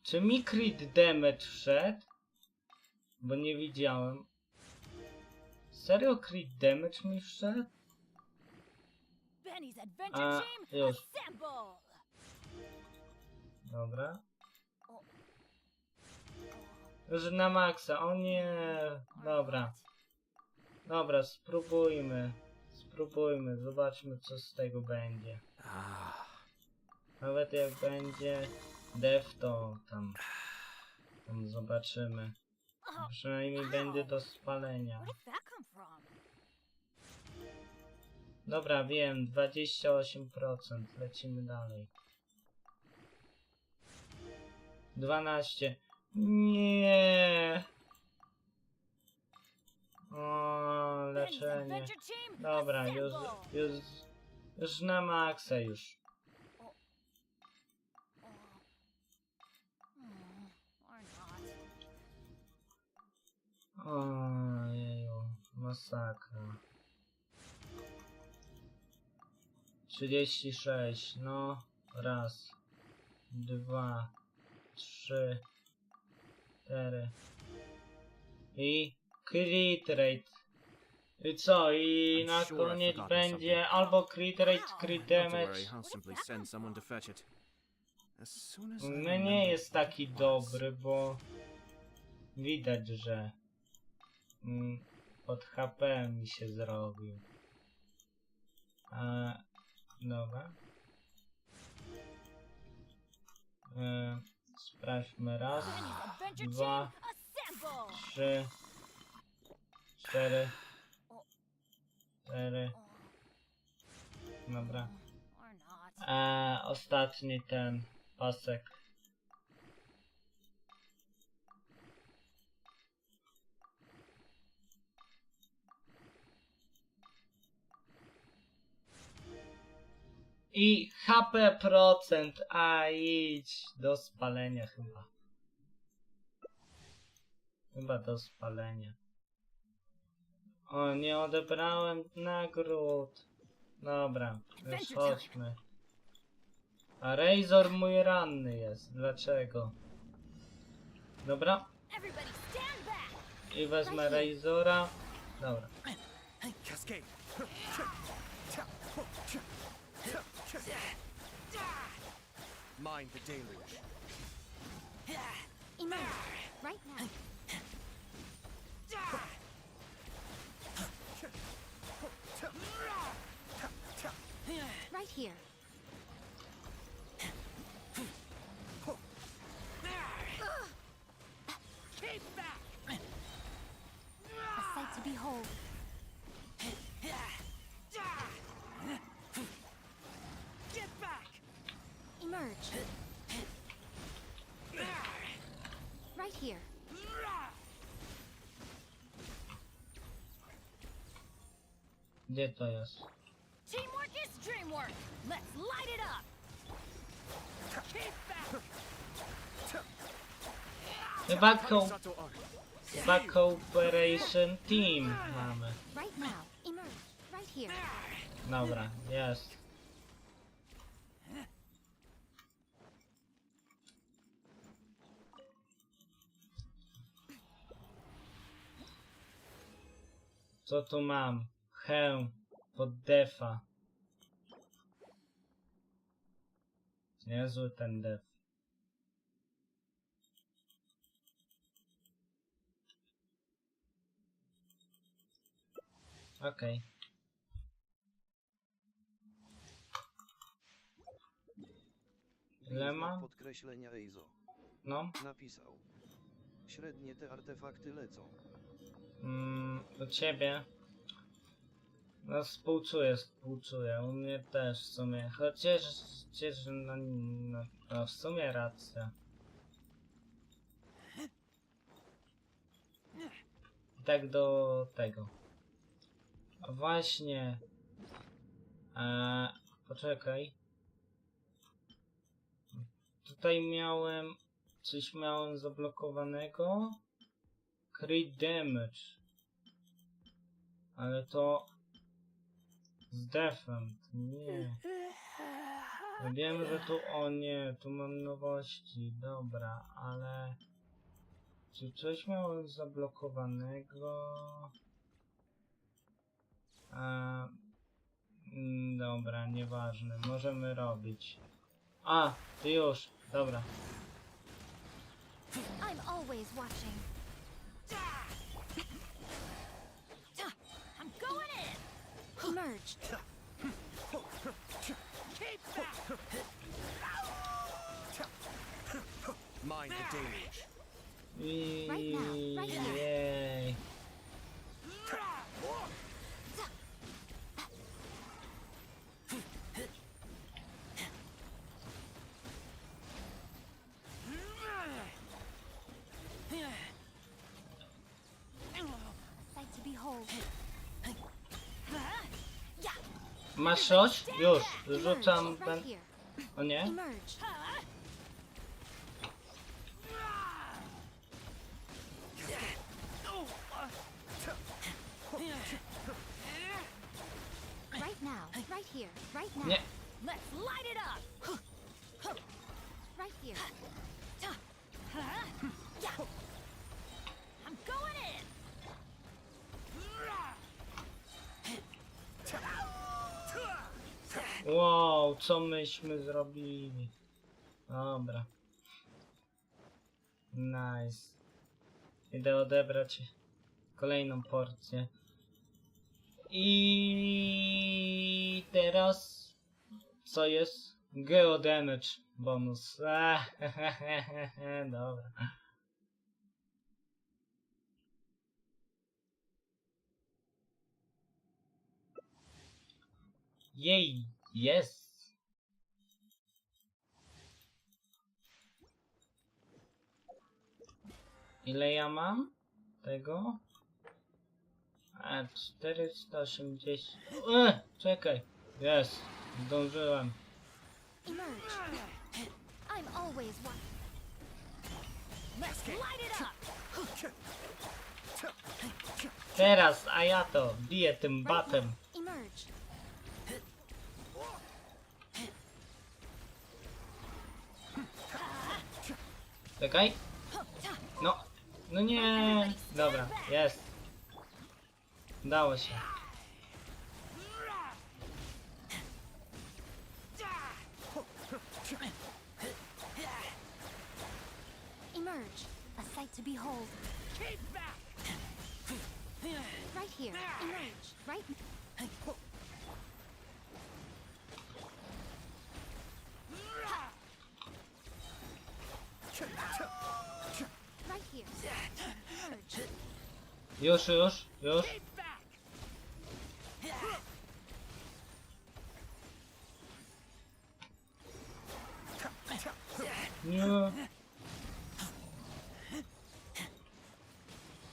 Czy mi crit damage wszedł? Bo nie widziałem. Serio crit damage mi wszedł? A, już. Dobra. Już na maksa, o nie. Dobra. Dobra, spróbujmy. Spróbujmy, zobaczmy co z tego będzie. Nawet jak będzie def, to tam zobaczymy. Przynajmniej będzie do spalenia. Dobra, wiem, 28%. Lecimy dalej. 12. Nie. O, leczenie. Dobra, już na maksa już. Ojeju, masakra. 36, no. Raz, 2, 3, 4. I crit rate. I co? I na koniec będzie albo crit rate, crit damage. No nie jest taki dobry, bo widać, że pod HP mi się zrobił. Dobra. Sprawdźmy. Raz, 2, 3, 4. Dobra. Ostatni ten pasek. I HP procent, idź do spalenia chyba. Chyba do spalenia. O, nie odebrałem nagród. Dobra, już chodźmy. A Razor mój ranny jest, dlaczego? Dobra. I wezmę Razora. Dobra. Mind the deluge. Right now. Right here. Keep back! A sight to behold. Get back! Emerge. Right here. Gdzie to jest? Teamwork is dreamwork! Let's light it up! Keep back! Chyba cooperation team mamy. Right now. Emerge. Right here. Dobra, jest. Co tu mam? Hełm pod defa. Niezły ten def. Okej. Ile ma? Podkreślenia Heizou. No. Napisał. Średnie te artefakty lecą. do ciebie. No współczuję. U mnie też w sumie. Chociaż no w sumie racja. Tak do tego. A właśnie. Poczekaj. Tutaj coś miałem zablokowanego. Crit damage. Ale to z defem. Nie. Ja wiem, że tu, o nie, tu mam nowości. Dobra, ale czy coś miałem zablokowanego? Dobra, nieważne. Możemy robić. A, ty już. Dobra. I'm always watching. I'm going in. Emerge. Mind the damage. Right now, right here. Yay. Sight to behold. Masz coś? Już. Rzucam ten... Right here. O nie? Emerge. Right now, right here, right now. Nie. Let's light it up. Right here. I'm going in. Wow, co myśmy zrobili? Dobra. Nice. Idę odebrać kolejną porcję. I teraz co jest? Geo damage bonus. Dobra. Jej, jest. Ile ja mam tego? 480. Czekaj. Jest. Zdążyłem. Emerge. I'm always watching. Let's light it up. Teraz, a ja to biję tym batem. Emerge. Czekaj. No. No nie. Dobra, jest. Udało się. Emerge. A sight to behold. Right here. Emerge. Right. Right here. Emerge. Już. Nie.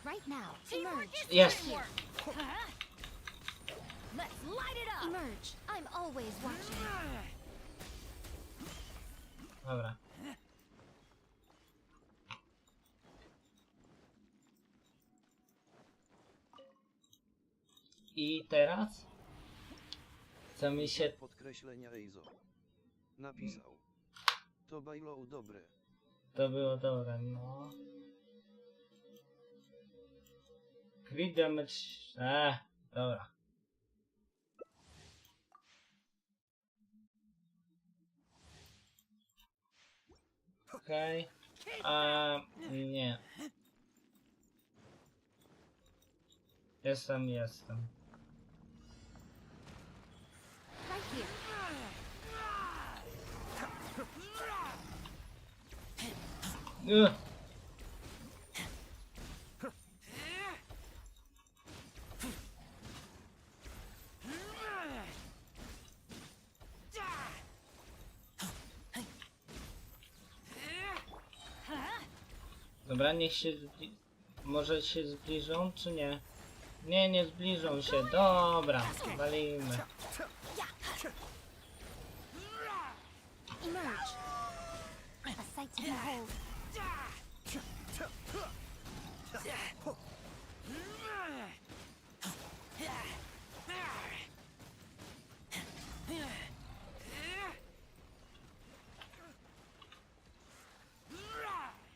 Right now. Emerge. Jest. Let's light it up. Emerge. I'm always watching. Dobra. I teraz? Co mi się... Podkreślenia Heizou. Napisał. To bajlo dobre. To było dobre, no. Crit damage... dobra. Okej. Nie. Jestem. Right here. Dobra, niech się może się zbliżą, czy nie? Nie, nie zbliżą się. Dobra, walimy. Emerge. A sight to behold.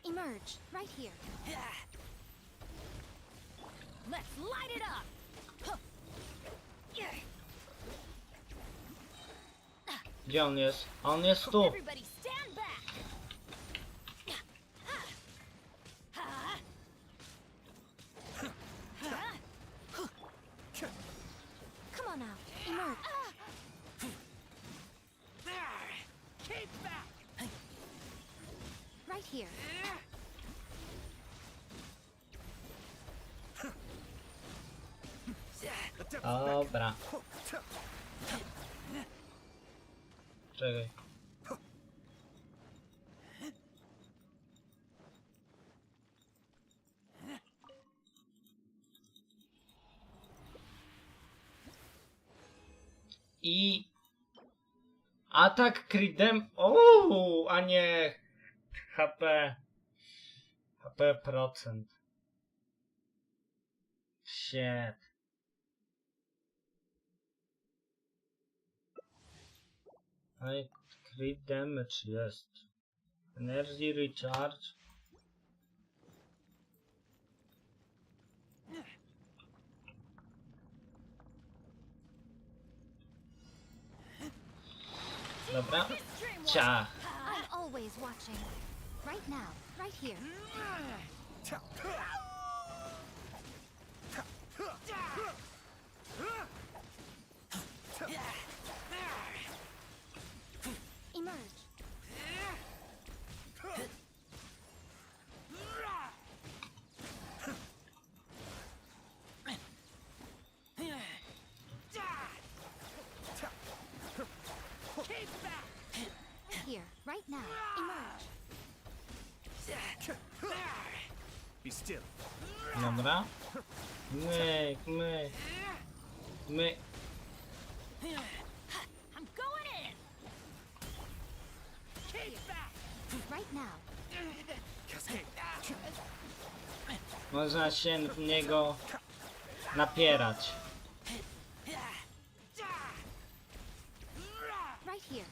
Emerge, right here. Let's light it up! Gdzie on jest? A on jest tu. Everybody stand back! Come on now, emerge. Keep back! Right here. Dobra. Czekaj. I atak crit'em. O, a nie HP. HP procent. Shit. I crit damage jest. Energy recharge. Dobra. Ciach. I'm always watching. Right now, right here. Emerge. Here, right now. Emerge. Be still. Dobra. Myk, myk. Myk. I'm going in! Here. Right now. Można się w niego napierać. Right here.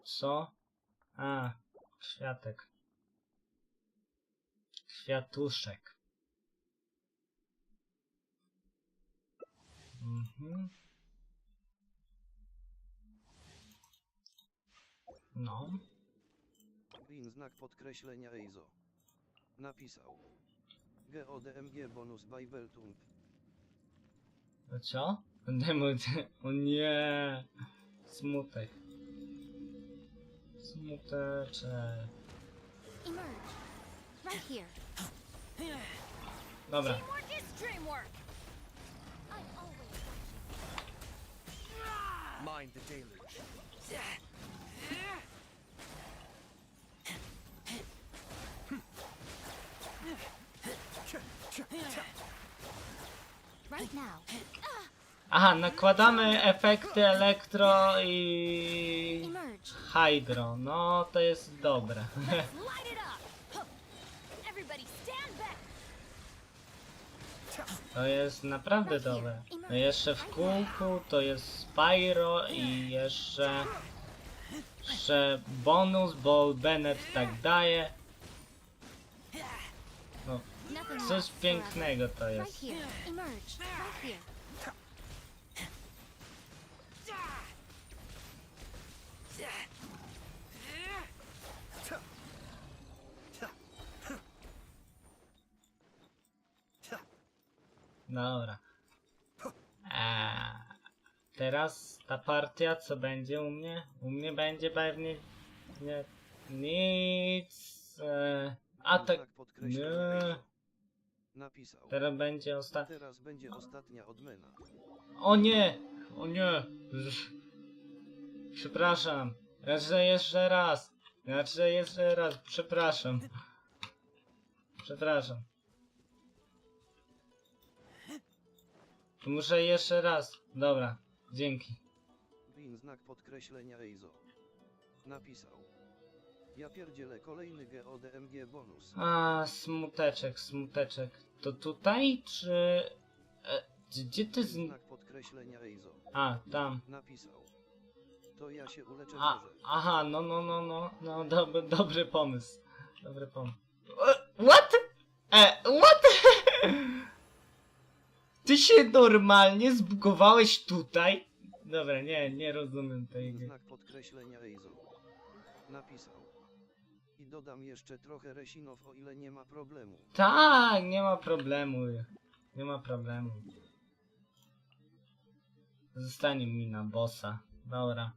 Co? A, kwiatek. Kwiatuszek. No. Win znak podkreślenia Heizou. Napisał. GODMG bonus by Weltump. Co? O nie. Smutek. Smuteczek. Emerge. Right here. Dobra. Teamwork is dreamwork! I'm always Mind the deluge. right now. Aha, nakładamy efekty elektro i Emerge. hydro. No, to jest dobre. Light it up! Everybody stand back! To jest naprawdę dobre. No jeszcze w kółku to jest Spyro i jeszcze bonus, bo Bennett tak daje. No, coś pięknego to Right jest. here. Emerge. Right here. Dobra. Teraz ta partia, co będzie u mnie? U mnie będzie pewnie... Nie, nic... atak... Nie. Napisał. Teraz będzie Teraz będzie ostatnia odmena. O nie! O nie! Przepraszam. Raczej jeszcze raz. Raczej jeszcze raz. Przepraszam. Przepraszam. Muszę jeszcze raz. Dobra. Dzięki. Znak podkreślenia Heizou. Napisał. Ja pierdzielę kolejny GODMG bonus. A, smuteczek, smuteczek. To tutaj, czy... gdzie ty z... Znak podkreślenia Heizou. A, tam. Napisał. To ja się uleczę może. Aha, no, dobry pomysł. Dobry pomysł. What? What? Ty się normalnie zbugowałeś tutaj? Dobra, nie rozumiem tej gry. Znak podkreślenia Heizou. Napisał. I dodam jeszcze trochę resinów, o ile nie ma problemu. Tak, nie ma problemu. Nie ma problemu. Zostanie mi na bossa. Dobra.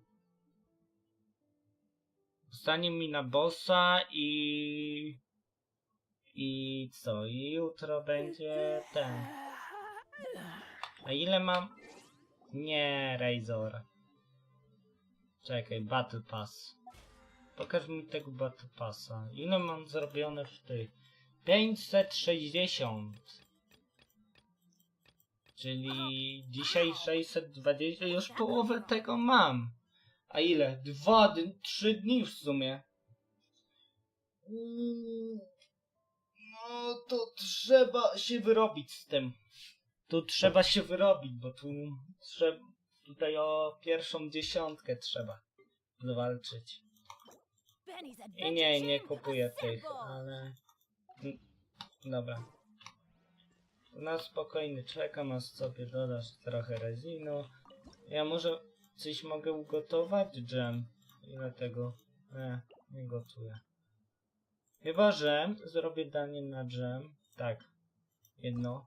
Zostanie mi na bossa i co? I jutro będzie ten. A ile mam? Nie, Razor. Czekaj, Battle Pass. Pokaż mi tego Battle Passa. Ile mam zrobione w tych? 560. Czyli dzisiaj 620. Już połowę tego mam. A ile? 3 dni w sumie. No to trzeba się wyrobić z tym. Tu trzeba się wyrobić, bo tu trzeba... Tutaj o pierwszą dziesiątkę trzeba zwalczyć. I nie kupuję tych, ale... Dobra. Na spokojnie czekam, aż sobie dodasz trochę rezinu. Ja może coś mogę ugotować? Dżem. Ile tego? Nie gotuję. Chyba, że zrobię danie na dżem. Tak. Jedno.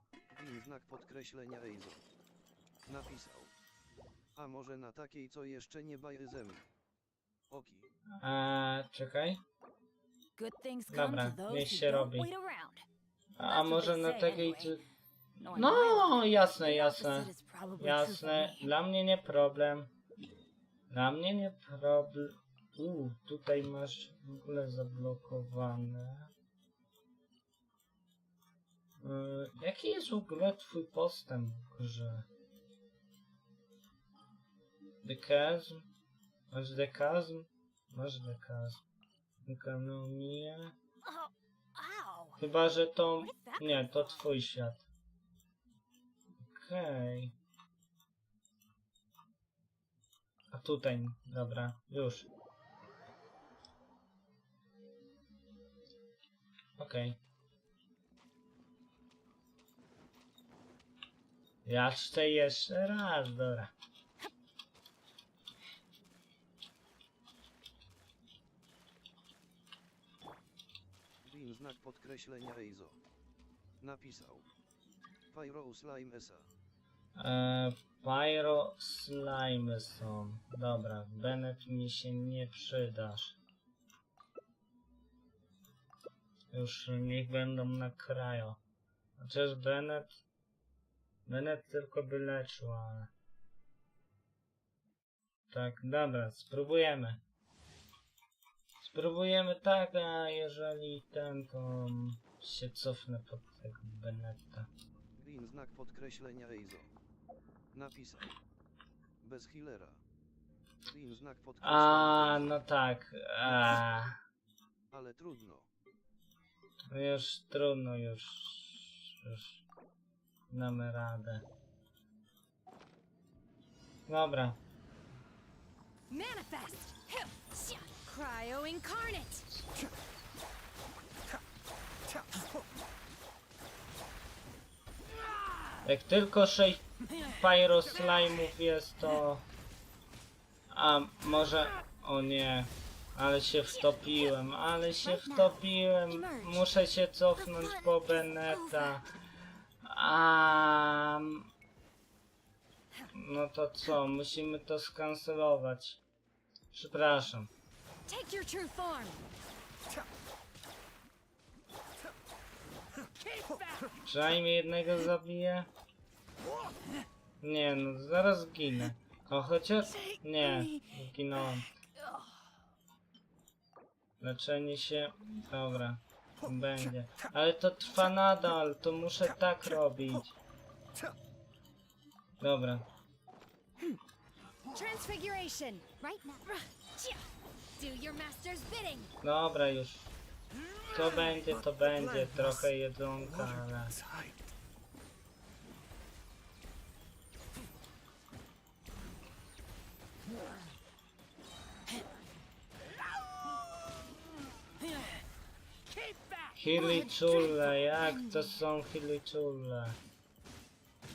Znak podkreślenia Heizou. Napisał. A może na takiej, co jeszcze nie bajryzemy. Oki. Czekaj. Dobra, niech się robi. A może na takiej... No, jasne. Jasne. Dla mnie nie problem. Dla mnie nie problem. Tutaj masz w ogóle zablokowane. Jaki jest w ogóle twój postęp w grze? Dekazm? Masz dekazm? Masz dekazm. Ekonomię? Chyba, że to... Nie, to twój świat. Okej. A tutaj, dobra, już. Okej. Ja chcę jeszcze raz, dobra. Znak podkreślenia Heizou. Napisał. Pyro Slime SA. Pyro Slime są. Dobra, Bennett mi się nie przydasz. Już niech będą na kraju. Chociaż Bennett tylko by leczył, ale... Tak, dobra, spróbujemy. Spróbujemy tak, a jeżeli ten, to się cofnę pod tego Bennetta. Znak podkreślenia Heizou. Napisał. Bez healera. Znak podkreślenia. No tak. Ale trudno. Już trudno, już damy radę. Dobra. Manifest! Cryo incarnate! Jak tylko 6 pyro slime'ów jest, to... A może... O nie. Ale się wtopiłem, Muszę się cofnąć po Bennetta. No to co? Musimy to skancelować. Przepraszam. Take your true form. Przynajmniej jednego zabiję. Nie, no zaraz ginę. O, chociaż... Nie, zginąłem. Leczenie się... Dobra. Będzie. Ale to trwa nadal, to muszę tak robić. Dobra. Transfiguration. Right now. Do your master's bidding. Dobra już. To będzie. Trochę jedzonka, ale... Hiliczule, jak to są hiliczule?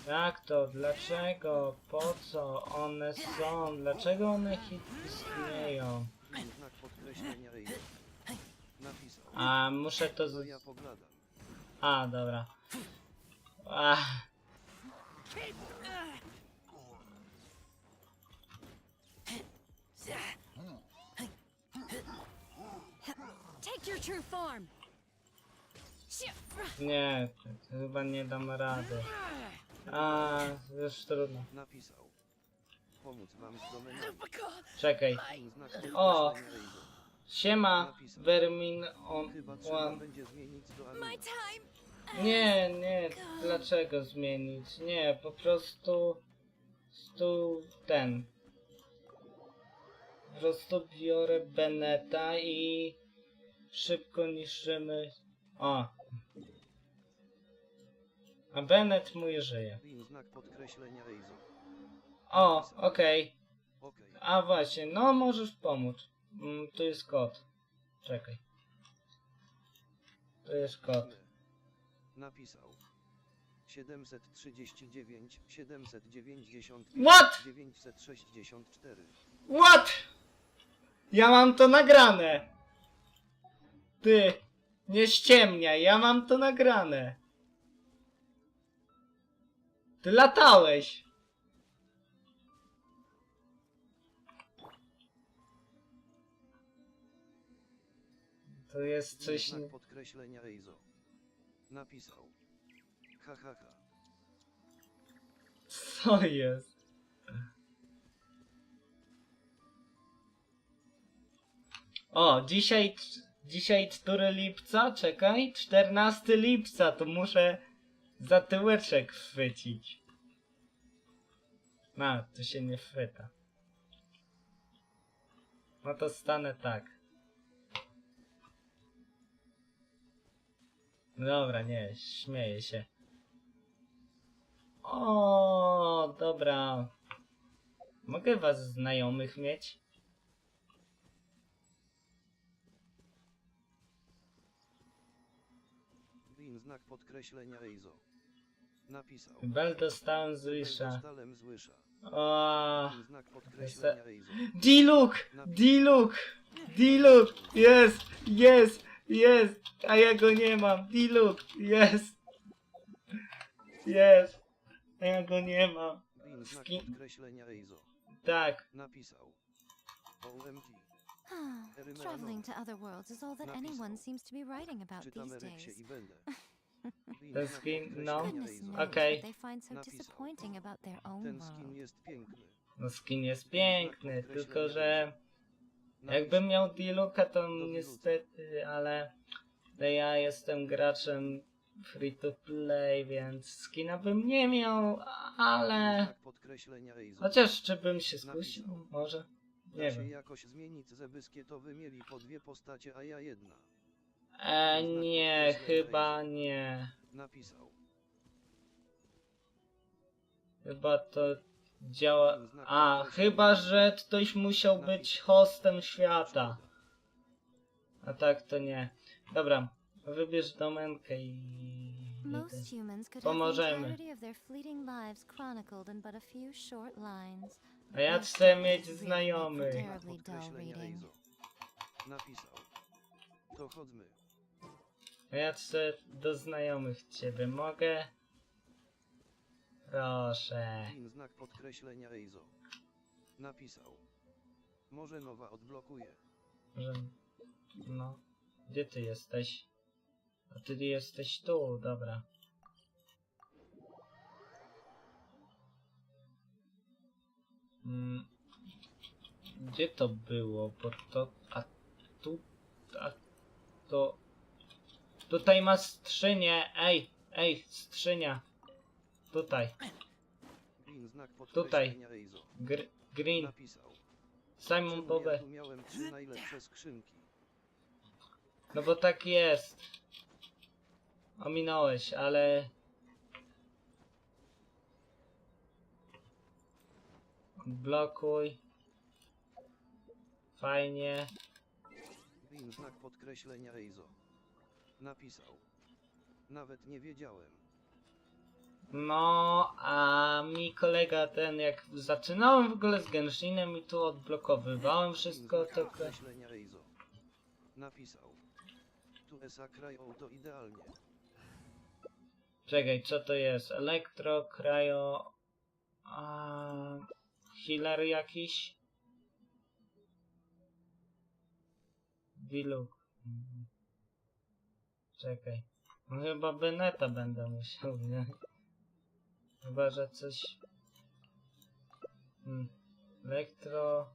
Jak to? Dlaczego? Po co one są? Dlaczego one istnieją? Znak podkreślenia Eizo. Napisał. A, muszę to To ja pogadam. A, dobra. Ach. Take your true form. Nie, chyba nie dam rady. A, już trudno. Napisał. Pomóc wam z domeną. Czekaj. Znak O! podkreślenia Eizo. Siema, Vermin on Chyba trzeba one. będzie zmienić do anime. Nie, dlaczego zmienić? Nie, po prostu ten. Po prostu biorę Beneta i szybko niszczymy. O! A Bennett mój żyje. Znak podkreślenia Eizo. O, okej. Okej. A właśnie, no możesz pomóc. Tu jest kod. Czekaj. Tu jest kod. Napisał. 739, 790, What? 964. What? Ja mam to nagrane. Ty, nie ściemniaj, ja mam to nagrane. Ty latałeś. To jest coś... Znak podkreślenia Eizo. Napisał. Ha ha ha. Co jest? O, dzisiaj 4 lipca, czekaj, 14 lipca, to muszę za tyłeczek chwycić. No, to się nie chwyta. No to stanę tak. Dobra, nie, śmieję się. O, dobra. Mogę was znajomych mieć? Znak podkreślenia Eizo. Napisał. Bel dostałem z Lisza. Dostałem z Łysza. O, Znak podkreślenia Eizo. D-Look, jest, a ja go nie mam, D-Look, jest, a ja go nie mam. Znak podkreślenia Eizo. Tak. Napisał. OMG. Traveling to other worlds is all that anyone seems to be writing about these days. Ten skin, no, Goodness knows okej. what they find so disappointing about their own Ten world. skin jest piękny. No skin jest piękny, tylko że jakbym miał D-Looka to niestety, ale ja jestem graczem free to play, więc skina bym nie miał, ale... Chociaż czy bym się skusił? Może? Nie wiem. Jakoś zmienić Zebyskietowy mieli po 2 postacie, a ja 1. Nie, chyba nie. Napisał. Chyba to działa... A, chyba że ktoś musiał być hostem świata. A tak to nie. Dobra, wybierz domenkę i... Most humans could have the Pomożemy. entirety of their fleeting lives chronicled in but a few short lines. A ja chcę mieć znajomych. Terribly dull reading. Napisał. To chodźmy. A ja chcę do znajomych ciebie. Mogę? Proszę. Znak podkreślenia Heizou. Napisał. Może nowa odblokuje. Że... No. Gdzie ty jesteś? A ty jesteś tu, dobra. Gdzie to było? Bo to... A tu... A to... Tutaj ma skrzynię! Ej! Ej! Skrzynia! Tutaj. Znak Tutaj. podkreślenia Heizou. Green. Napisał. Simon Czemu Bobe. ja tu miałem 3 najlepsze skrzynki? No bo tak jest. Ominąłeś, ale... Odblokuj. Fajnie. Znak podkreślenia Heizou. Napisał. Nawet nie wiedziałem. No, a mi kolega ten, jak zaczynałem w ogóle z Genshinem i tu odblokowywałem wszystko, Znak to... podkreślenia Heizou. Napisał. Tu esa krają to idealnie. Czekaj, co to jest? Elektro, krajo... Healer jakiś? Wiluk. Czekaj. No chyba Beneta będę musiał wziąć. Chyba, że coś... Elektro...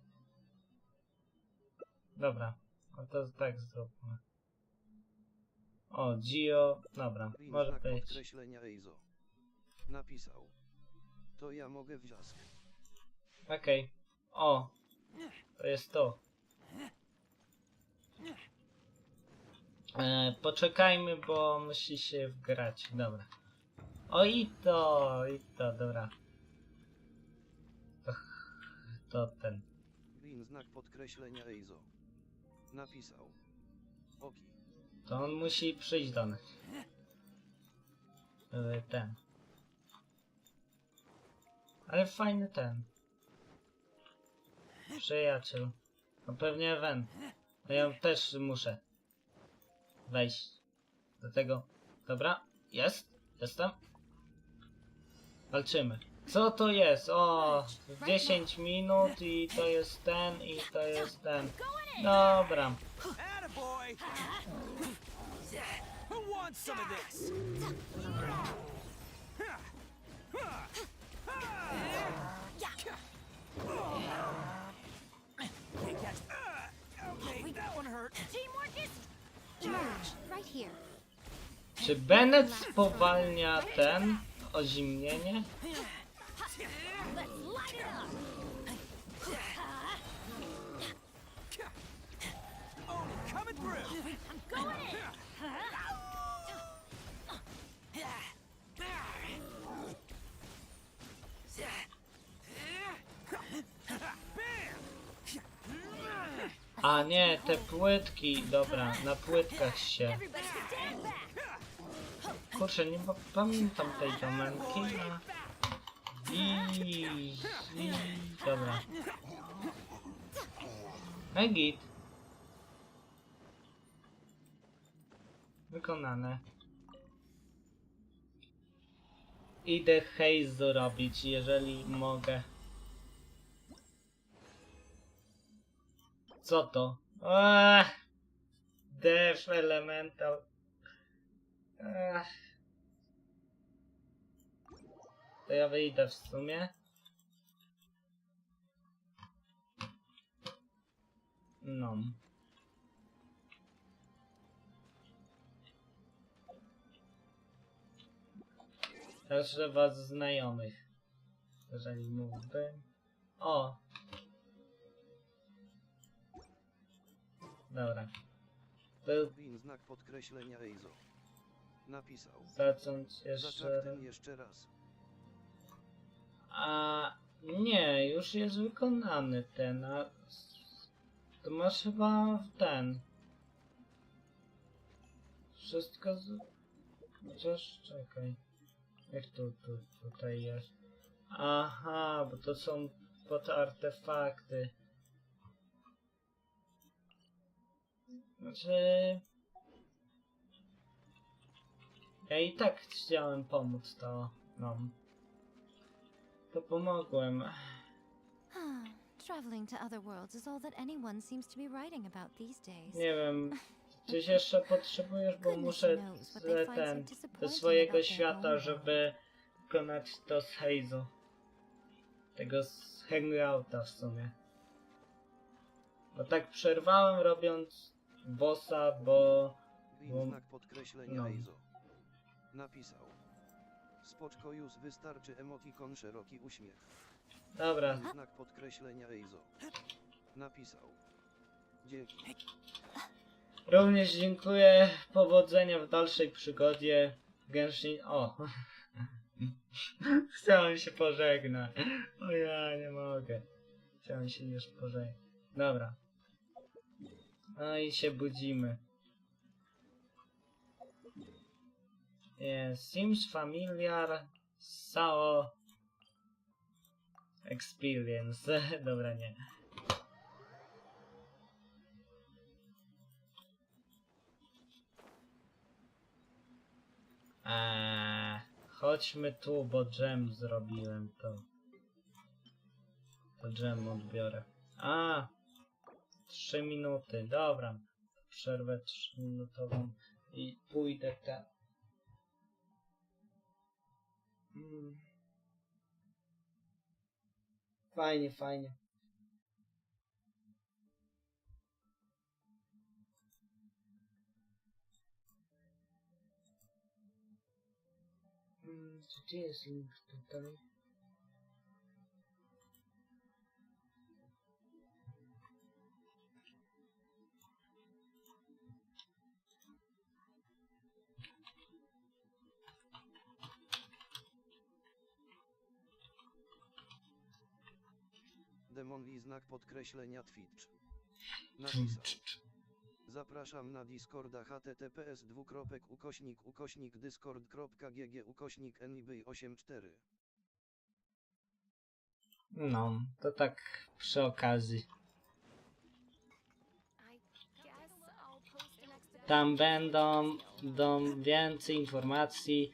Dobra. No to tak zróbmy. O, Gio... Dobra, może Znak być. podkreślenia Heizou. Napisał. To ja mogę wziąć. Okej. O! To jest to. Poczekajmy, bo musi się wgrać. Dobra. O i to, dobra. To ten. Znak podkreślenia Heizou. Napisał. Oki. To on musi przyjść do nas. Ten. Ale fajny ten. Przyjaciel. No pewnie Wen. No ja też muszę wejść do tego. Dobra, jest. Jestem. Walczymy. Co to jest? O, 10 minut i to jest ten i to jest ten. Dobra. Attaboy! Who wants some of this? Okay, that one hurt. Teamwork is charge right here. Czy Bennett spowalnia ten ozimnienie? Let's light it up. Oh, coming through. I'm going in. A nie, te płytki. Dobra, na płytkach się. Everybody stand back. Kurczę, nie pamiętam tej domenki. Dobra. No i git. Wykonane. Idę Heizou robić, jeżeli mogę. Co to? Def Elemental. To ja wyjdę w sumie. No. Teraz trzeba znajomych. Jeżeli mógłbym. O! Dobra. Znak podkreślenia Heizou. Napisał. Zacząć jeszcze raz. A nie, już jest wykonany ten, a to masz chyba ten. Wszystko z... Chociaż czekaj. Jak tutaj jest? Aha, bo to są pod artefakty. Znaczy... Ja i tak chciałem pomóc to, no. to pomogłem. Traveling to other worlds is all that anyone seems to be writing about these days. Nie wiem, coś jeszcze potrzebujesz, bo muszę do swojego świata, żeby wykonać to z Heizou. Tego z hangouta w sumie. Bo tak przerwałem robiąc bossa, bo... Znak podkreślenia Heizou. Napisał. Spoczko już wystarczy emotikon szeroki uśmiech. Dobra. Znak podkreślenia Heizou. Napisał. Dzięki. Również dziękuję. Powodzenia w dalszej przygodzie. Genshin... O! Chciałem się pożegnać. O ja nie mogę. Chciałem się już pożegnać. Dobra. No i się budzimy. Yes, seems familiar. So... Experience. Dobra, nie. Chodźmy tu, bo dżem zrobiłem to. To dżem odbiorę. 3 minuty, dobra. Przerwę 3-minutową i pójdę tam. Fajnie, fajnie. Gdzie jest link tutaj? Demonli znak podkreślenia Twitch. Napisał. Zapraszam na Discorda https://discord.gg/nibay84. No, to tak przy okazji. Tam będą więcej informacji.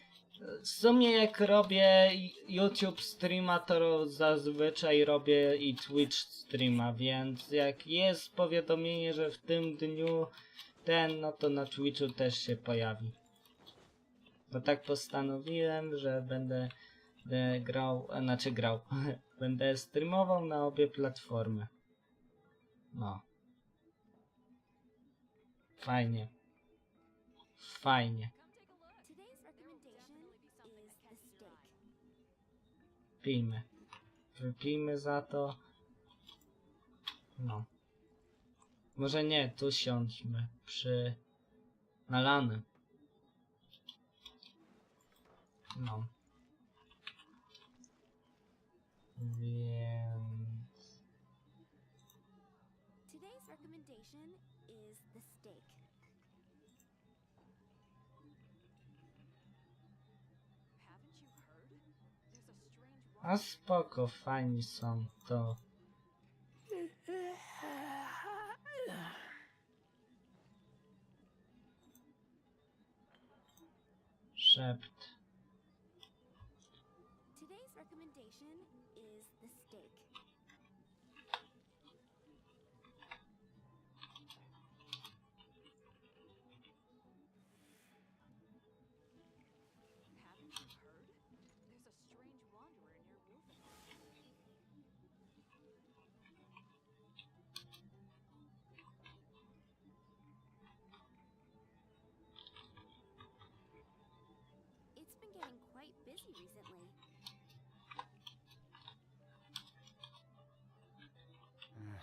W sumie jak robię YouTube streama, to zazwyczaj robię i Twitch streama, więc jak jest powiadomienie, że w tym dniu no to na Twitchu też się pojawi. Bo tak postanowiłem, że będę grał, będę streamował na obie platformy. No. Fajnie. Fajnie. Pijmy. Wypijmy za to. No. Może nie, tu siądźmy. Na lany. No. Więc... A spoko, fajni są to. Szept.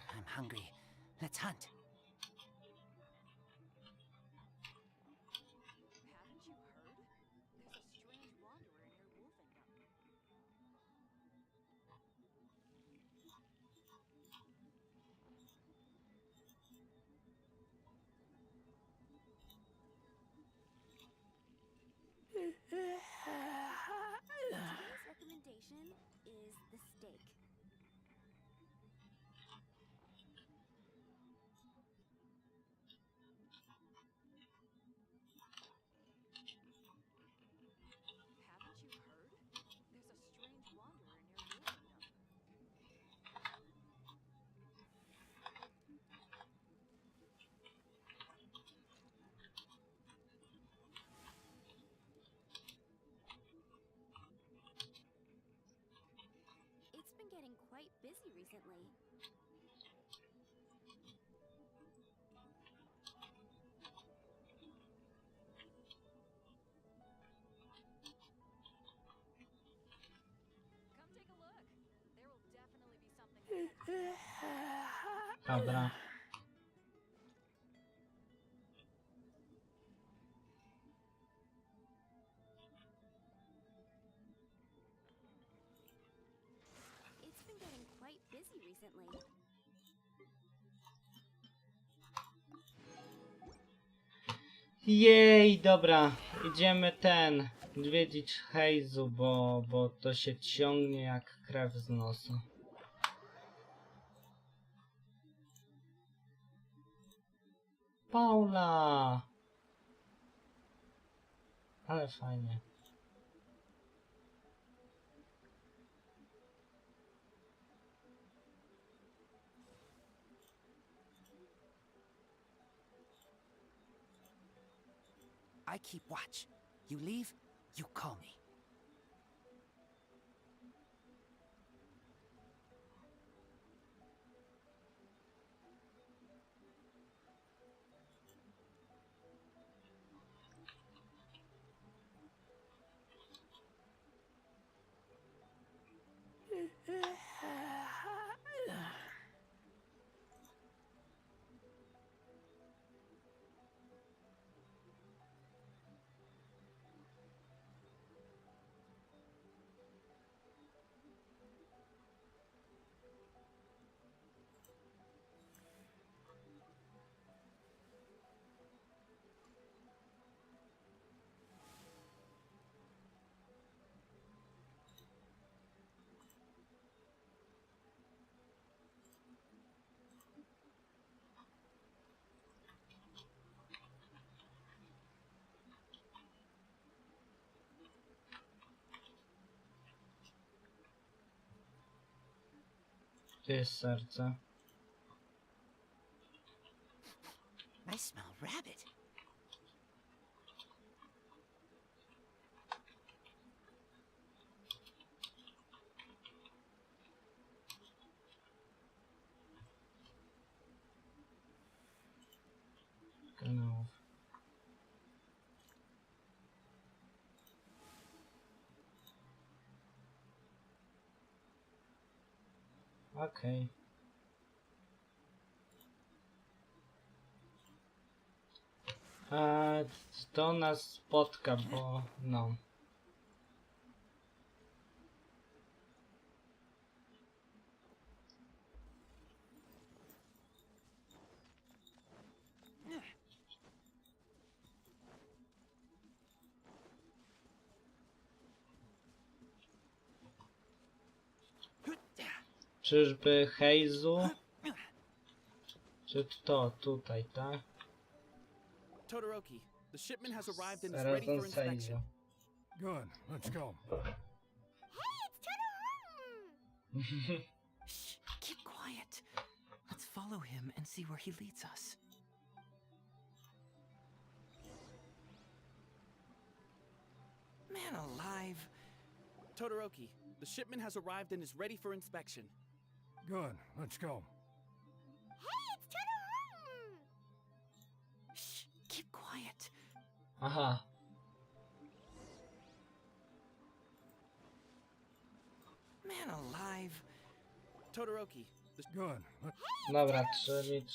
I'm hungry. Let's hunt. getting quite busy recently. Come take a look. There will definitely be something. Dobra. It's been getting quite busy recently. Jej, dobra. Idziemy odwiedzić Heizou, bo to się ciągnie jak krew z nosa. Paula! Ale fajnie. I keep watch. You leave, you call me. Tu jest serce. I smell rabbit. Kanałów. Okej. To nas spotka, bo no. Czyżby Heizou? Czy to tutaj, tak? Todoroki, the shipment has arrived and is Zaraz ready for on inspection. Heizou. Good, let's go. Shh, keep quiet. Let's follow him and see where he leads us. Man alive. Todoroki, the shipment has arrived and is ready for inspection. Good, let's go. Shh, keep quiet. Aha. Man alive. Todoroki, Good. Dobra, czyli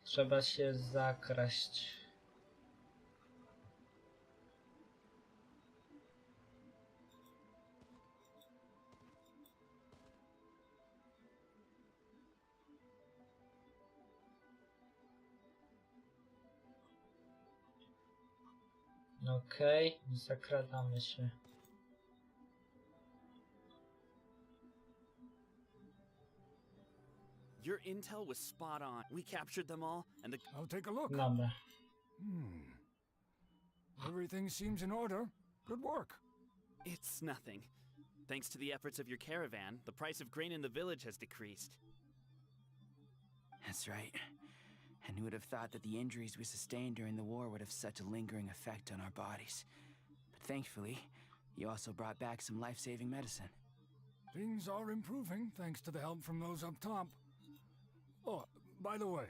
trzeba się zakraść. Okej, zakradamy się. your intel was spot on. We captured them all, and the... I'll take a look. Dobra. Everything seems in order. Good work. It's nothing. Thanks to the efforts of your caravan, the price of grain in the village has decreased. That's right. And who would have thought that the injuries we sustained during the war would have such a lingering effect on our bodies? But thankfully, you also brought back some life-saving medicine. Things are improving thanks to the help from those up top. Oh, by the way,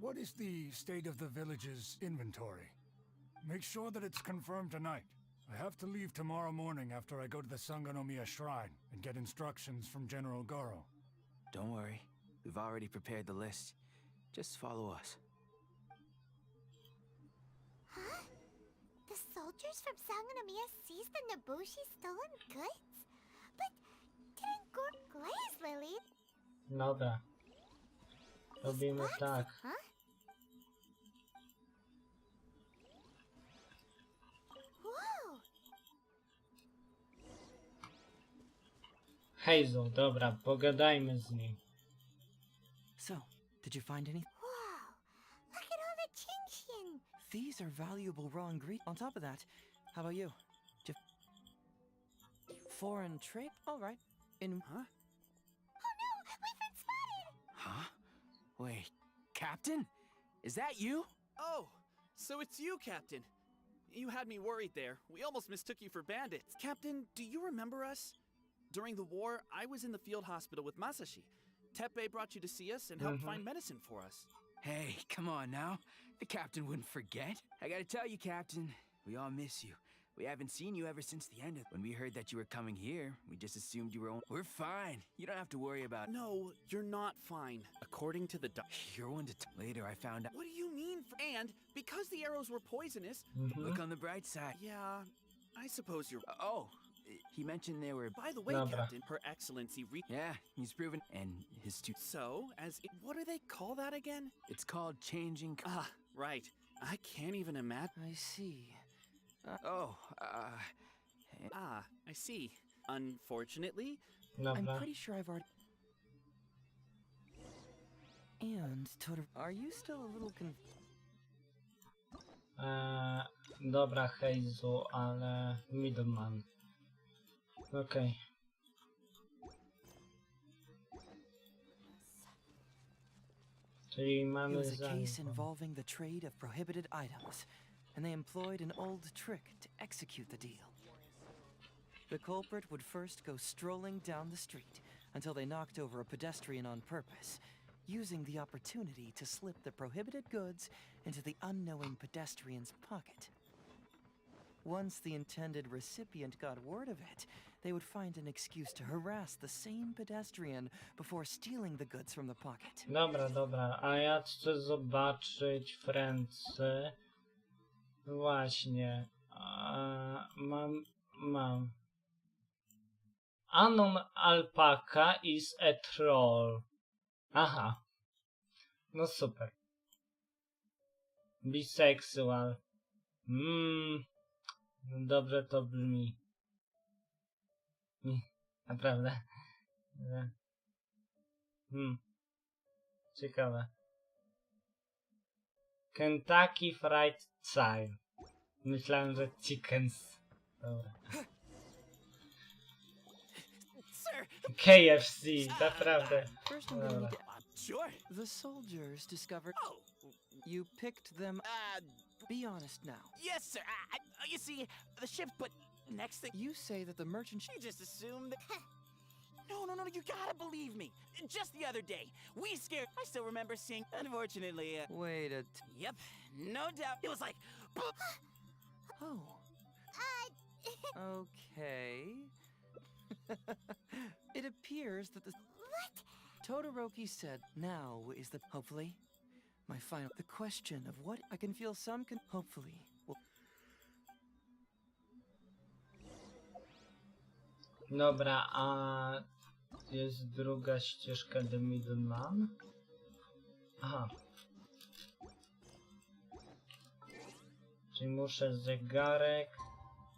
what is the state of the village's inventory? Make sure that it's confirmed tonight. I have to leave tomorrow morning after I go to the Sangonomiya Shrine and get instructions from General Goro. Don't worry. We've already prepared the list. Just follow us. Huh? The soldiers from Sangonomiya seized the Nobushi stolen goods? But didn't Glaze Lily? Dobra. Robimy tak. Huh? Whoa! Heizou, dobra, pogadajmy z nim. So, did you find any? Wow! Look at all the Genshin! These are valuable raw ingredients. On top of that, how about you? Foreign trade? All right. Huh? Oh no! We've been spotted! Huh? Wait, Captain? Is that you? Oh, so it's you, Captain. You had me worried there. We almost mistook you for bandits. Captain, do you remember us? During the war, I was in the field hospital with Masashi. Teppei brought you to see us and helped find medicine for us. Hey, come on now. The Captain wouldn't forget. I gotta tell you, Captain, we all miss you. We haven't seen you ever since the end of... When we heard that you were coming here, we just assumed you were... We're fine. You don't have to worry about... No, you're not fine. According to the You're one to... Later, I found out... What do you mean? And because the arrows were poisonous... Look on the bright side. Yeah, I suppose you're... Oh, he mentioned they were... By the way, Captain, Her Excellency Yeah, he's proven... And his two... So, what do they call that again? It's called changing... Ah, right. I can't even imagine... I see. I see. Unfortunately... I'm pretty sure I've already... And, are you still a little Dobra, Heizou, ale... Middleman. Okej. Czyli mamy It was a case involving the trade of prohibited items, and they employed an old trick to execute the deal. The culprit would first go strolling down the street until they knocked over a pedestrian on purpose, using the opportunity to slip the prohibited goods into the unknowing pedestrian's pocket. Once the intended recipient got word of it, they would find an excuse to harass the same pedestrian before stealing the goods from the pocket. Dobra, a ja chcę zobaczyć Francy. Właśnie. Mam. Anon alpaka is a troll. Aha. No super. Bisexual. Dobrze to brzmi. Naprawdę. Ciekawe. Kentucky Fried Chicken. Myślałem, że chickens. Dobra. KFC, naprawdę. Dobra. Sure. The soldiers discovered... You picked them... Be honest now. Yes, sir. You see, the ship, but next thing... You say that the merchant... I just assumed that... No, you gotta believe me. Just the other day, we scared... I still remember seeing... Unfortunately, Wait a... Yep, no doubt. It was like... Oh. Okay. It appears that the... What? Todoroki said now is the... Hopefully, my final... The question of what... I can feel some... Hopefully... Dobra, a jest druga ścieżka do Middleman? Aha. Czyli muszę zegarek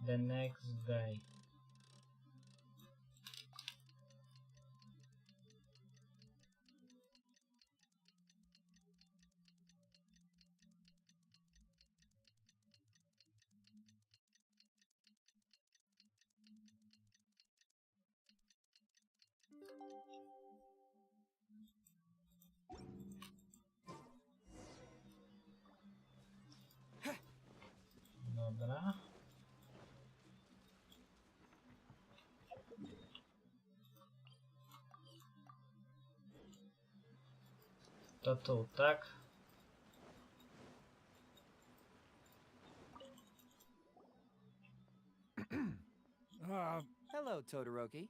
the next day. Dobra. To tu, tak? Hello, Todoroki.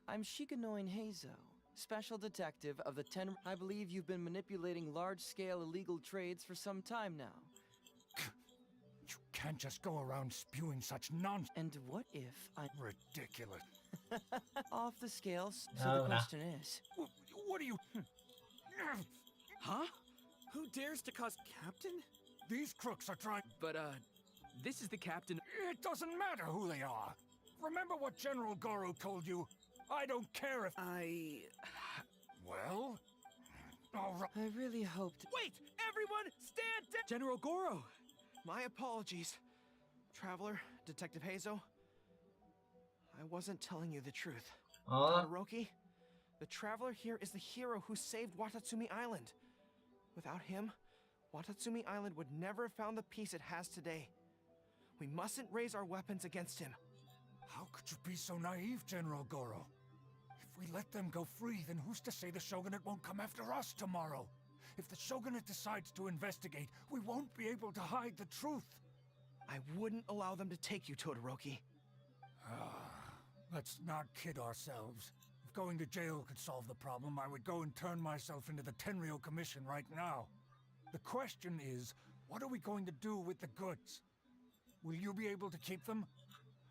I'm Shikanoin Heizou, special detective of the I believe you've been manipulating large-scale illegal trades for some time now. You can't just go around spewing such nonsense. And what if I... Ridiculous. Off the scales, so the question is... What are you... Huh? Who dares to cause Captain? These crooks are trying... But, this is the captain... It doesn't matter who they are. Remember what General Goro told you? I don't care if... Well? All right. I really hoped... Wait! Everyone, stand down! General Goro! My apologies. Traveler, Detective Heizou. I wasn't telling you the truth. Todoroki, the Traveler here is the hero who saved Watatsumi Island. Without him, Watatsumi Island would never have found the peace it has today. We mustn't raise our weapons against him. How could you be so naive, General Goro? If we let them go free, then who's to say the Shogunate won't come after us tomorrow? If the Shogunate decides to investigate, we won't be able to hide the truth. I wouldn't allow them to take you, Todoroki. Let's not kid ourselves. If going to jail could solve the problem, I would go and turn myself into the Tenryou Commission right now. The question is, what are we going to do with the goods? Will you be able to keep them?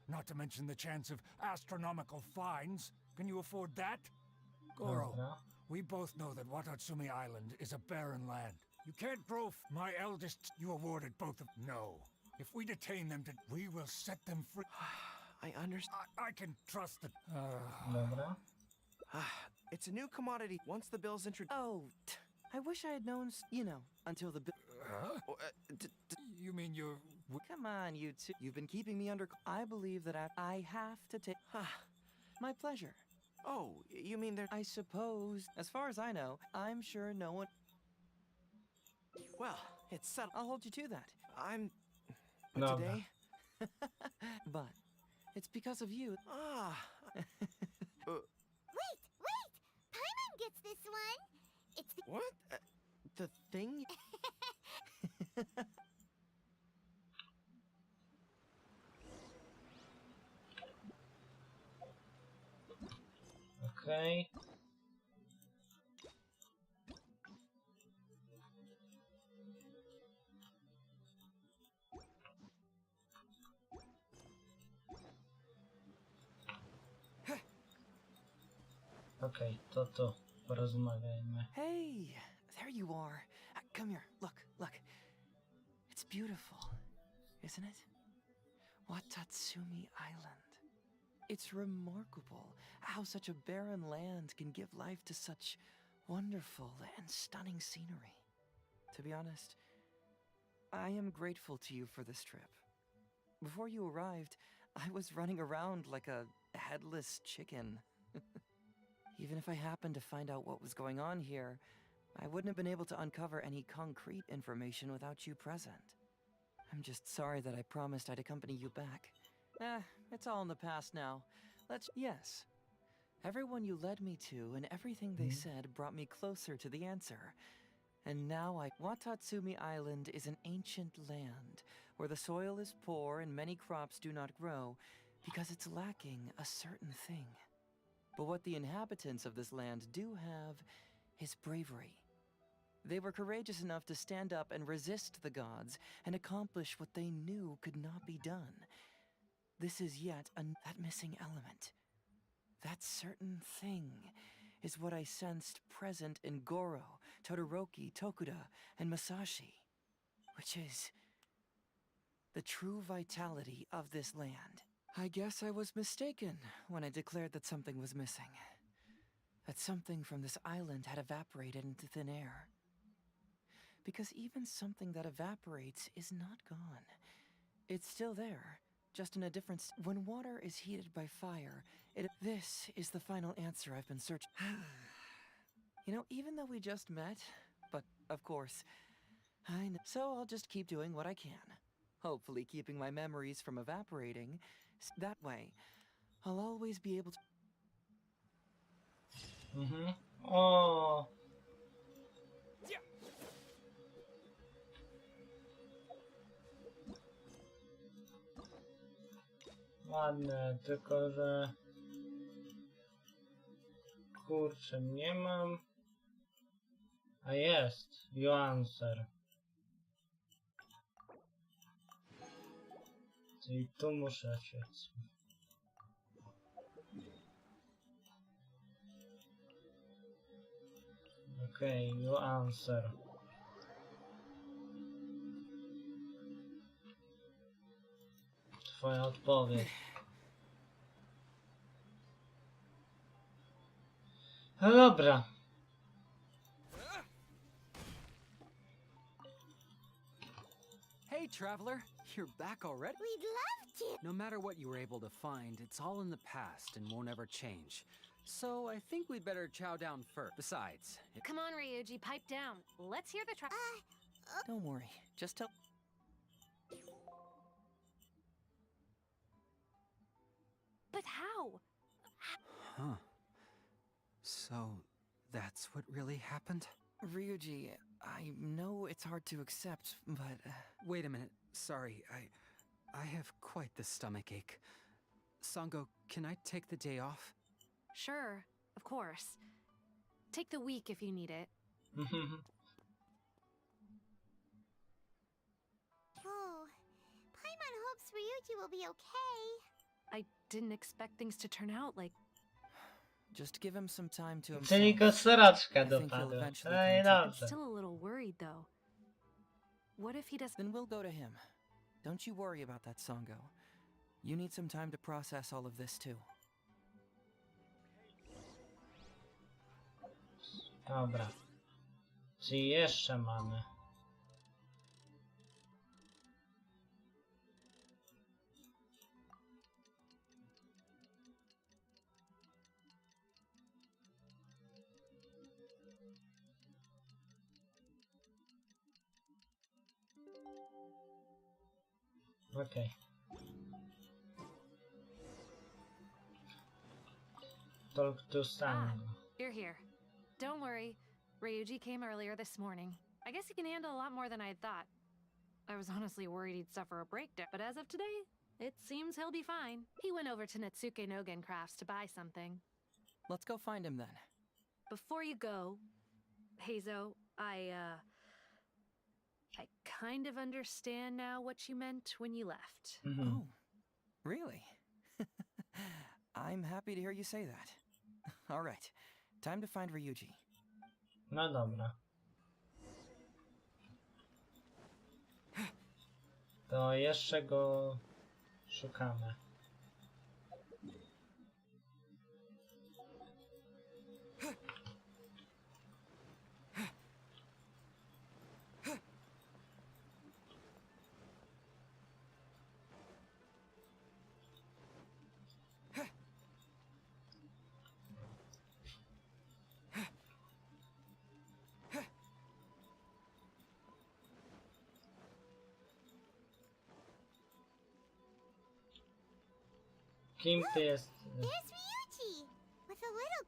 Not to mention the chance of astronomical fines. Can you afford that? Goro, we both know that Watatsumi Island is a barren land. You can't grow my eldest, you awarded both of... No. If we detain them, we will set them free. I understand. I can trust that. It's a new commodity. Once the bill's introduced... Oh, I wish I had known, you know, until the bill... You mean you're... Come on, you two. You've been keeping me under... I believe that I have to take... My pleasure. Oh, you mean there... I suppose, as far as I know, I'm sure no one... Well, it's settled. I'll hold you to that. But today... But it's because of you. Wait! Paimon gets this one! It's the... What? The thing? Okay. Okej, to porozmawiajmy. Hey, there you are. Come here. Look. It's beautiful, isn't it? Watatsumi Island. It's remarkable how such a barren land can give life to such wonderful and stunning scenery. To be honest, I am grateful to you for this trip. Before you arrived, I was running around like a headless chicken. Even if I happened to find out what was going on here, I wouldn't have been able to uncover any concrete information without you present. I'm just sorry that I promised I'd accompany you back. It's all in the past now. Yes. Everyone you led me to and everything they said brought me closer to the answer. And now Watatsumi Island is an ancient land where the soil is poor and many crops do not grow because it's lacking a certain thing. But what the inhabitants of this land do have is bravery. They were courageous enough to stand up and resist the gods and accomplish what they knew could not be done. This is yet that missing element. That certain thing is what I sensed present in Goro, Todoroki, Tokuda, and Masashi, which is the true vitality of this land. I guess I was mistaken when I declared that something was missing. That something from this island had evaporated into thin air. Because even something that evaporates is not gone. It's still there, just in a different... When water is heated by fire, This is the final answer I've been searching... You know, even though we just met, but of course, I know. So I'll just keep doing what I can. Hopefully keeping my memories from evaporating. That way, I'll always be able to... Oh. Yeah. Ładne, tylko że... Kurczę, nie mam... A jest, you answer. Czyli tu muszę się... Okej, you answer. Twoja odpowiedź. No dobra. Hey, traveler, you're back already? We'd love to. No matter what you were able to find, it's all in the past and won't ever change. So I think we'd better chow down first. Besides... Come on, Ryuji, pipe down. Let's hear the track. Don't worry, just tell... But how? Huh. So, that's what really happened? Ryuji, I know it's hard to accept, but... Wait a minute. Sorry, I have quite the stomach ache. Sango, can I take the day off? Sure, of course. Take the week if you need it. Oh, Paimon hopes Ryuji will be okay. I didn't expect things to turn out like... Just give him some time to himself. Czyli go sraczka I think he'll dopadła. eventually No i come to- I'm dobrze. still a little worried, though. What if he doesn't... Then we'll go to him. Don't you worry about that, Sango. You need some time to process all of this, too. Dobra. Czyli jeszcze mamy. Okej. Talk to Sango. You're here. Don't worry. Ryuji came earlier this morning. I guess he can handle a lot more than I had thought. I was honestly worried he'd suffer a breakdown, but as of today, it seems he'll be fine. He went over to Natsuke Nogen Crafts to buy something. Let's go find him then. Before you go, Heizou, I kind of understand now what you meant when you left. Oh, really? I'm happy to hear you say that. All right, time to find Ryuji. No dobra. To jeszcze go szukamy. Kim ty jest? There's Ryuji with a little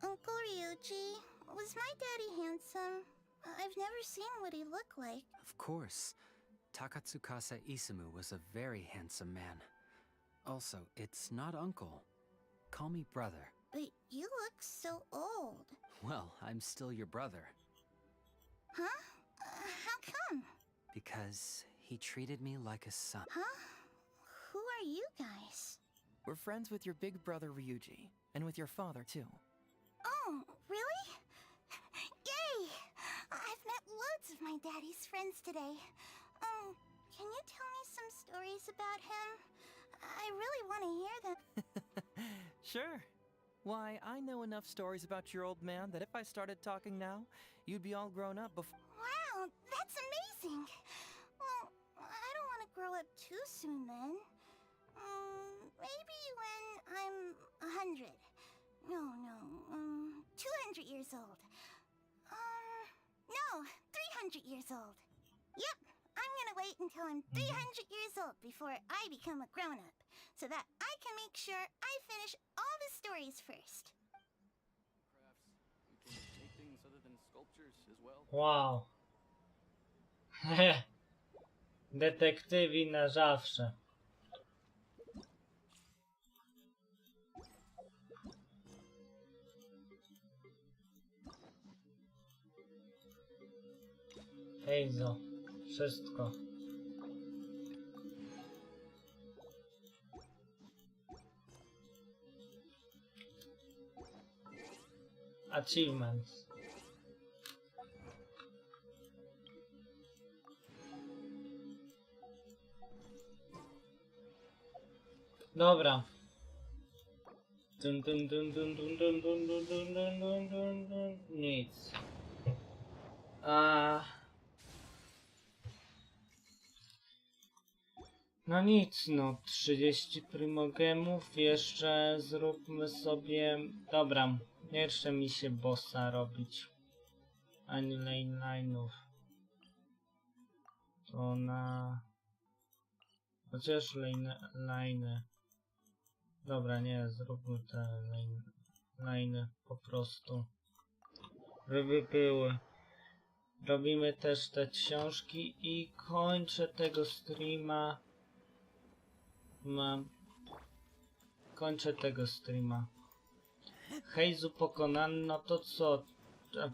Uncle Ryuji, was my daddy handsome? I've never seen what he looked like. Of course. Takatsukasa Isumu was a very handsome man. Also, it's not uncle. Call me brother. But you look so old. Well, I'm still your brother. Huh? How come? Because he treated me like a son. Huh? Who are you guys? We're friends with your big brother Ryuji, and with your father too. Oh, really? Yay! I've met loads of my daddy's friends today. Can you tell me some stories about him? I really want to hear them. Sure. Why, I know enough stories about your old man that if I started talking now, you'd be all grown up before. Wow, that's amazing. Well, I don't want to grow up too soon then. Maybe when I'm 100. No, 200 years old. No, 300 years old. Yep, I'm gonna wait until I'm 300 years old before I become a grown-up, so that I can make sure I finish all the stories first. Perhaps you can make things other than sculptures as well. Wow. Detektywi na zawsze. Heizou. Wszystko. Achievements. Dobra. Nic. No nic, no 30 primogemów, jeszcze zróbmy sobie... Dobra, jeszcze mi się bossa robić. Ani lane line'ów. To na... Chociaż lane... Dobra, nie, zróbmy te line'y po prostu. Żeby były. Robimy też te książki i kończę tego streama. Kończę tego streama. Heizou pokonany, no to co?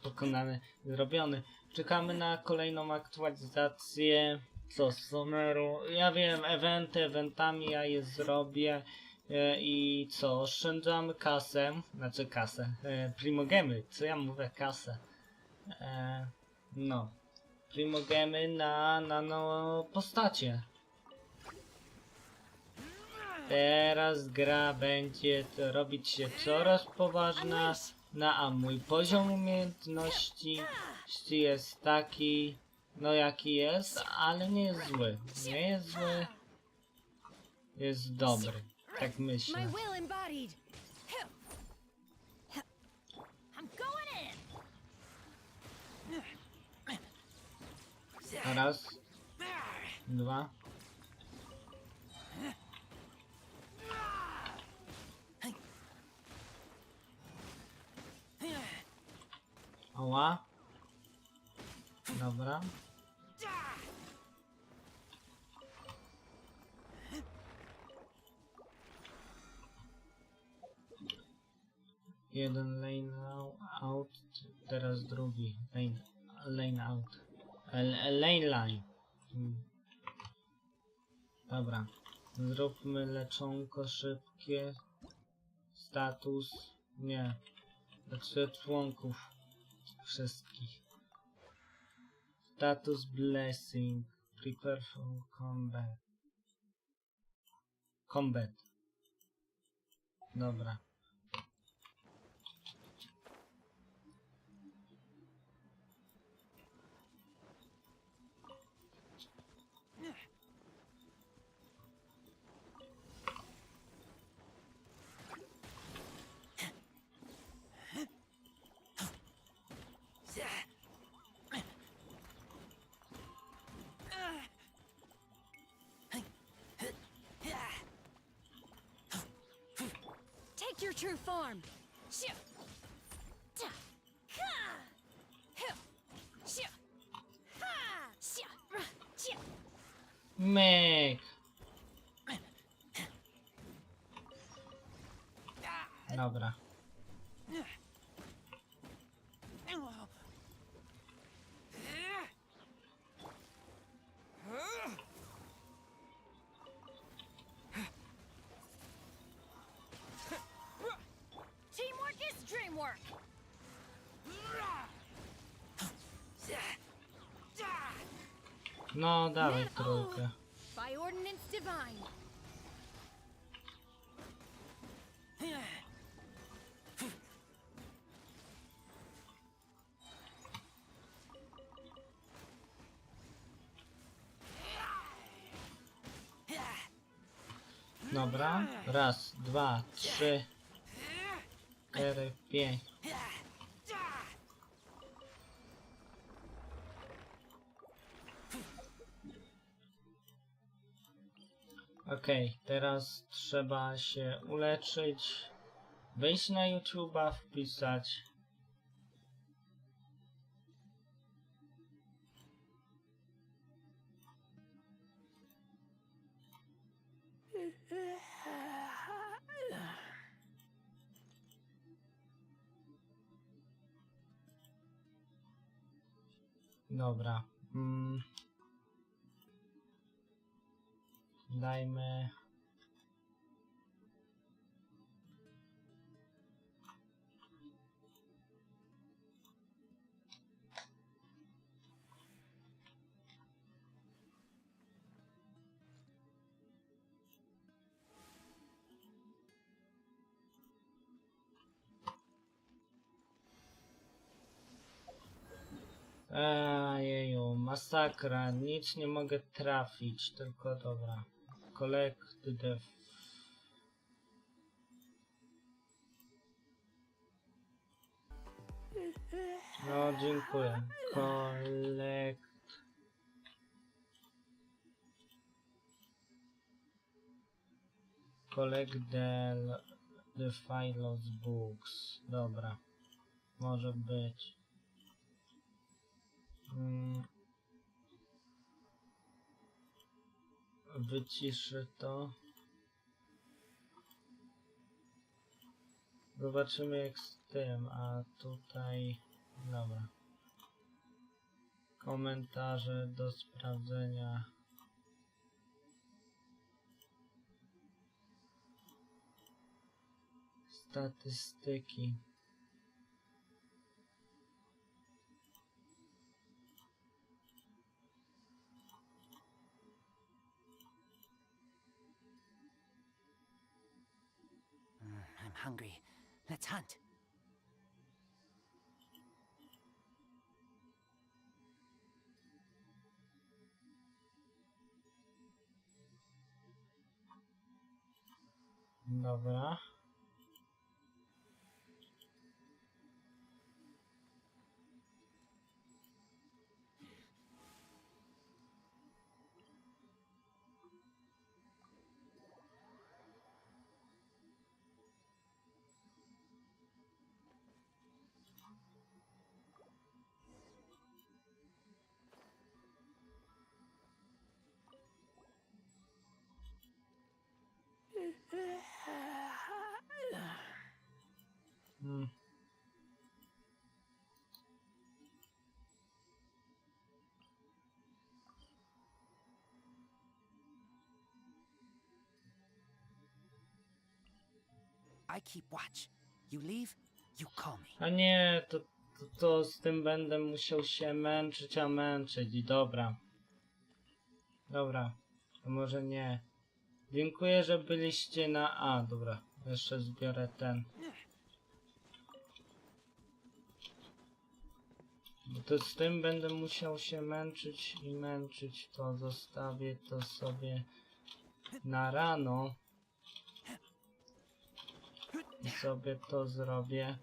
Pokonany, zrobiony. Czekamy na kolejną aktualizację. Co z Someru? Ja wiem, eventami ja je zrobię. I co? Oszczędzamy kasę. Znaczy kasę. Primogemy. Co ja mówię? Kasę. No. Primogemy na postacie. Teraz gra będzie robić się coraz poważna, a mój poziom umiejętności jest taki, no jaki jest, ale nie jest zły. Nie jest zły, jest dobry, tak myślę. Raz, dwa. Oła. Dobra. Jeden lane out, teraz drugi lane out. Lane. Dobra. Zróbmy leczonko szybkie. Status. Nie. Znaczy członków wszystkich. Status blessing. Prepare for combat. Dobra. Your true form. Myk. Dobra. No, dawaj trójkę. By ordinance divine. Dobra. Raz, dwa, trzy, 4, 5. Okej, teraz trzeba się uleczyć, wejść na YouTube'a, wpisać dobra, Dajmy... Jeju, masakra, nic nie mogę trafić, tylko dobra. Collect the... No, dziękuję. Collect the files books. Dobra, może być. Wyciszę to. Zobaczymy jak z tym, a tutaj... Dobra. Komentarze do sprawdzenia. Statystyki. I'm hungry. Let's hunt. Dobra. I keep watch. You leave, you call me. A nie, to z tym będę musiał się męczyć, a męczyć. Dobra. Dobra, to może nie. Dziękuję, że byliście na... A, dobra. Jeszcze zbiorę ten. Bo to z tym będę musiał się męczyć i męczyć. To zostawię to sobie na rano. I sobie to zrobię.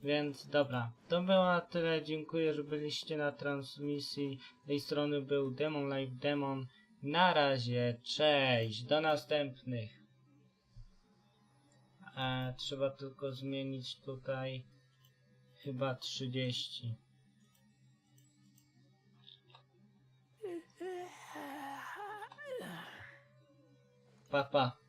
Więc dobra, to było tyle. Dziękuję, że byliście na transmisji. Z tej strony był Demon Live Demon. Na razie, cześć, do następnych. Trzeba tylko zmienić tutaj chyba 30. Pa, pa.